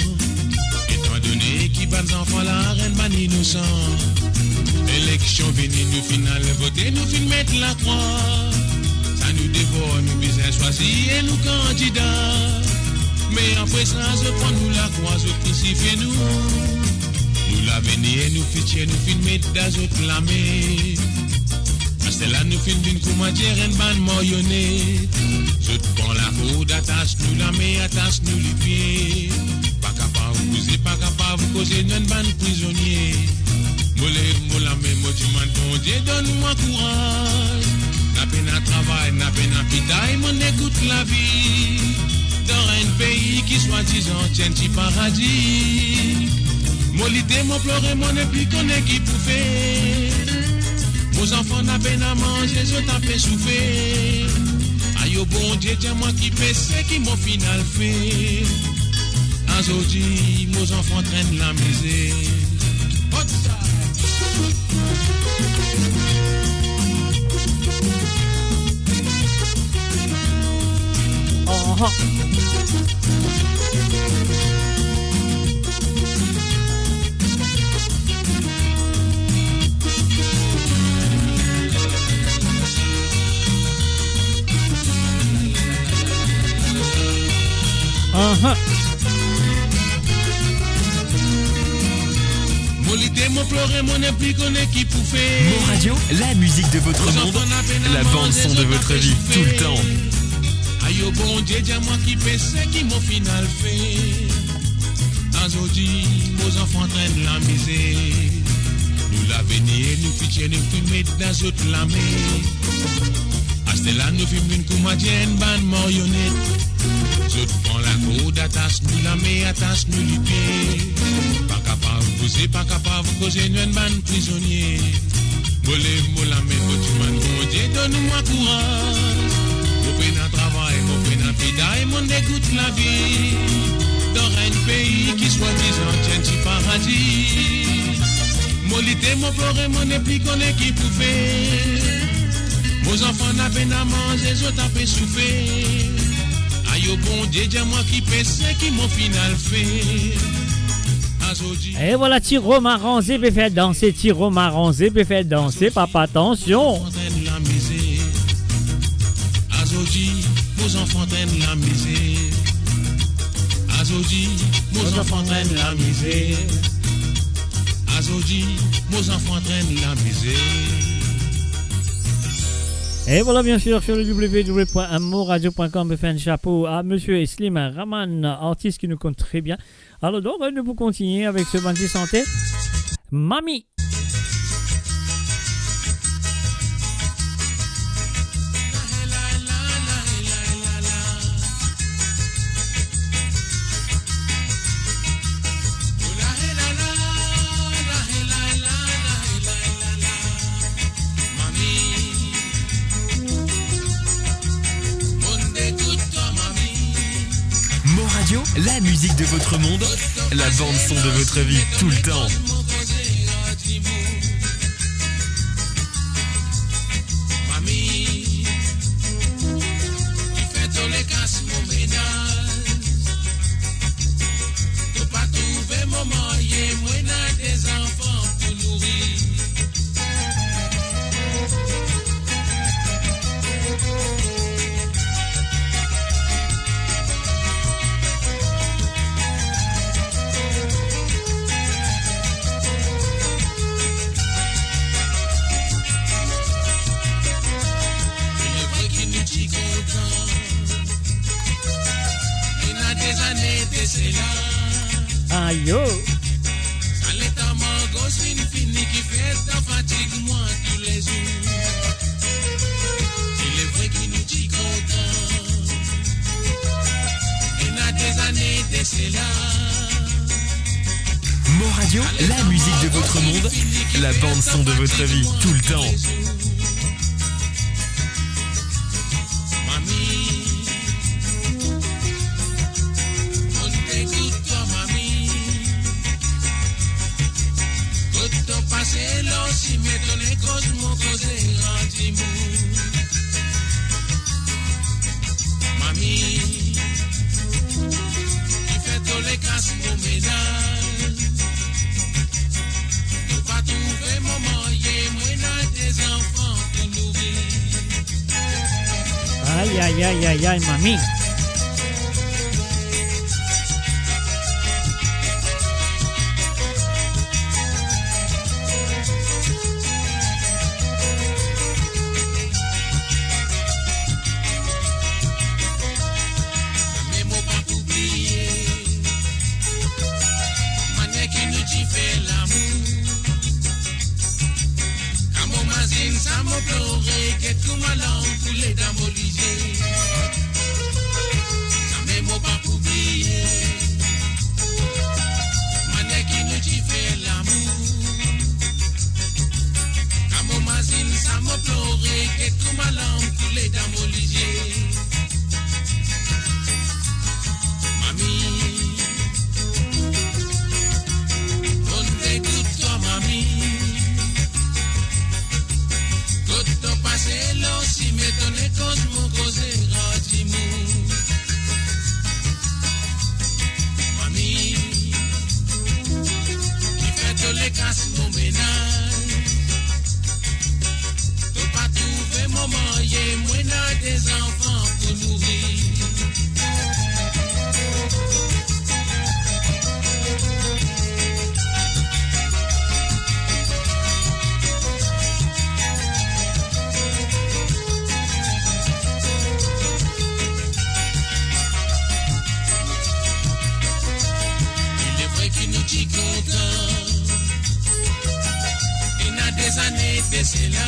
Étant donné qui bat les enfants, la reine ban innocent. Élection venue, nous finale voter, nous fin mettre la croix. Ça nous dévore, nous besoin choisir et nous candidats. Mais après ça, je prends nous la croix, je crucifie nous. Nous l'avenir, nous fichier, nous fin mettre dans notre lamé. Parce que là, nous fin d'une coumatière, une bande marionnette. Je prends la peau d'attache, nous la mets, attache nous les pieds. Pas capable de causer, pas capable de causer, une bande prisonnier. Mola me motivant bon Dieu donne-moi courage. N'a peine à travail, n'a peine à pitaille, mon écoute la vie. Dans un pays qui soi-disant tient petit paradis. Mon l'idée, mon pleurer, mon épi qu'on est qui pouvait. Vos enfants n'a peine à manger, je t'en fais souffrir. Aïe au bon Dieu, tiens-moi qui pèse, qui mon final fait. Aujourd'hui, vos enfants traînent la misère. Molité, mon pleurer, mon appli, qu'on est qui pour faire. Mo Radio, la musique de votre monde, la bande son de votre vie, tout le temps. Aïe au bon Dieu, dis-moi qui fait ce qui mon final fait. Aujourd'hui, nos enfants traînent la misère. Nous l'avenir, nous pitcher, nous fumer dans toute la mer. Acheter là, nous fumer une comédienne, bande marionnette. Zot prend la cour d'attache, nous la met, attache, nous les pieds. Pas capable de poser, pas capable de causer, nous une bande prisonnier. Volez, moi la main, tu m'as bon Dieu, donne-moi courage. Mon peine à travail, mon peine à pédale, mon dégoûte la vie. Dans un pays qui soi-disant tient du paradis. Mon lité, mon pleurer, mon épli, qu'on est qui pour faire. Vos enfants n'ont peine à manger, les autres ont souffert. Aïe au bon Dieu, dis-moi qui fait ce qui mon final fait. Et voilà, Tiro Maranzé peut faire danser, Tiro Maranzé peut faire danser, papa, attention. Azodi, vos enfants traînent la misère. Azodi, vos enfants traînent la misère. Azodi, vos enfants traînent la misère. Et voilà, bien sûr, sur le www.moradio.com, fait un chapeau à monsieur Slim Raman, artiste qui nous compte très bien. Alors donc, nous pouvons continuer avec ce bandit santé. Mami. La musique de votre monde, la bande son de votre vie, tout le temps. Mamie, tu fais tous les casses mon ménage. Tu pas trouver maman, yé, moi n'a des enfants pour nourrir. Aïe yo. Ça l'est à ma gosse fini qui fait ta fatigue moi tous les jours. Il est vrai qu'il nous dit content. Il a des années de cela. Mo Radio, la musique de votre monde, la bande son de votre vie, tout le temps. C'est là si m'étonner cause mon causé rendu Mamie, tu fais tous les casses mon ménage. Tu pas trouver maman, yé, moi n'a des enfants pour nourrir. Aïe, aïe, aïe, aïe, aïe, mamie. t'y content. Et n'a des années de cela.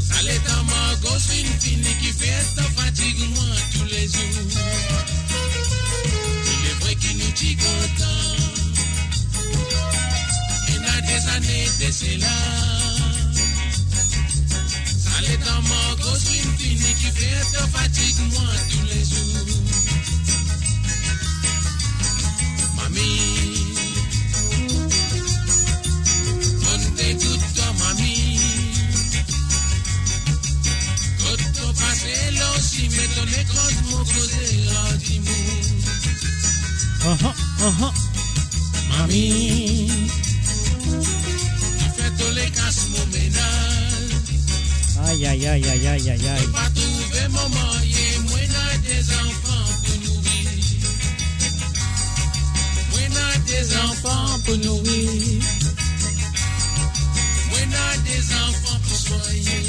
Ça l'est en margot, c'est une fille qui fait ta fatigue moi tous les jours. Il est vrai qu'il nous t'y content. Et n'a des années de cela. Ça l'est en margot, c'est une fille qui fait ta fatigue moi tous les jours. Mamie, on t'écoute toi mamie. Quand on passe là aussi, mais ton écran mon causé dis-moi. Mamie, tu fais tous les casses mon ménage. Aïe, aïe, aïe, aïe, aïe, aïe, aïe. Pas trouver maman, et moi n'a des enfants pour nourrir. Moi n'a des enfants pour nourrir. Moi n'a des enfants pour soigner.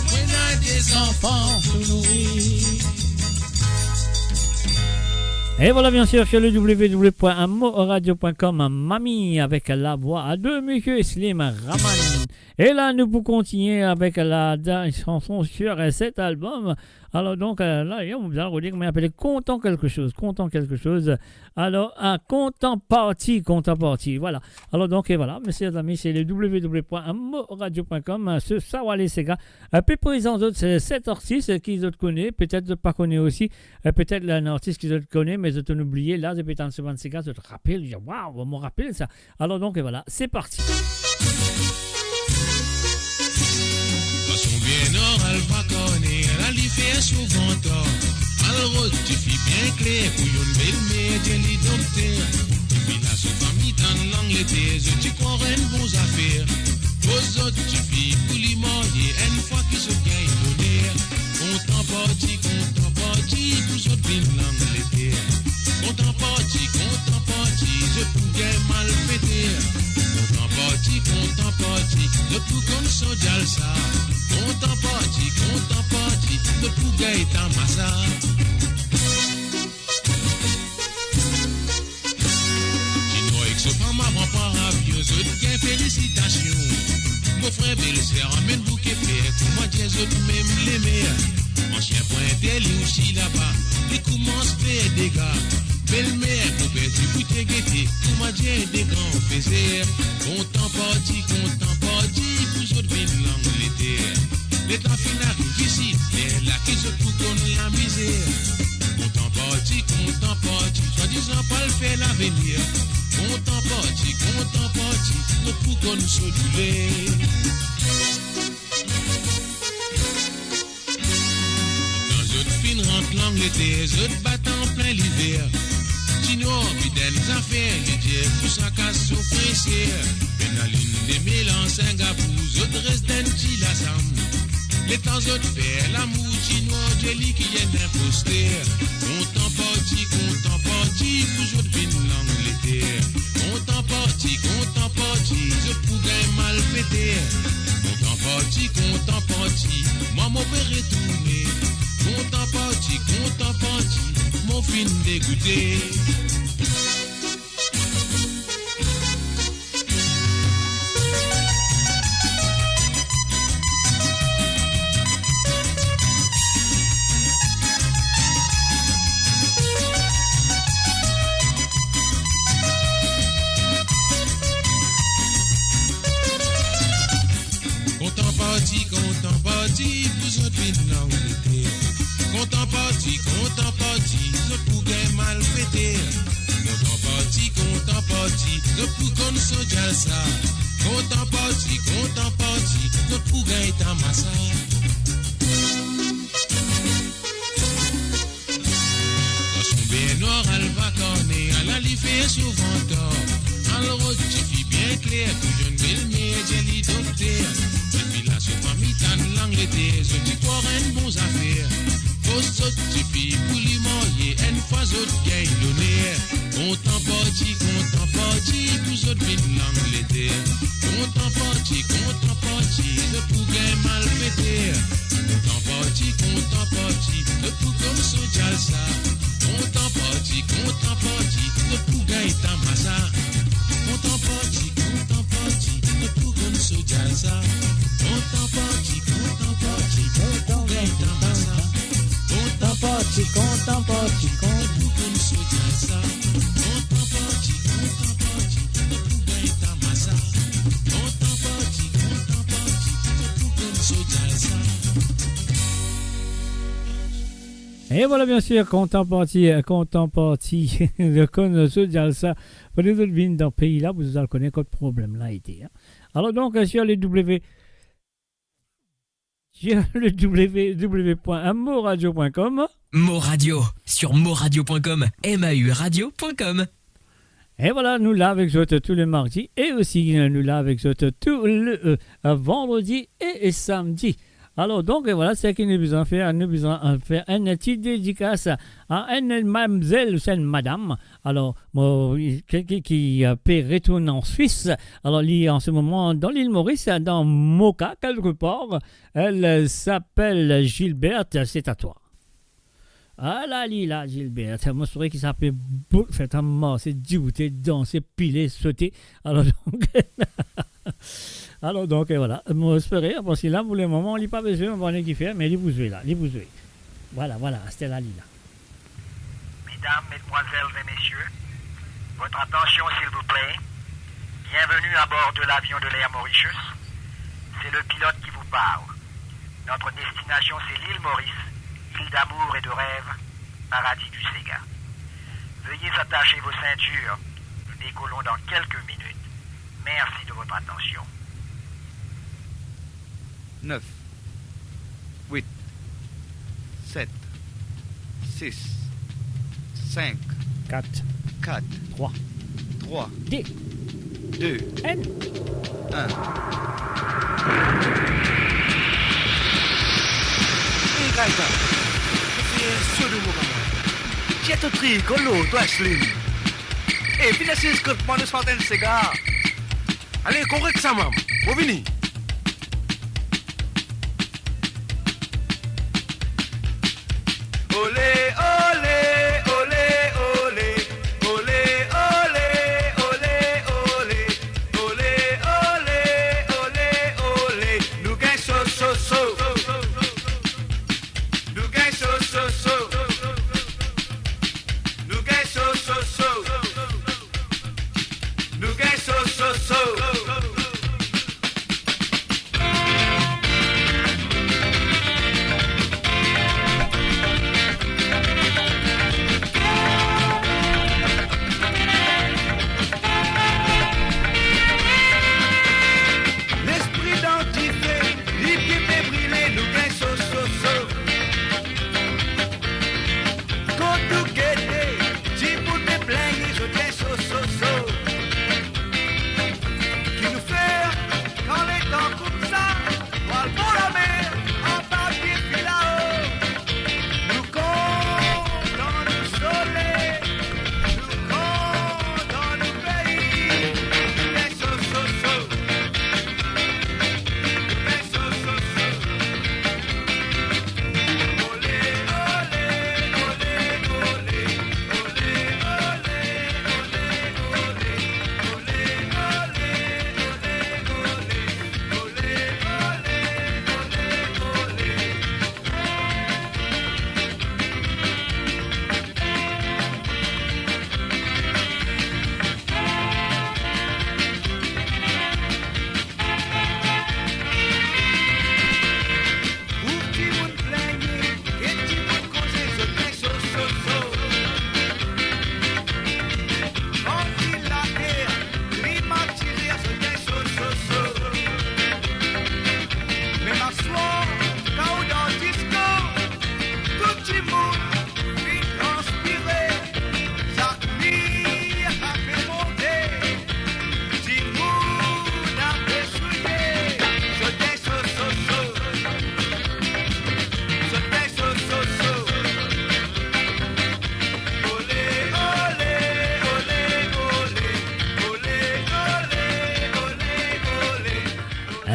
Moi n'a des enfants pour nourrir. Et voilà bien sûr sur le www.amoradio.com Mamie avec la voix de Monsieur Slim Raman. Et là nous pouvons continuer avec la chanson sur cet album. Alors donc là on vous a redit comment il appelle Content quelque chose. Alors un Content Party. Voilà. Alors donc et voilà, messieurs et amis, c'est le www.amoradio.com. Ce Sawale Sega. Peu présent d'autres, c'est 7 artistes qui autres connaissent, peut-être pas connaissent aussi, peut-être un artiste qui autres connaissent, mais autres oublié. Là, depuis tant de semaines, Sega, je te rappelle, waouh, on me rappelle ça. Alors donc et voilà, c'est parti. Elle va connaître, elle y fait souvent tort. Alors, tu fais bien clair pour une belle mère, les docteurs. Et puis là, sous famille, dans langue, les thèses, tu crois une bonne affaire. Aux autres, tu fais pour les marier, une fois qu'ils se gagnent l'honneur. Content parti, pour autres, une langue, les terres. Content parti, je pouvais mal fêter. Content parti, le plus comme ça, ça. Content parti, le plus gay est en massa. Tu vois que ce femme avant pas rabieuse, bien félicitations. Mon frère belle-sœur amène bouquet père, tout moi dis même les meilleurs. Ancien point d'elle aussi là-bas, il commence à faire des gars. Belle-mère, poupée, tu peux te guetter, tout moi dis des grands plaisirs. Content parti, vous autres venez l'Angleterre. L'état final ici, c'est là qui se trouve dans la misère. Content parti, soi-disant pas le faire l'avenir. Content parti, le pou qu'on se douler. Dans une fine rentre l'Angleterre, je te batte en plein l'hiver. Tino, bidènes affaires, les dieux, tout ça casse au pressé. Pénaline des mille en Singapour, je te reste d'un petit lassam. Les temps autres faire l'amour chinois, Jelly qui est imposteur. Content parti, vous autres venez l'Angleterre. Content parti, je pourrais mal fêter. Content parti, moi mon père est tourné. Content parti, mon fin dégoûté. Content parti, vous autres venez l'Angleterre. Content parti, je pourrais mal fêter. Content parti, je pourrais se dire ça. Content parti, je pourrais être en massa. Quand son bien noir, elle va corner, elle a fait souvent tort. Alors, tu fais bien clair que je ne vais le Jelly docteur. Famille tan l'Angleterre, je te crois une bonne affaire. Aux autres, tu fais pour les marier, une fois autres gagne l'honneur. Content parti, vous autres venez l'Angleterre. Content parti, je pourrais mal fêter. Content parti, le pour comme ça, ça. Content parti, contemporti, notre pouga est en massa. Contemporti, notre pouga nous se jazza. Contemporti, notre pouga est en massa. Contemporti, notre pouga nous se jazza. Contemporti, notre pouga est en massa. Contemporti, notre pouga nous se jazza. Et voilà, bien sûr, content parti, le con se jalsa. Pour les autres vignes dans le pays là, vous allez connaître quel problème là a été. Hein. Alors donc, sur le www.moradio.com. Moradio, sur moradio.com, mauradio.com. Et voilà, nous là avec autres tous les mardis et aussi nous là avec autres tous les vendredis et samedi. Alors donc voilà, c'est qu'il nous a besoin de faire, une petite dédicace à une mademoiselle ou une madame. Alors quelqu'un qui peut retourner en Suisse. Alors il est en ce moment dans l'île Maurice, dans Moka quelque part. Elle s'appelle Gilberte, c'est à toi. Ah là, Gilberte, moi je saurais qu'il s'appelle fait un mort, c'est dégoûté, danser, piler, sauter. Alors donc voilà, moi j'espérais, parce que là pour le moment on n'a pas besoin, on va aller faire, mais il vous jouez là, il vous jouez. Voilà, c'était la ligne. Mesdames, mesdemoiselles et messieurs, votre attention s'il vous plaît. Bienvenue à bord de l'avion de l'Air Mauritius. C'est le pilote qui vous parle. Notre destination c'est l'île Maurice, île d'amour et de rêve, paradis du Sega. Veuillez attacher vos ceintures. Nous décollons dans quelques minutes. Merci de votre attention. 9, 8, 7, 6, 5, 4, 3, 2, N, 1. Hey guys, c'est sûr de mon gamin. J'ai tout pris, Golo, toi Slim. Hey, viens essayer ce que moi nous sortons le cigare. Allez, correct ça, maman. Vous venez. Olé, olé, olé, olé, olé, olé, olé, olé, olé, olé, olé, olé, nous gagnons so, so, so, nous gagnons so, so, so, nous gagnons so, so, so, nous gagnons so, so, so.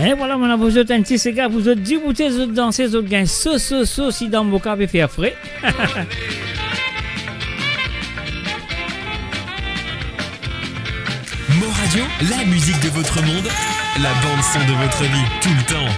Et voilà, maintenant vous êtes un petit cigare, vous êtes débouté, vous êtes dansé, vous êtes gain so, si dans mon cas, vous faire frais. Radio, la musique de votre monde, la bande son de votre vie, tout le temps.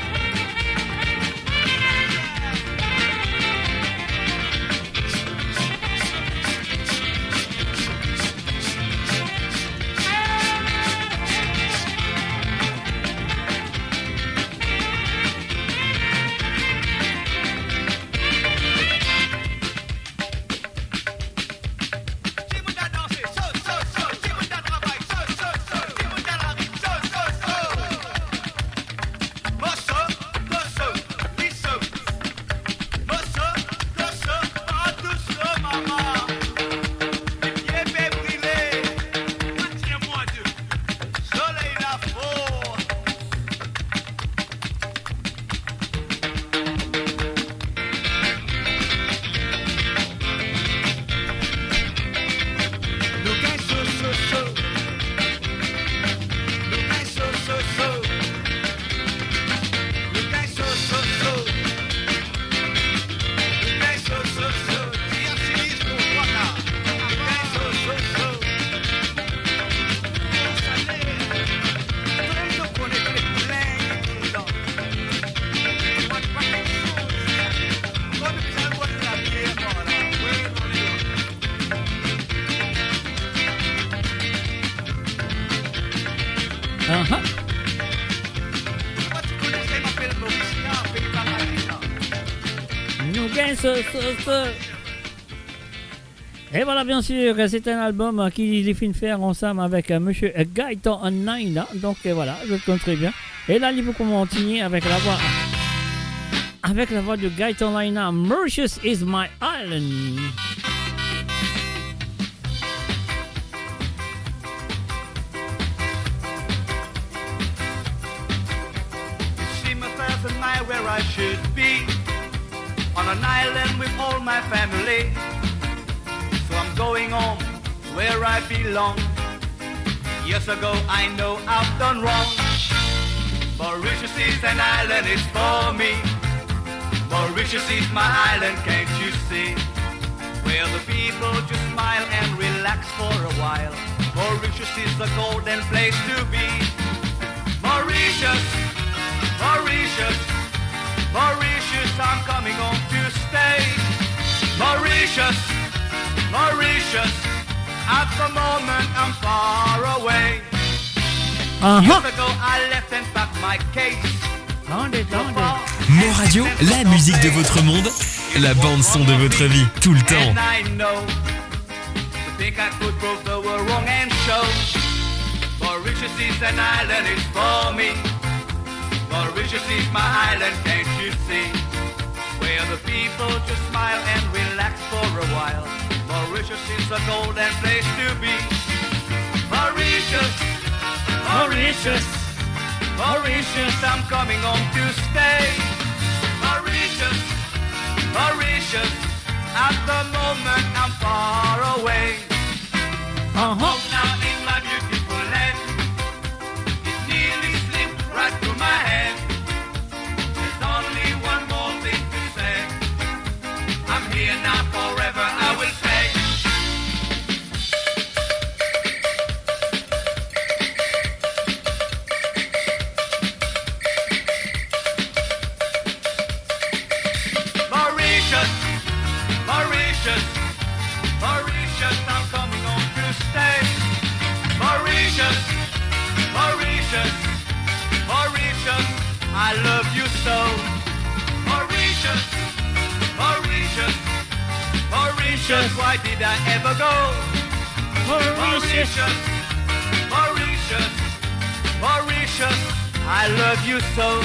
Et voilà, bien sûr, c'est un album qu'il est fin de faire ensemble avec monsieur Gaëtan Naina. Donc voilà, je le connais très bien. Et là, il faut continuer avec la voix de Gaëtan Naina. Mauritius is my island. Where I should be, on an island with all my family. So I'm going home where I belong. Years ago I know I've done wrong. Mauritius is an island, it's for me. Mauritius is my island, can't you see? Where the people just smile and relax for a while. Mauritius is a golden place to be. Mauritius, Mauritius, Mauritius, I'm coming home to stay. Mauritius, Mauritius, at the moment I'm far away. Years ago I left and packed my case. Mo Radio, la musique de votre monde, la bande son de votre vie, tout le temps. And I know, to think I could prove the world wrong and show. Mauritius is an island, it's for me. Mauritius is my island, can't you see? Where the people just smile and relax for a while. Mauritius is a golden place to be. Mauritius, Mauritius, Mauritius, I'm coming home to stay. Mauritius, Mauritius, at the moment I'm far away. Home now in my beautiful land. It nearly slipped right through my hand. There's only one more thing to say. I'm here now, forever I will stay. Mauritius, Mauritius, Mauritius, I'm coming home to stay. Mauritius, Mauritius, Mauritius, I love you so. Mauritius, Mauritius, Mauritius, why did I ever go? Mauritius, Mauritius, Mauritius, I love you so.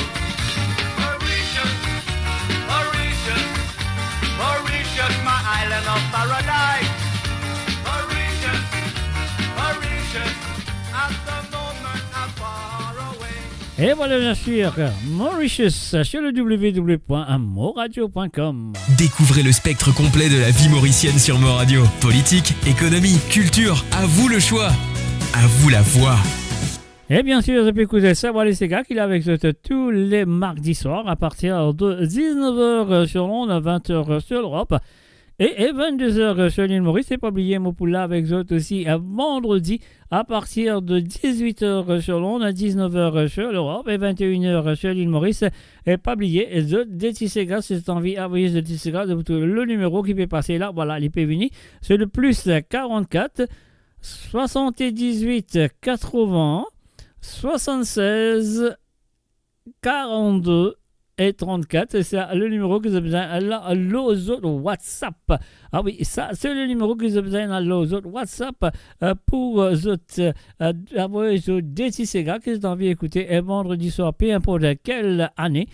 Mauritius, Mauritius, Mauritius, my island of paradise. Mauritius, Mauritius, at the moment I'm far away. Et voilà, bien sûr, Mauritius sur le www.moradio.com. Découvrez le spectre complet de la vie mauricienne sur Mo Radio. Politique, économie, culture, à vous le choix, à vous la voix. Et bien sûr, je peux écouter ça, voilà, c'est gars qu'il est avec tous les mardis soirs à partir de 19h sur l'onde, 20h sur l'Europe. Et 22h sur l'île Maurice, c'est pas oublié Mopoula avec vous aussi vendredi à partir de 18h sur Londres, à 19h sur l'Europe et 21h sur l'île Maurice. Et pas oublier The Tissega, si vous avez envie d'envoyer The Tissega, le numéro qui peut passer là, voilà, il peut venir, c'est le plus 44 78 80 76 42 et 34, c'est le numéro que vous avez besoin là, l'autre WhatsApp. Ah oui, ça, c'est le numéro que vous avez besoin là, l'autre WhatsApp pour avoir des Tissega que vous avez envie d'écouter et vendredi soir, peu importe quelle année,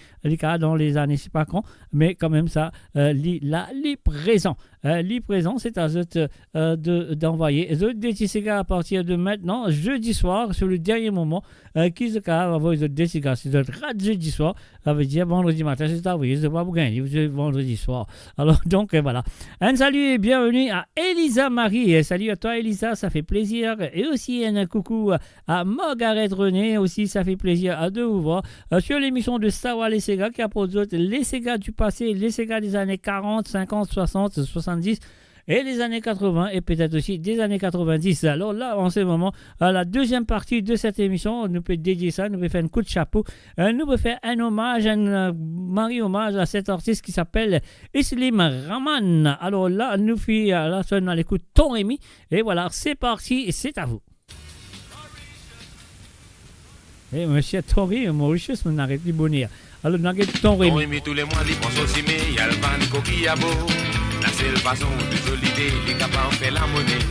dans les années, c'est pas quand, mais quand même ça, les présents. Les présents, c'est à d'envoyer des Tissega à partir de maintenant, jeudi soir, sur le dernier moment, qui se va avoir des Tissega. C'est jeudi soir, ça veut dire vendredi matin, c'est à vous, c'est pas vous gagner, vendredi soir. Alors, donc, voilà. Un salut et bienvenue à Elisa Marie. Et salut à toi, Elisa, ça fait plaisir. Et aussi, un coucou à Margaret René, aussi, ça fait plaisir de vous voir sur l'émission de Sawa les Sega qui appose les Sega du passé, les Sega des années 40, 50, 60, 70 et les années 80 et peut-être aussi des années 90. Alors là, en ce moment, la deuxième partie de cette émission, nous peut dédier ça, nous peut faire un coup de chapeau, nous peut faire un hommage, un mari hommage à cet artiste qui s'appelle Slim Raman. Alors là, nous faisons la sonne à l'écoute Ton Rémi et voilà, c'est parti, c'est à vous. Et monsieur Tori, Mauritius, on arrête de bonheur. Alors, nous avons Ton Rémi. Ton Rémi, tous les mois, il pense au cimé, il y a le vent de coquillabo. La seule façon de solider, les capables fait la monnaie.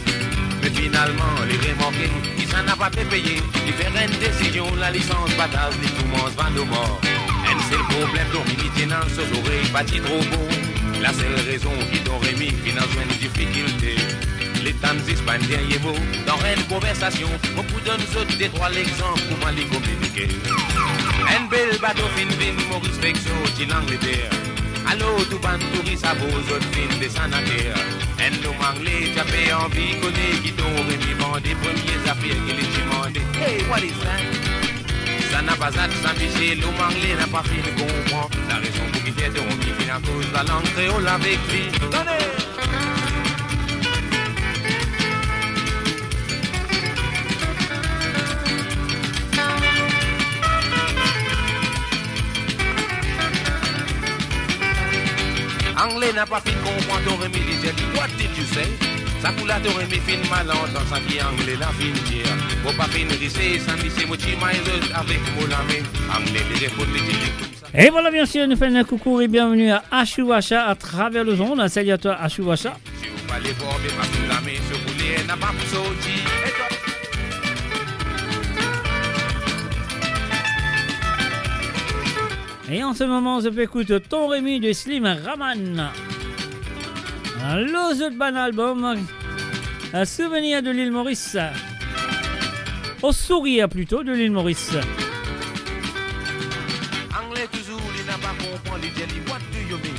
Mais finalement, les remorqués, qui s'en a pas fait payer. Ils font une décision, la licence batave, les commencent vendre nos morts. Et c'est le problème dont il tenant sur l'oreille, pas dit trop beau. La seule raison qui Don Rémi finance une difficulté. Les temps pas un dernier mot, dans une conversation, on vous donne autres des trois l'exemple, comment les communiquer. Un bel bateau fin, Maurice Fexo, qui l'Angleterre. Allô, tout ban touriste à vos autres films des sanataires. Un homme anglais, tu as fait envie, connaît qui t'ont remis vend des premières affaires qu'il est demandé. Hey, what is that? Ça n'a pas hâte, ça Michel, l'homme anglais n'a pas fini de comprendre. La raison pour qui fait de on vit à cause de la langue créole avec lui. Donnez! Anglais n'a pas fini de comprendre ton Rémi, il dit, what did you say? Ça coule à ton Rémi, fin malentend, sans qui anglais la fin dire. Faut pas finir ici, sans lycée, moi, avec mon ami. Anglais, les répondent, les dit, comme ça. Et voilà, bien sûr, nous faisons un coucou et bienvenue à Achouacha à travers le zone. Salut à toi, Achouacha. Si vous parlez fort, mais pas tout l'ami, ce boulet n'a pas pour sortir. Et en ce moment, je peux écouter Ton Rémi de Slim Raman. L'Ozot Ban album, un souvenir de l'île Maurice. Au sourire plutôt de l'île Maurice. Anglais toujours, il n'a pas compris, il dit, what do you mean?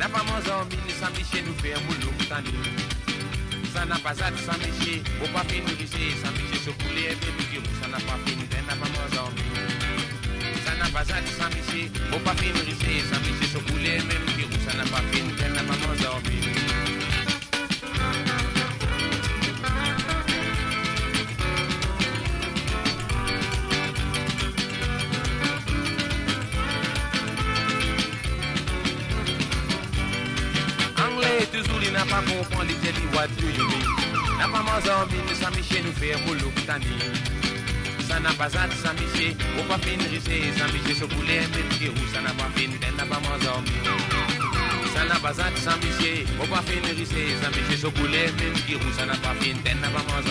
N'a pas mangé, il s'en miché, nous fait un boulot, ça n'a pas hâte, ça miché, faut pas finir ici, ça miché, se couler, ça n'a pas fini, n'a pas mangé. Ça n'a pas hâte, ça miché, faut pas finir ici, ça miché, se couler, même virou, ça n'a pas fini, n'a pas mangé. Toujours il n'a pas compris, il dit what do you mean? N'a pas mangé, ça miché nous fait un boulot tani. Ça n'a pas hâte, ça miché, faut pas finir ici, ça miché se couler, même virou, ça n'a pas fini, n'a pas mangé. Ça n'a pas hâte, ça miché, faut pas finir ici, ça miché se couler, même virou, ça n'a pas fini, n'a pas mangé.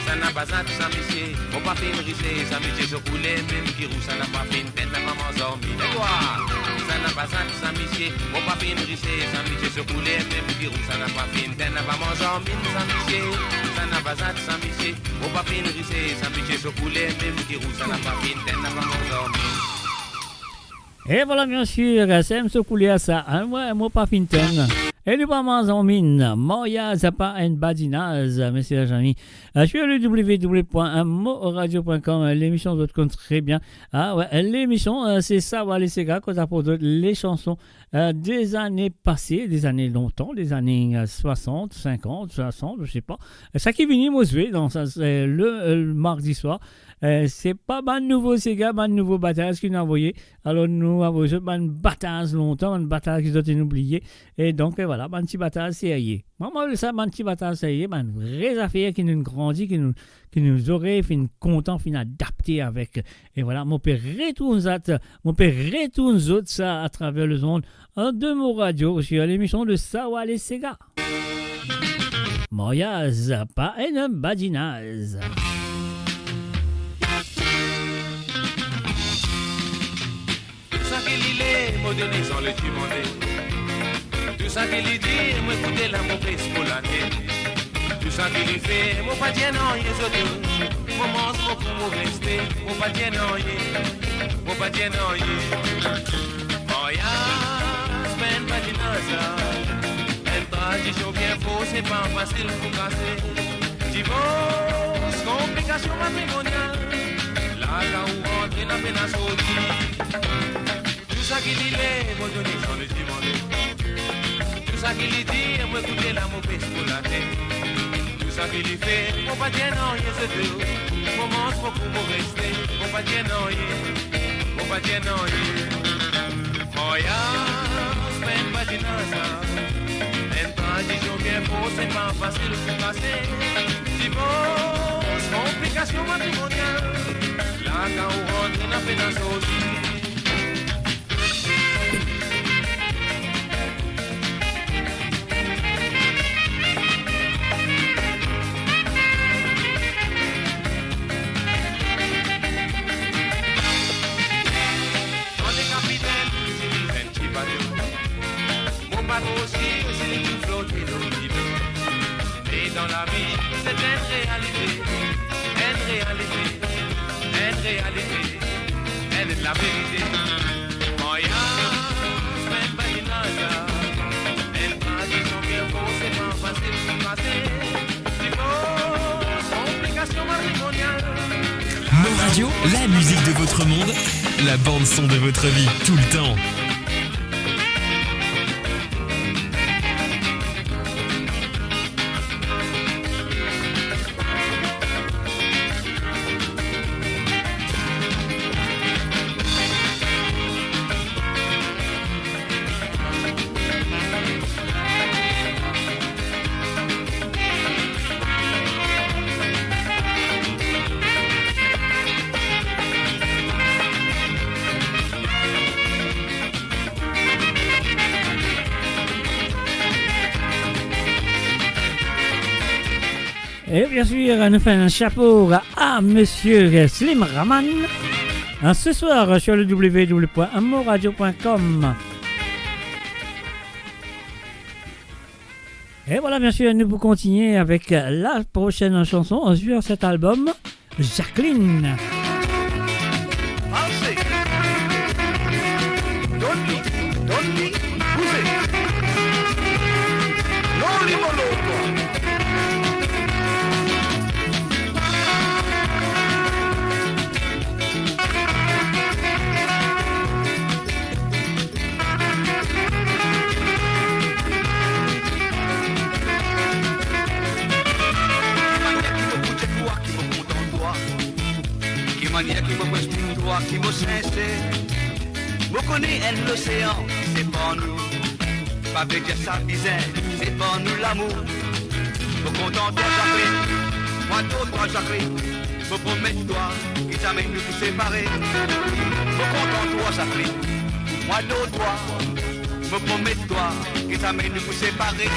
Ça n'a pas hâte, ça miché, faut pas finir ici, ça miché se couler, même virou, ça n'a pas fini, n'a pas mangé. Et toi? Ça n'a pas hâte, ça miché, faut pas finir ici, ça miché se couler, même virou, ça n'a pas fini, n'a pas mangé. Ça miché, ça n'a pas hâte, ça miché, faut pas finir ici, ça miché se couler, même virou, ça n'a pas fini, n'a pas mangé. Et voilà, bien sûr, c'est me secouler à ça. Moi, pas finten. Et nous parlons en mine. Moya Zapa and Badinaz, messieurs les amis. Je suis à www.moradio.com. L'émission doit compte très bien. Ah ouais, l'émission, c'est ça, les Sega, quand on les chansons des années passées, des années longtemps, des années 60, 50, 60, je sais pas. Ça qui vient m'osver dans ça, c'est le mardi soir. C'est pas mal nouveau Sega, mal nouveau bataille qu'ils nous envoyé. Alors nous avons eu une bataille longtemps, une bataille qu'ils ont été oubliée. Et donc voilà, un petit bataille sérieux. Maman, ça, un petit bataille sérieux, une vraie affaire qui nous grandit, qui nous aurait fait content, fin adapté avec. Et voilà, mon père retourne ça à travers le monde en deux mots radio sur l'émission de Sawa les Sega. Moya Zapa et un badinaz. Tout ça qu'il est, m'a donné sans le demander. Tout ça qu'il dit, moi écouter la mon pèse pour l'année. Tout ça qu'il fait, moi pas dire non, y'a ce deux. Moi mange beaucoup, moi rester. Moi pas dire non, y'a. Moi pas dire non, y'a. Oh ya, semaine pas dire non, ça. Une tradition bien fausse, c'est pas facile pour casser. Divorce, complication matrimoniale. Là, quand on rentre dans la péninsule. Tout ça qu'il dit, moi donner sans le demander. Tout ça qu'il dit, moi écouter la mauvaise pour la tête. Tout ça qu'il fait, moi pas dire non, y'a ce deux. Moi mange beaucoup, moi rester. Moi pas dire non, y'a. Moi pas dire non, y'a. Oh ya, semaine pas dire non, ça. Une tradition bien fausse, c'est pas facile pour casser. Divorce, complication matrimoniale. Là, quand on rentre dans la péninsule. Mon bateau aussi, c'est tout flotter dans le vide. Et dans la vie, c'est une réalité, une réalité, une réalité, elle est la vérité. Oh ya, semaine badinaza, une tradition bien fausse, c'est pas facile pour passer. Divorce, complication matrimoniale. Mo Radio, la musique de votre monde, la bande son de votre vie, tout le temps. Et bien sûr, nous faisons un chapeau à Monsieur Slim Raman. Ce soir, sur le www.moradio.com. Et voilà, bien sûr, nous pouvons continuer avec la prochaine chanson sur cet album, Jacqueline. Qui me pose tout droit, qui me sincère. Me connaît l'océan, c'est pas nous. Pas veut dire ça misère, c'est pas nous l'amour. Me contenter Jacqueline, moi toi Jacqueline. Me promets toi, qui t'amène nous tous séparer. Me contente toi Jacqueline, moi toi. Me promets toi, qui t'amène nous tous séparer.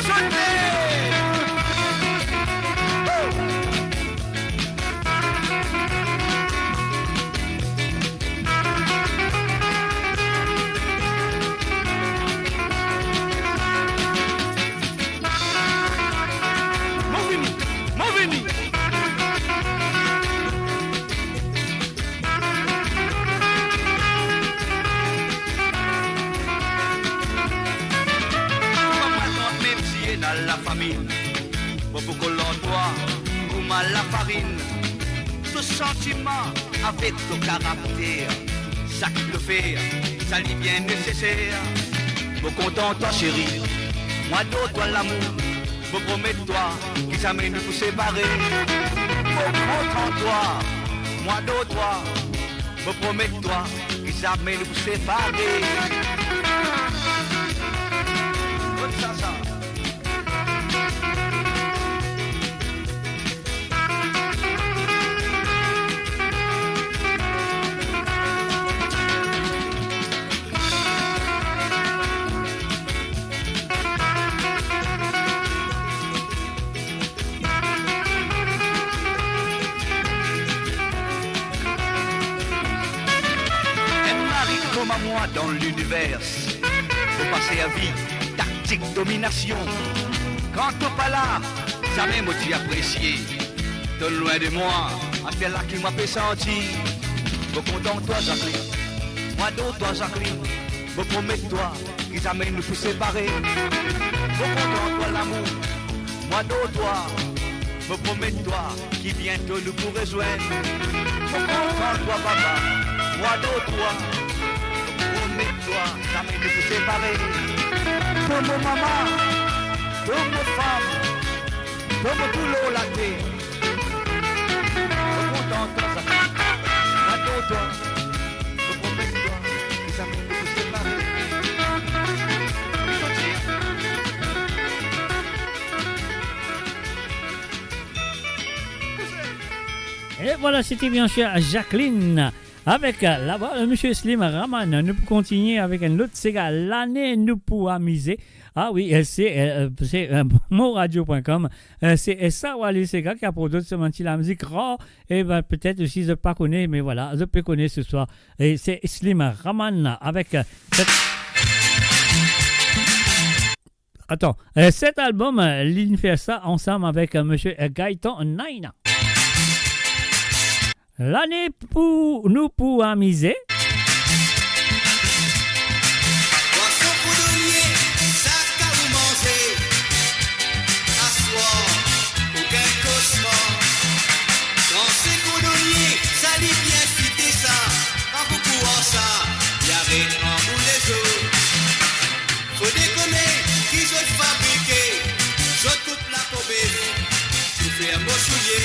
famine. Beaucoup de toi, ou mal la farine. Ton sentiment avec ton caractère, ça qui le fait, ça lui bien nécessaire. Bon content toi chérie, moi d'autre toi l'amour. Me promets-toi qui s'amène nous séparer. Bon content toi, moi d'autre toi. Me promets-toi qui s'amène nous séparer. Comme ça. Comme à moi dans l'univers, faut passer à vie, tactique, domination. Quand t'es pas là, jamais moi t'y apprécié. De loin de moi, à faire là qui m'a fait sentir. Faut content toi Jacqueline, moi d'autre toi Jacqueline. Faut promettre toi qu'ils amènent nous pour séparer. Faut content toi l'amour, moi d'autre toi. Faut promettre toi qui bientôt nous pour rejoindre. Faut content toi papa, moi d'autre toi. Promets-toi, jamais de vous séparer. Comme maman, comme femme, comme tout l'eau la terre. Content toi, ça fait. Attends toi, promets-toi, jamais de vous séparer. Et voilà, c'était bien sûr Jacqueline. Avec là-bas, M. Slim Raman, nous pouvons continuer avec un autre Sega. L'année nous pour amuser. Ah oui, c'est moradio.com. C'est Sawali Sega qui a produit ce matin la musique rare. Et ben, peut-être aussi, je ne pas connais, mais voilà, je peux connaître ce soir. Et c'est Slim Raman avec cette... Attends, cet album, il fait ça ensemble avec M. Gaëtan Naina. L'année pour nous pour amuser. Poisson coudonnier, sac à vous manger. Asseoir, aucun cauchemar. Quand c'est coudonnier, ça lui bien fitter ça. Quand vous courez ça, y'a rien en bout les jours. Faut déconner, qui je fabriquer. Je coupe la poubelle, tout fait un mot souillé.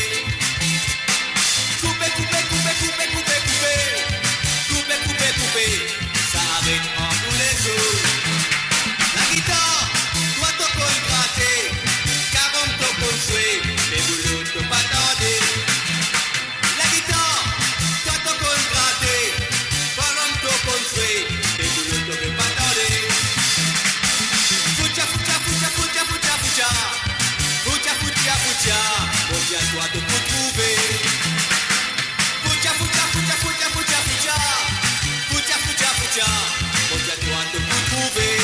Ça arrête en tous les jours. La guitare, toi t'en connais gratter, car on t'en connaît jouer, mais vous l'autre pas tarder. La guitare, toi t'en connais gratter, car on t'en connaît jouer, mais vous l'autre pas tarder. Foucha, foucha, foucha, foucha, foucha, foucha, foucha, foucha, foucha, on vient toi de vous trouver. Foucha, foucha, foucha, foucha, foucha, foucha. On vient toi de vous trouver.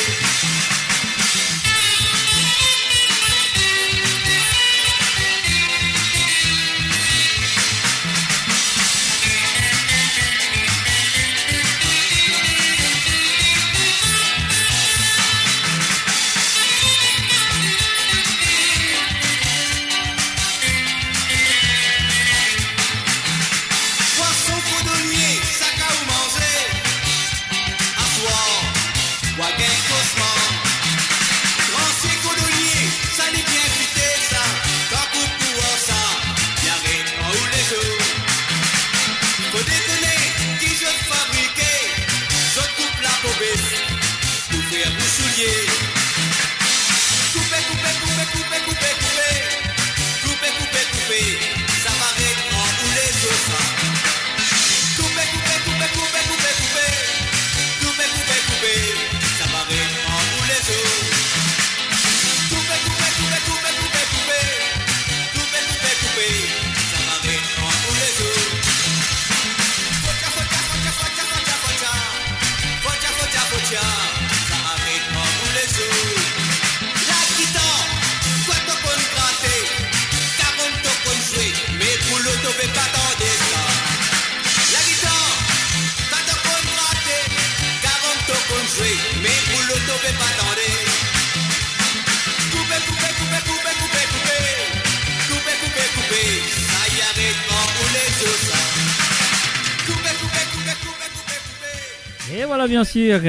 Et voilà, bien sûr.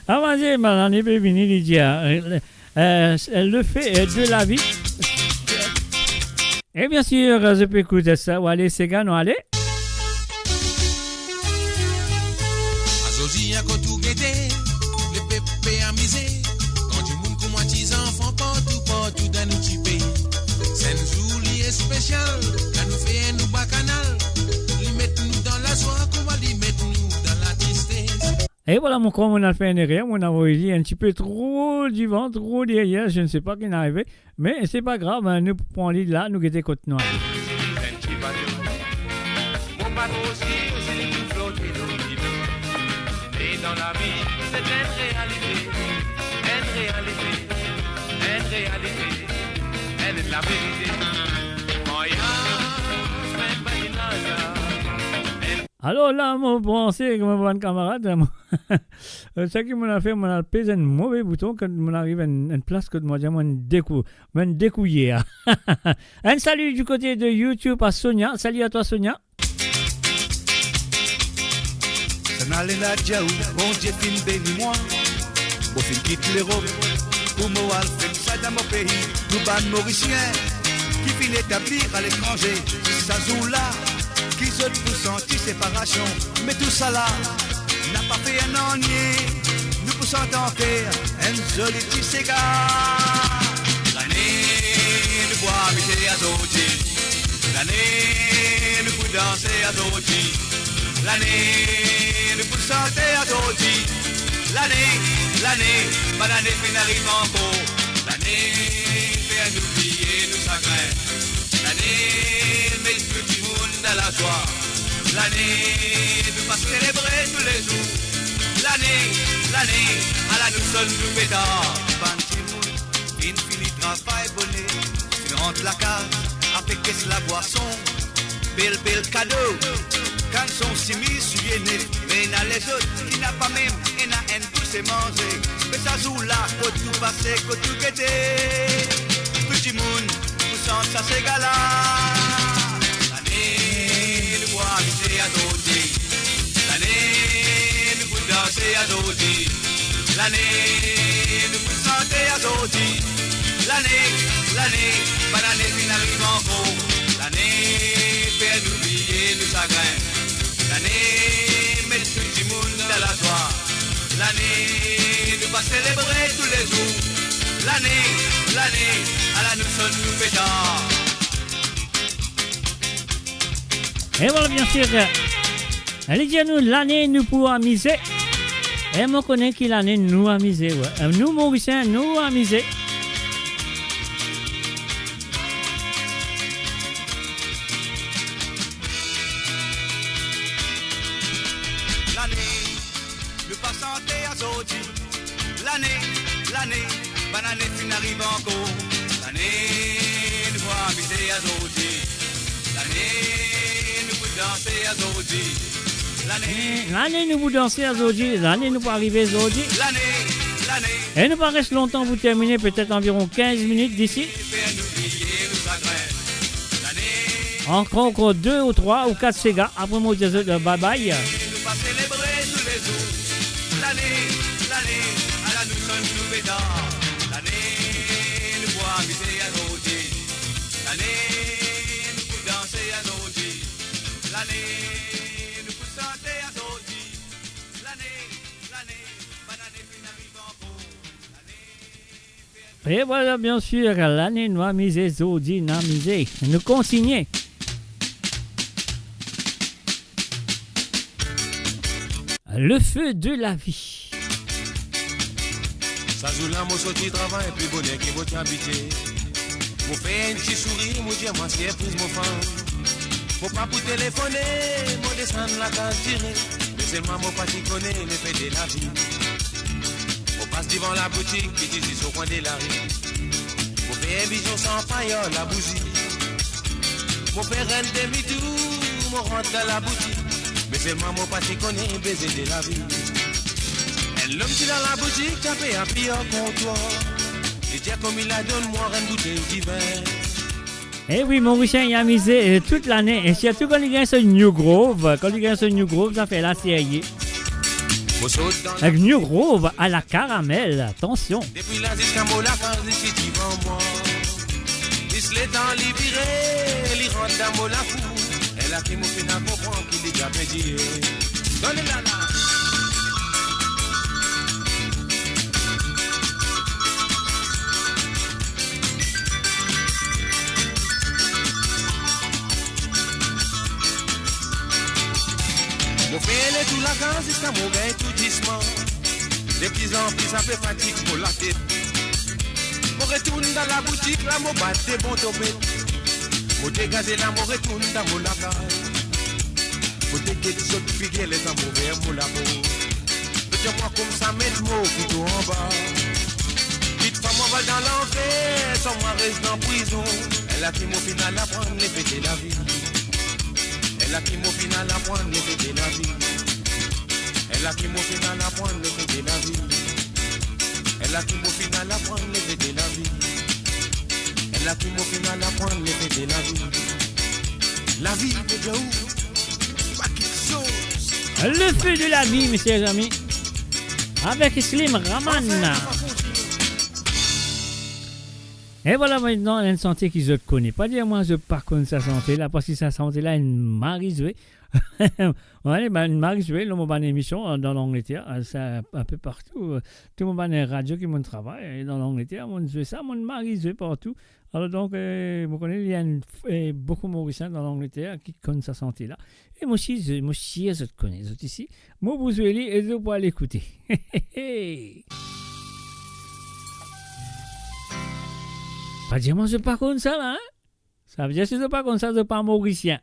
Avancez, madame, et puis venir Lydia. Le fait de la vie. Et bien sûr, je peux écouter ça. Ou allez, c'est gars, non, allez. Azozi a tout guetté, le pépé amusé. Quand du monde comme moi, 10 enfants, partout dans nos petits pays. C'est une jolie et spéciale, là nous fait nous bacchanal. Lui mettre nous dans la joie, comment lui mettre nous dans la tristesse. Et voilà, mon con, on a fait un erreur. On a voulu un petit peu trop du vent, trop derrière. Je ne sais pas qui est arrivé. Mais c'est pas grave, hein, nous prenons l'île là, nous guettons côte noire. Mon bateau aussi, c'est tout flotter dans l'îlot. Et dans la vie, c'est une réalité, elle est de la vérité. Alors là, mon pensée, comme mon camarade, ce qui m'a fait, m'a pesé un mauvais bouton quand on arrive à une place que moi, j'ai découillé. Un salut du côté de YouTube à Sonia. Salut à toi, Sonia. Sanalena Djaou, bon Dieu, fin bénis-moi. Bon, fin quitte l'Europe. Pour moi, fait ça dans mon pays. Nous, ban Mauriciens, qui fin établir à l'étranger. Ça joue là. Qui se pour sentir séparation, mais tout ça là n'a pas fait un ennui. Nous pour s'entendre un joli petit cigare. L'année nous bois habiter à Zoti. L'année nous pour danser à Zoti. L'année nous pour chanter à Zoti. L'année, pas l'année qui n'arrive encore. L'année fait nous oublier nos chagrins. L'année met tout le monde dans la joie. L'année nous pas célébrer tous les jours. L'année, à la nous sommes nous pétards. Infini travail bonnet, il rentre la case, avec la boisson, bel cadeau. Quand son simis suyenné, mais n'a les autres qui n'a pas même, et n'a un pouce et manger. Mais ça joue là, quand tout passé, quand tout guetté. Petit monde, tout sent ça c'est gala. L'année, nous bois habiter à Zoti. L'année, nous pour danser à Zoti. L'année, nous pour chanter à Zoti. L'année, pas l'année qui n'arrive encore. L'année, fait nous oublier nos chagrins. L'année, met tout le monde dans la joie. L'année, nous va célébrer tous les jours. L'année, à la nous sommes nous pétards. Et voilà, bien sûr. Allez, dis-nous, l'année nous pour amuser. Et moi, je connais qui l'année nous amuser. Ouais. Nous, Mauriciens, nous amuser. L'année, bonne année qui n'arrive encore. L'année, nous voit amuser à Zodi. L'année, nous pour danser à Zodi. L'année, nous pour danser à Zodi. L'année, nous pour arriver à Zodi. L'année. Et nous pas reste longtemps pour terminer, peut-être environ 15 minutes d'ici. Encore 2 ou 3 ou 4 Sega. Après moi, je dis bye bye. Et voilà, bien sûr, l'année noire misée, Zodi n'a misé. Nous continuons. Le feu de la vie. Ça joue là, mon sorti travail, plus bonheur qui votre habité. Mon fait un petit sourire, mon dieu, moi c'est prise mon femme. Faut pas pour téléphoner, mon descendre la case tirée. Mais seulement mon parti connaît le fait de la vie. On passe devant la boutique qui dit au coin de la rue. Mon père vision sans pailleur, la bougie. Mon père rentre demi-tour, mon rentre dans la boutique. Mais seulement mon parti connaît le baiser de la vie. Et l'homme qui dans la boutique, tapé à pied au comptoir. Et tiens comme il la donne, moi une bouteille d'hiver. Eh oui, Mauricien il a misé toute l'année. Et surtout quand il gagne ce New Grove, ça fait la série. Avec New Grove à la caramel, attention. Depuis là jusqu'à Molaka, je suis devant moi. Il est dans l'ibiré, il rentre dans Molakou. Elle a qui m'a fait comprendre qu'il est déjà pédié. Donnez-la là. Mon père est tout la gare jusqu'à mon gain tout doucement. De plus en plus ça fait fatigue pour la tête. Mon retourne dans la boutique, là mon bat des bons topettes. Mon dégagé là mon retourne dans mon lacage. Mon dégagé des autres figues les amoureux mon labo. Faites-moi comme ça mettre mot plutôt en bas. Vite pas moi va dans l'enfer, sans moi reste en prison. Elle a qui mon final à prendre les fêter la vie. Elle a qui mon final à prendre les fêter la vie. Elle a qui mon final à prendre les fêter la vie. Elle a qui mon final à prendre les fêter la vie. Elle a qui mon final à prendre les fêter la vie. La vie de Dieu, pas quelque chose. Le feu de la vie, mes chers amis. Avec Slim Raman. Et voilà maintenant une santé qui je connais. Pas dire moi je par contre sa santé là parce que sa santé là une marisouée. Ouais, ben une marisouée, le mot émission dans l'Angleterre, ça un peu partout. Tout le monde radio qui mon travail dans l'Angleterre, mon joué ça, mon marisouée partout. Alors donc vous connaissez il y a beaucoup de Mauriciens dans l'Angleterre qui connaissent sa santé là. Et moi aussi je te connais ici. Moi vous jouez et je peux l'écouter. Pas dire moi je pas comme ça là, hein? Ça veut dire que je pas comme ça, je pas mauricien.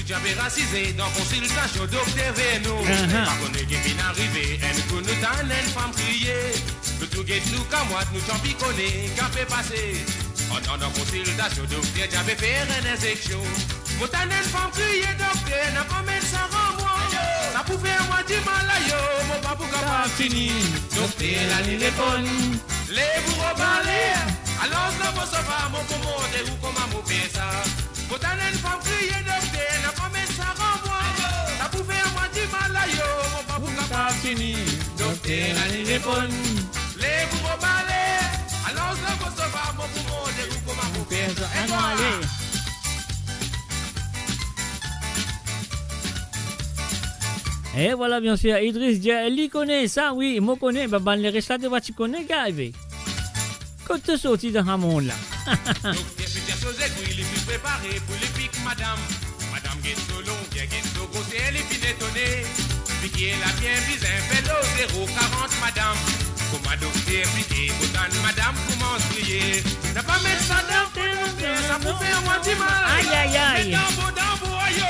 J'avais racisé dans consultation docteur Véno. Par contre, qui vient arriver, elle nous donne une femme criée. Le tout guette nous comme moi, nous t'en piconner, qu'a fait passer. En dans consultation docteur, j'avais fait une injection. Mon t'en une femme criée, docteur, n'a pas mis ça en moi. Ça pouvait moi du mal à yo, mon papou capable fini. Docteur, la ligne est bonne, les bourreaux parler. Alors, je ne sais pas, mon comment de où comment vous fait ça. Mon t'en une femme criée, docteur, n'a pas mis ça en moi. Ça pouvait moi du mal à yo, mon papou capable fini. Docteur, la ligne est bonne, les bourreaux parler. Alors, je ne sais pas, mon comment de où comment vous fait ça. Et toi? Et voilà, bien sûr, Idriss Dia, connaît ça, oui, moi connais, ben les restes de tu connais, gars, quand tu sortis dans un monde là. Donc, des petites choses il est préparé pour les pics, madame. Madame Guetto long, bien Guetto gros, elle est bien étonnée. Piquer la bien vise un vélo 040, madame. Comme ma docteur piqué, autant madame commence à prier. N'a pas mettre ça dans ça vous fait moi du mal. Aïe, aïe, aïe. Dans aïe,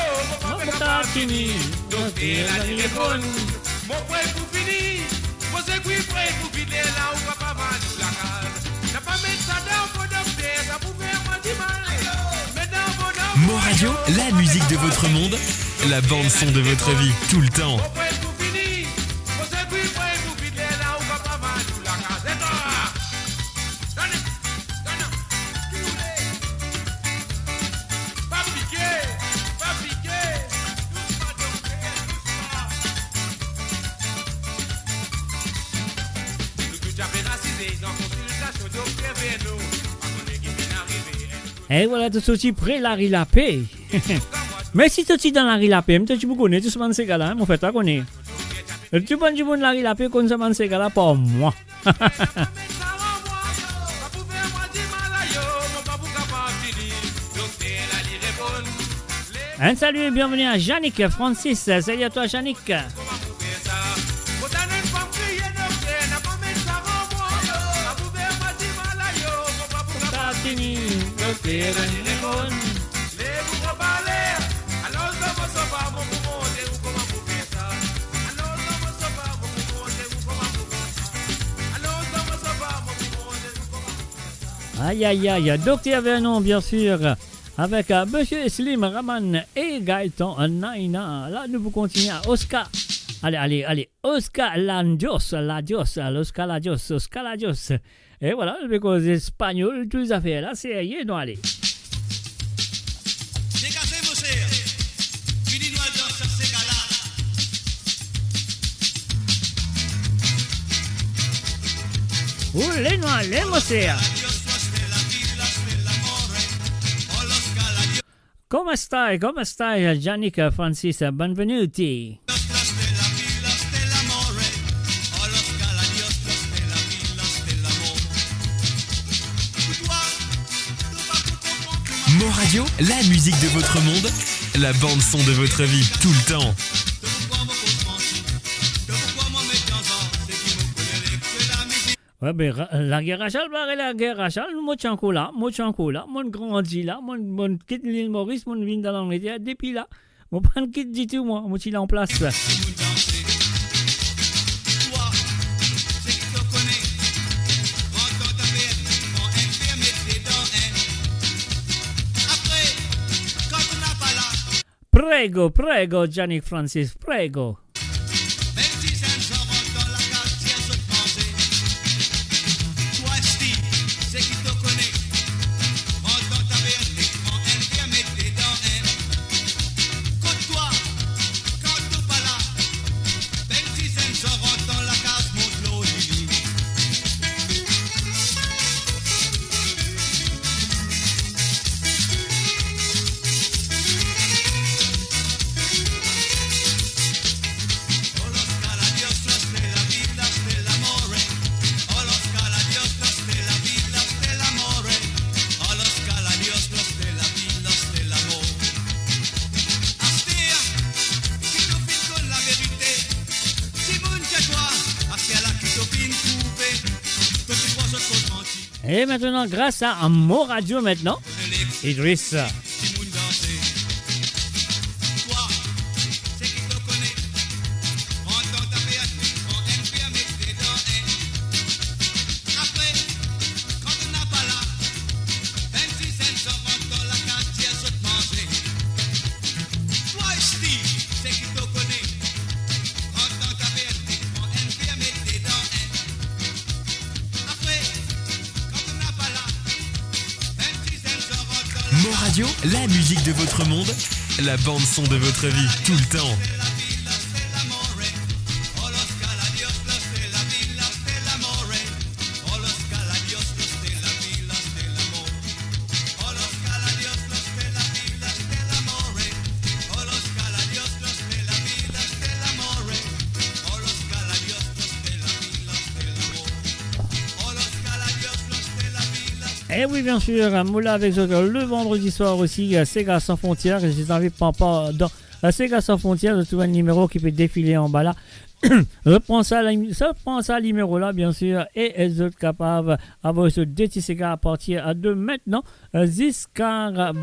mon papa fini. Docteur, la ligne est bonne. Mon prêt pour finir. Vous êtes prêt pour vider là où papa va nous la case. N'a pas mettre ça dans docteur, ça vous fait moi du mal. Mo Radio, la musique de votre monde, la bande son de votre vie, tout le temps. Et voilà, tu sorti près la Rilapé. Mais si tu es dans la Rilapé, tu me connais, tu sais ces gars-là, mon fait, tu connais. Tu penses que la Rilapé comme ça, ces gars-là, pour moi. Un salut et bienvenue à Yannick, Francis. Salut à toi, Yannick. Aïe aïe aïe, Docteur Vernon bien sûr, avec Monsieur Slim Raman et Gaëtan Naina. Là nous vous continuons à Oscar Allez. Oscar Ladios. Et voilà, avec les Espagnols, toutes les affaires là, c'est rien, non, allez. Les noirs, les mosea. Come stai, Yannick Francis, benvenuti. Mo Radio, la musique de votre monde, la bande son de votre vie, tout le temps. Ouais, ben, la guerre à Charles, moi, grandi là, mon quitte l'île Maurice, mon vient dans l'Angleterre, depuis là, mon pas quitte du tout, moi, je suis là en place. Prego, Gianni Francis, prego. Et maintenant, grâce à Mo Radio maintenant, Idriss. Mo Radio, la musique de votre monde, la bande son de votre vie, tout le temps. Et oui, bien sûr, Moula avec le vendredi soir aussi, Sega Sans Frontières. Je vous invite pas dans Sega Sans Frontières, de trouver un numéro qui peut défiler en bas là. Reprends ça numéro là, bien sûr, et les autres capables d'avoir ce petit Sega à partir de maintenant, jusqu'à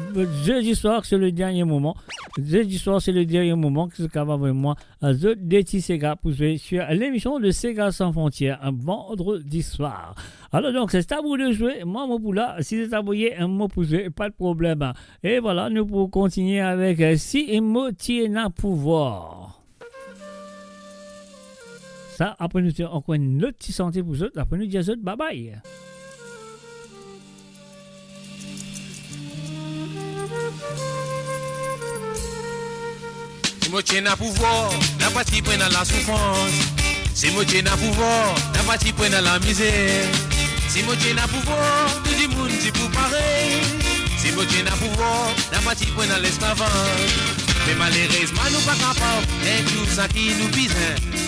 jeudi soir, c'est le dernier moment. Jeudi soir, c'est le dernier moment que ce capable moi, the petit Sega pour jouer sur l'émission de Sega Sans Frontières, un vendredi soir. Alors donc, c'est à vous de jouer. Moi, mon poula, si c'est abonné, un mot pour jouer, pas de problème. Et voilà, nous pouvons continuer avec Si Mo Tiena Pouvoir. Ça, après nous dire encore une autre petite santé pour vous autres. Après nous dire aux autres, bye bye. Si moi tiens à pouvoir, n'a pas si prendre la souffrance. Si moi tiens à pouvoir, n'a pas si prendre la misère. Si moi tiens à pouvoir, tout le monde dit pour pareil. Si moi tiens à pouvoir, n'a pas si prendre l'esclavage. Mais malheureusement, nous pas capables et tout ça qui nous pise.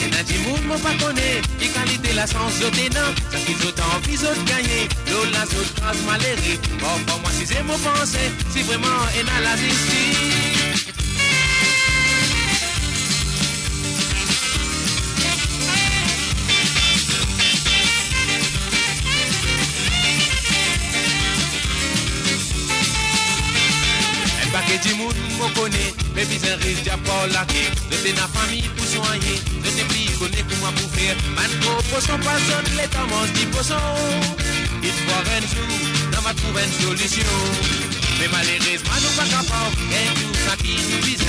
Et dans le monde, nous pas connaît. Et qualité la sens de tenant. Ça qui nous a envie de gagner. L'eau, la sauce, grâce, malheureux. Bon, pour moi, si c'est mon pensée, si vraiment, et dans la justice. Paquet du monde me connaît, mais bizarre risque d'y avoir la clé. De tes na famille pour soigner, de tes plis connaît comment pour faire. Man pour poisson pas sonne, les temps mange du poisson. Il faut un jour, on va trouver une solution. Mais malheureusement nous pas capables, et tout ça qui nous vise.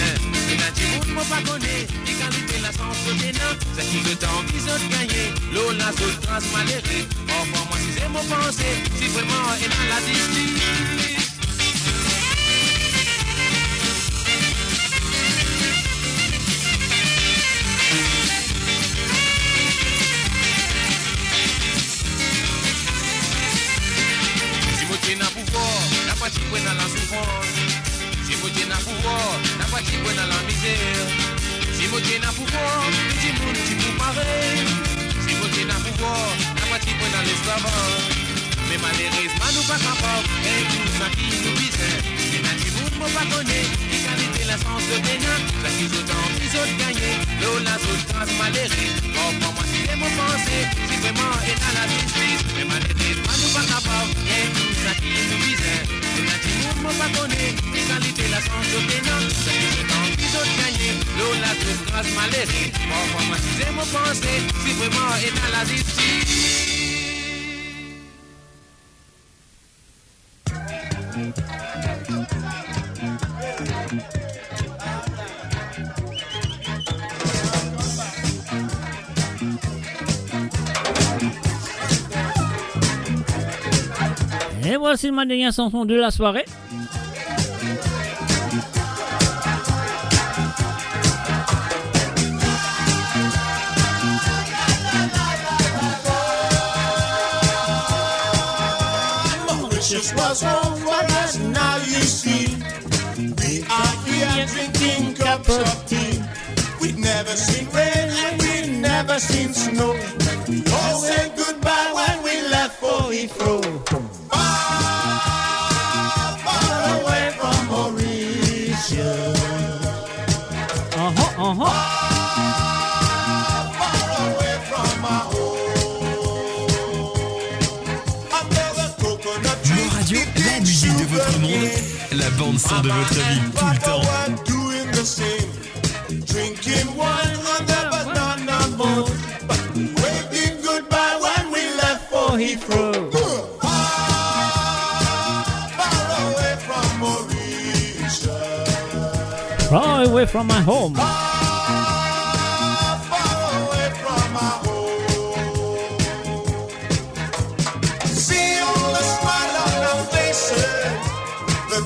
Et n'a du monde me pas connaît, et qualité la la sens bénin. C'est qui je t'en qui de gagner. L'eau la zone trans malérée. Oh, pour moi, si c'est mon pensée, si vraiment est dans la justice. Si vous tenez un pouvoir, n'a pas de dans la souffrance. Si vous tenez un pouvoir, n'a pas de dans la misère. Si vous tenez un pouvoir, petit monde, si vous parlez. Si vous tenez un pouvoir, n'a pas de dans l'esclavage. Mais malheureusement, nous pas capables, et tout ça qui nous vise. Et dans le monde, nous pas connaître, les qualités, la sens de bénin. Ça qui sont en plus de gagner, l'eau, la zone trans malheureuse. Oh, pour moi, si c'est mon pensée, si vraiment est dans la justice. Mais malheureusement, nous pas capables, et tout ça qui nous vise. Et dans le monde, nous pas connaître, les qualités, la sens de bénin. Ça qui sont en plus de gagner, l'eau, la zone trans malheureuse. Oh, pour moi, si c'est mon pensée, si vraiment est dans la justice. Et voici ma dernière chanson de la soirée. Mauritius was home, but as now you see, we are here drinking cups of tea. We've never seen rain and we've never seen snow. We all said goodbye when we left for Heathrow. Far away from Mauritius. Far away from my home. Under the coconut tree. Mo Radio, la musique de votre monde, la bande son de votre vie tout le temps. Doing the same, drinking wine on the banana boat, but waving goodbye when we left for Heathrow. Far away from Mauritius. Far away from my home.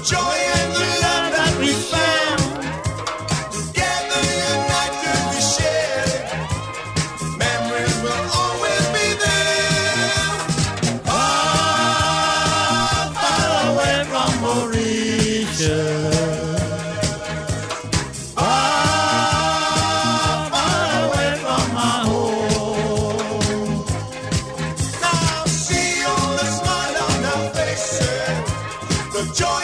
Joy and the love that we found, together united we share. Memories will always be there. Far, far away from Mauritius. Far, far away from my home. Now see all the smile on our faces, the joy.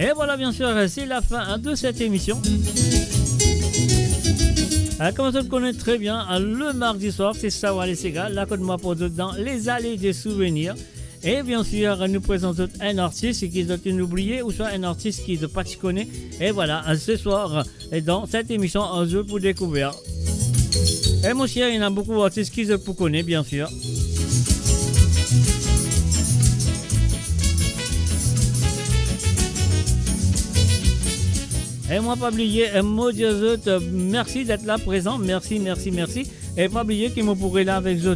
Et voilà, bien sûr, c'est la fin de cette émission. Comme vous le connaissez très bien, le mardi soir, c'est Sawale Sega, là que moi pour dans les allées des souvenirs. Et bien sûr, nous présentons un artiste qui est inoublié ou soit un artiste qui est pas connaît. Et voilà, ce soir, dans cette émission, un jeu pour découvrir. Et mon cher, il y en a beaucoup d'artistes qui se connaissent, bien sûr. Et moi, pas oublier, moi, merci d'être là présent. Merci. Et pas oublier que vous pourrez là avec vous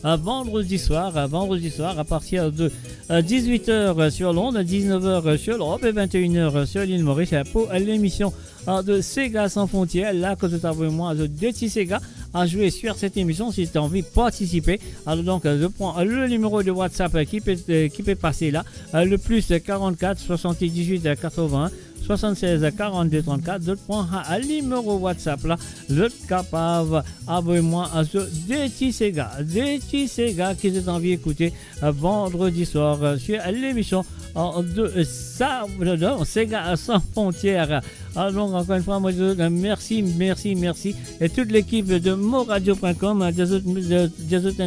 vendredi soir à partir de 18h sur Londres, 19h sur l'Europe et 21h sur l'île Maurice pour l'émission de Sega sans frontières. Là, que vous avez moi de petits Sega à jouer sur cette émission si tu as envie de participer. Alors donc, je prends le numéro de WhatsApp qui peut passer là, le plus 44 78 81 76 42 34. Je prends le numéro WhatsApp là, je suis capable d'envoyer-moi à ce petits Sega qui est envie d'écouter vendredi soir sur l'émission de Sega sans frontières. Alors encore une fois, moi, merci et toute l'équipe de moradio.com,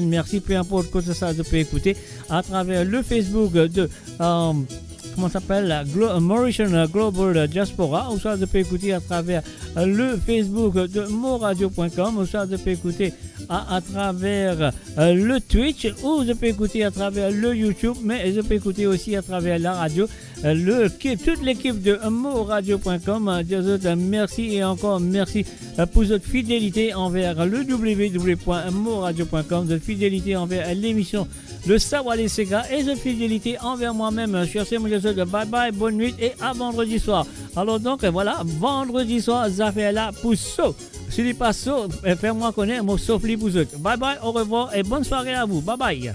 merci, peu importe que ça je peux écouter à travers le Facebook de comment ça s'appelle, Mauritian Global Diaspora, ou ça je peux écouter à travers le Facebook de moradio.com, ou ça je peux écouter à travers le Twitch, ou je peux écouter à travers le YouTube, mais je peux écouter aussi à travers la radio. Toute l'équipe de moradio.com, merci et encore merci pour votre fidélité envers le www.moradio.com, de fidélité envers l'émission de Sawale Sega et de fidélité envers moi-même. Je suis bye bye, bonne nuit et à vendredi soir. Alors donc voilà, vendredi soir, ça fait là pour ça. Si n'est pas ça, fais-moi connaître, moi sauf les pour eux. Bye bye, au revoir et bonne soirée à vous. Bye bye.